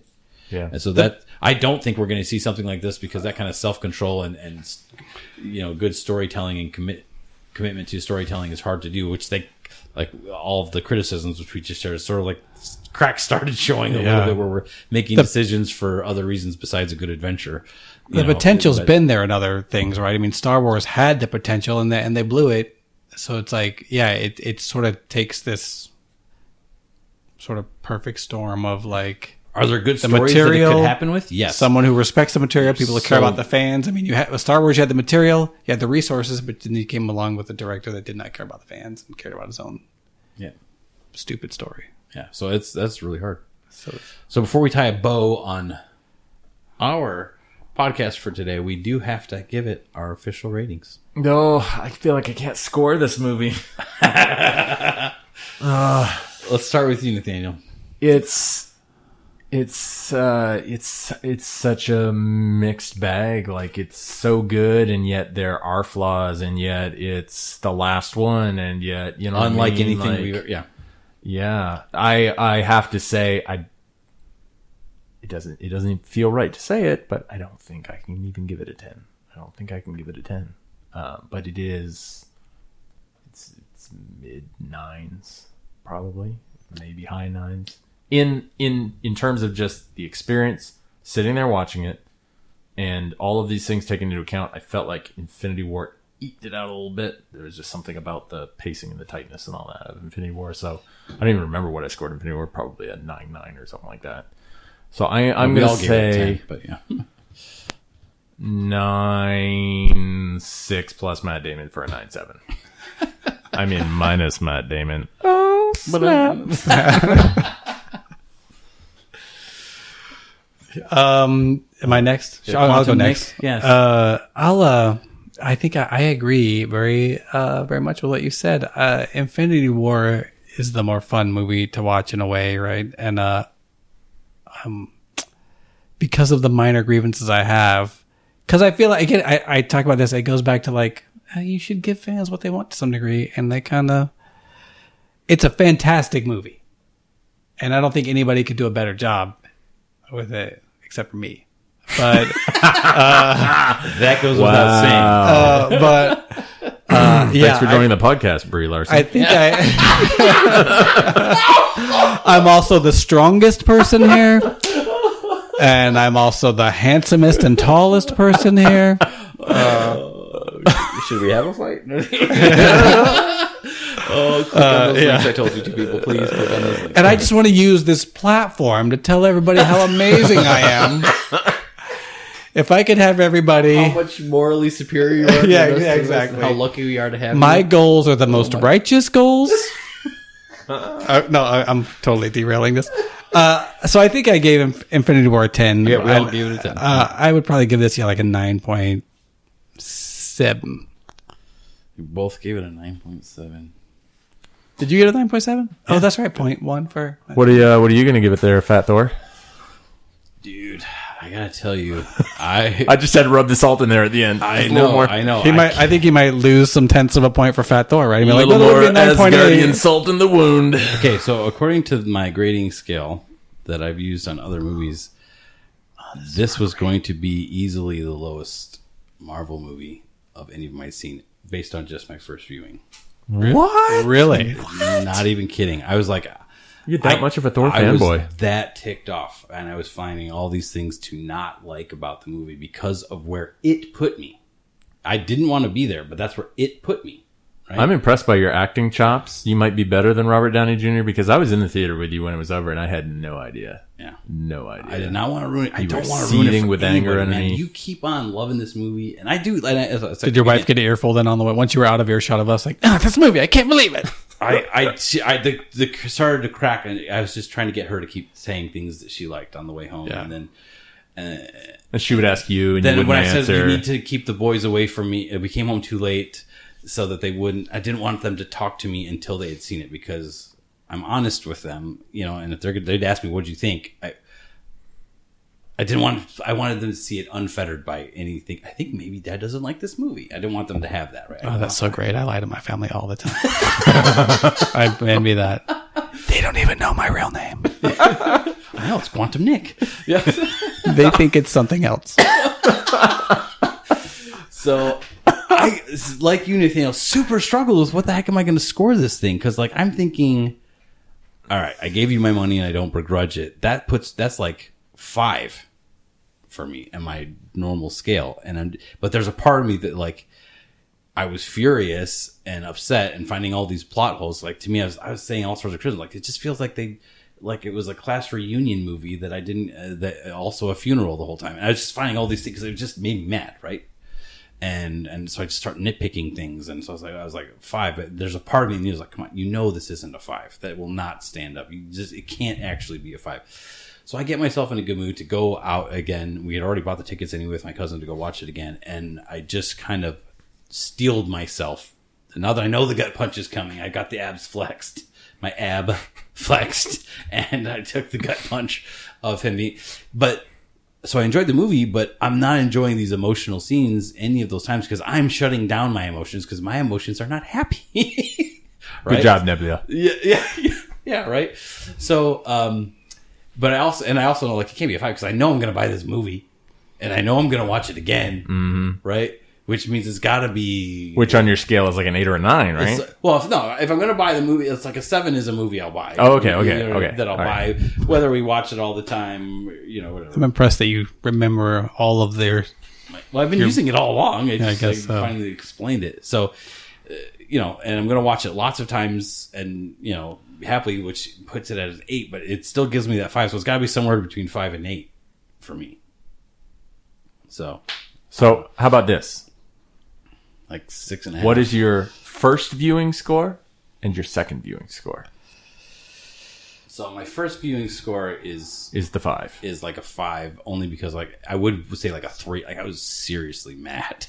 Speaker 1: Yeah.
Speaker 2: And so that, I don't think we're going to see something like this, because that kind of self-control and you know, good storytelling and commitment to storytelling is hard to do, which they, like all of the criticisms which we just shared, sort of like cracks started showing a little bit, where we're making decisions for other reasons besides a good adventure.
Speaker 3: The potential's been there in other things, right? I mean, Star Wars had the potential and they blew it. So it's like, it sort of takes this sort of perfect storm of like,
Speaker 2: are there good
Speaker 3: the
Speaker 2: stories
Speaker 3: material,
Speaker 2: that it could happen with? Yes.
Speaker 3: Someone who respects the material, people that care about the fans. I mean, you had with Star Wars, you had the material, you had the resources, but then you came along with a director that did not care about the fans and cared about his own stupid story.
Speaker 2: Yeah. So that's really hard. So before we tie a bow on our podcast for today, we do have to give it our official ratings.
Speaker 1: No, I feel like I can't score this movie.
Speaker 2: Let's start with you, Nathaniel.
Speaker 1: It's such a mixed bag. Like, it's so good, and yet there are flaws, and yet it's the last one, and yet, you know,
Speaker 2: unlike
Speaker 1: what I mean?
Speaker 2: anything
Speaker 1: like, yeah. I have to say, it doesn't feel right to say it, but I don't think I can even give it a 10. I don't think I can give it a 10. But it's mid 9s, probably, maybe high 9s. In terms of just the experience, sitting there watching it, and all of these things taken into account, I felt like Infinity War eked it out a little bit. There was just something about the pacing and the tightness and all that of Infinity War. So I don't even remember what I scored in Infinity War, probably a 9.9 or something like that. So I'm going to say
Speaker 2: 10, but
Speaker 1: 9.6 plus Matt Damon for a 9.7. I mean, minus Matt Damon. Oh, snap.
Speaker 3: Am I next? I'll go next.
Speaker 2: Yes.
Speaker 3: I think I agree very much with what you said. Infinity War is the more fun movie to watch in a way, right? And because of the minor grievances I have, because I feel like, again, I talk about this, it goes back to like, you should give fans what they want to some degree, and they kind of, it's a fantastic movie, and I don't think anybody could do a better job with it except for me. But
Speaker 2: that goes without saying.
Speaker 1: Thanks for joining the podcast, Brie Larson.
Speaker 3: I think I'm also the strongest person here, and I'm also the handsomest and tallest person here.
Speaker 2: Should we have a fight? Click on those links I told you to, people. Please click on those links.
Speaker 3: And I just want to use this platform to tell everybody how amazing I am. If I could have everybody...
Speaker 2: How much morally superior you are.
Speaker 3: Exactly.
Speaker 2: How lucky we are to have
Speaker 3: my
Speaker 2: you.
Speaker 3: goals are the most righteous goals. I'm totally derailing this. So I think I gave Infinity War a 10.
Speaker 2: Yeah, we all gave it a 10.
Speaker 3: I would probably give this like a 9.7.
Speaker 2: We both gave it a 9.7.
Speaker 3: Did you get a 9.7? Yeah. Oh, that's right. 0.1 for...
Speaker 1: What are you going to give it there, Fat Thor?
Speaker 2: Dude, I gotta tell you, I
Speaker 1: just had to rub the salt in there at the end.
Speaker 2: I know.
Speaker 3: I think he might lose some tenths of a point for Fat Thor, right?
Speaker 1: A little more Asgardian salt in the wound.
Speaker 2: Okay, so according to my grading scale that I've used on other movies, this was going to be easily the lowest Marvel movie of any of my seen, based on just my first viewing.
Speaker 1: What?
Speaker 3: Really?
Speaker 2: Not even kidding. I was like,
Speaker 1: you're that much of a Thor
Speaker 2: I
Speaker 1: fanboy.
Speaker 2: was that ticked off, and I was finding all these things to not like about the movie because of where it put me. I didn't want to be there, but that's where it put me. Right?
Speaker 1: I'm impressed by your acting chops. You might be better than Robert Downey Jr. because I was in the theater with you when it was over, and I had no idea.
Speaker 2: Yeah,
Speaker 1: no idea.
Speaker 2: I did not want to ruin it. I don't want to
Speaker 1: ruin
Speaker 2: ruin it
Speaker 1: for with anger
Speaker 2: man.
Speaker 1: underneath.
Speaker 2: You keep on loving this movie, and I do.
Speaker 3: Did your wife get an earful then on the way once you were out of earshot of us? Like, this movie, I can't believe it.
Speaker 2: the started to crack, and I was just trying to get her to keep saying things that she liked on the way home,
Speaker 3: Yeah.
Speaker 2: and then.
Speaker 1: And she would ask you, and
Speaker 2: Then
Speaker 1: you
Speaker 2: when
Speaker 1: wouldn't
Speaker 2: I
Speaker 1: answer.
Speaker 2: said you need to keep the boys away from me, we came home too late so that they wouldn't. I didn't want them to talk to me until they had seen it because I'm honest with them, and if they'd ask me, "What'd you think?" I didn't want. I wanted them to see it unfettered by anything. I think maybe Dad doesn't like this movie. I didn't want them to have that. Right?
Speaker 3: Oh, that's so great. I lie to my family all the time. I envy that. They don't even know my real name.
Speaker 2: I know it's Quantum Nick. Yeah.
Speaker 3: They think it's something else.
Speaker 2: So I, like you, Nathaniel, super struggle with what the heck am I going to score this thing? Because I'm thinking, all right, I gave you my money and I don't begrudge it. That's like 5 for me and my normal scale. But there's a part of me that I was furious and upset and finding all these plot holes. To me, I was saying all sorts of criticism. It just feels like it was a class reunion movie that I didn't, that also a funeral the whole time. And I was just finding all these things because it just made me mad, right? And so I just started nitpicking things. And so I was like 5, but there's a part of me that was like, come on, this isn't a 5. That will not stand up. It can't actually be a 5. So I get myself in a good mood to go out again. We had already bought the tickets anyway with my cousin to go watch it again. And I just kind of steeled myself. Now that I know the gut punch is coming, I got the abs flexed. My ab flexed, and I took the gut punch of him. So I enjoyed the movie, but I'm not enjoying these emotional scenes any of those times because I'm shutting down my emotions because my emotions are not happy. Right?
Speaker 1: Good job, Nebula.
Speaker 2: Yeah, right. So, but I also know it can't be a 5 because I know I'm going to buy this movie, and I know I'm going to watch it again, right? Which means it's got to be...
Speaker 1: Which on your scale is like an 8 or a 9, right?
Speaker 2: If I'm going to buy the movie, it's like a 7 is a movie I'll buy.
Speaker 1: Oh, okay.
Speaker 2: That I'll buy, whether we watch it all the time, whatever.
Speaker 3: I'm impressed that you remember all of their...
Speaker 2: Well, I've been using it all along. I
Speaker 3: guess so.
Speaker 2: Finally explained it. So, and I'm going to watch it lots of times and, happily, which puts it at an 8, but it still gives me that 5. So it's got to be somewhere between 5 and 8 for me. So
Speaker 1: how about this?
Speaker 2: Like 6.5.
Speaker 1: What is your first viewing score and your second viewing score?
Speaker 2: So my first viewing score is
Speaker 1: the 5.
Speaker 2: Is like a 5, only because I would say like a 3. I was seriously mad.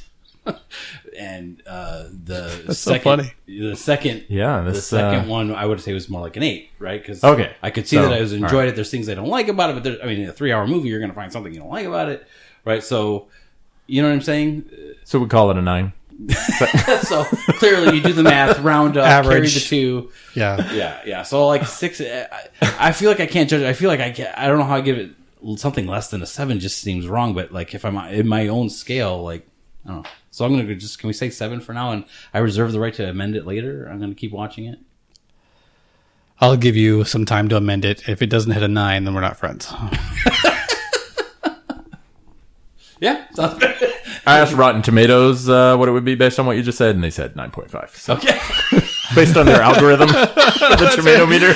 Speaker 2: And
Speaker 3: That's so funny.
Speaker 2: The second one I would say was more like an 8, right? Because I could see that I was enjoyed it. There's things I don't like about it, but in a 3-hour movie, you're going to find something you don't like about it, right? So, you know what I'm saying?
Speaker 1: So we call it a 9.
Speaker 2: So clearly you do the math, round up,
Speaker 3: average.
Speaker 2: Carry the 2.
Speaker 3: Yeah.
Speaker 2: So like 6, I feel like I can't judge. I feel like I don't know how I give it something less than a 7 just seems wrong. But if I'm in my own scale, I don't know. So I'm going to can we say 7 for now? And I reserve the right to amend it later. I'm going to keep watching it.
Speaker 3: I'll give you some time to amend it. If it doesn't hit a 9, then we're not friends.
Speaker 2: Yeah, sounds good.
Speaker 1: I asked Rotten Tomatoes what it would be based on what you just said, and they said 9.5. So.
Speaker 2: Okay.
Speaker 1: Based on their algorithm, the tomato meter.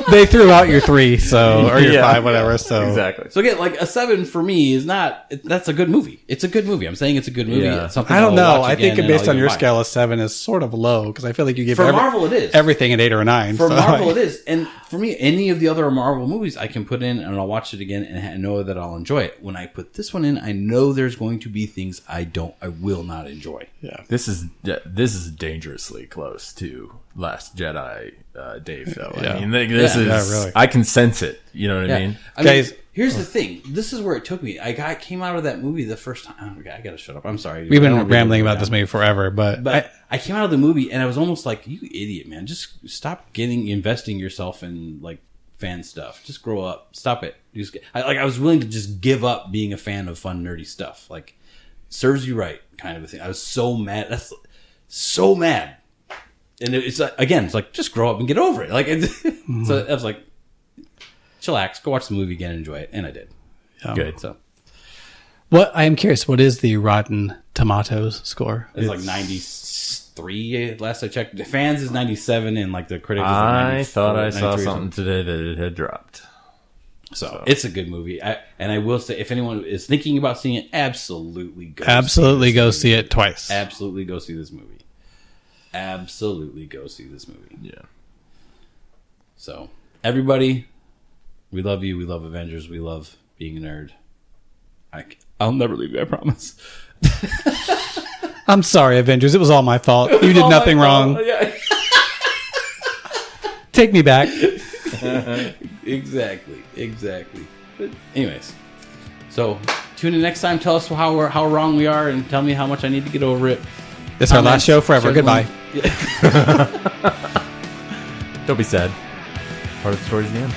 Speaker 3: They threw out your 3, or your 5, whatever. So
Speaker 1: exactly.
Speaker 2: So again, a 7 for me is not. That's a good movie. It's a good movie. I'm saying it's a good movie.
Speaker 1: Yeah.
Speaker 2: It's something
Speaker 3: I don't
Speaker 2: I'll
Speaker 3: know.
Speaker 2: watch
Speaker 3: I think
Speaker 2: again
Speaker 3: based
Speaker 2: and
Speaker 3: on
Speaker 2: I'll
Speaker 3: your
Speaker 2: even buy.
Speaker 3: scale, a 7 is sort of low because I feel like you give
Speaker 2: For Marvel it is
Speaker 3: everything an 8 or a 9.
Speaker 2: For Marvel it is, and for me, any of the other Marvel movies I can put in and I'll watch it again and know that I'll enjoy it. When I put this one in, I know there's going to be things I will not enjoy.
Speaker 3: Yeah,
Speaker 1: this is dangerously close to Last Jedi, Dave. Though I mean, this is
Speaker 3: really.
Speaker 1: I can sense it. You know what I mean?
Speaker 3: Guys.
Speaker 2: Here's the thing. This is where it took me. I came out of that movie the first time. Oh, I gotta shut up. I'm sorry.
Speaker 3: We've been rambling about this movie forever, but
Speaker 2: I came out of the movie and I was almost like, you idiot, man. Just stop investing yourself in fan stuff. Just grow up. Stop it. I was willing to just give up being a fan of fun, nerdy stuff. Serves you right kind of a thing. I was so mad. That's so mad. And it's just grow up and get over it. So I was like, chillax, go watch the movie again and enjoy it. And I did.
Speaker 1: Good.
Speaker 2: So
Speaker 3: I am curious, what is the Rotten Tomatoes score?
Speaker 2: it's like 93 last I checked. The fans is 97 and the critics is
Speaker 1: I
Speaker 2: 94,
Speaker 1: thought I saw
Speaker 2: 93 or
Speaker 1: something today that it had dropped.
Speaker 2: So it's a good movie. And I will say, if anyone is thinking about seeing it, absolutely go.
Speaker 3: Absolutely go see it twice.
Speaker 2: Absolutely go see this movie. absolutely go see this movie.
Speaker 1: Yeah.
Speaker 2: So, everybody, we love you. We love Avengers. We love being a nerd. I'll never leave you, I promise.
Speaker 3: I'm sorry, Avengers. It was all my fault. You did nothing wrong.
Speaker 2: Yeah.
Speaker 3: Take me back.
Speaker 2: Exactly. But anyways, so tune in next time. Tell us how wrong we are, and tell me how much I need to get over it.
Speaker 3: This is our last show forever. Goodbye.
Speaker 1: Don't be sad. Part of the story's the end.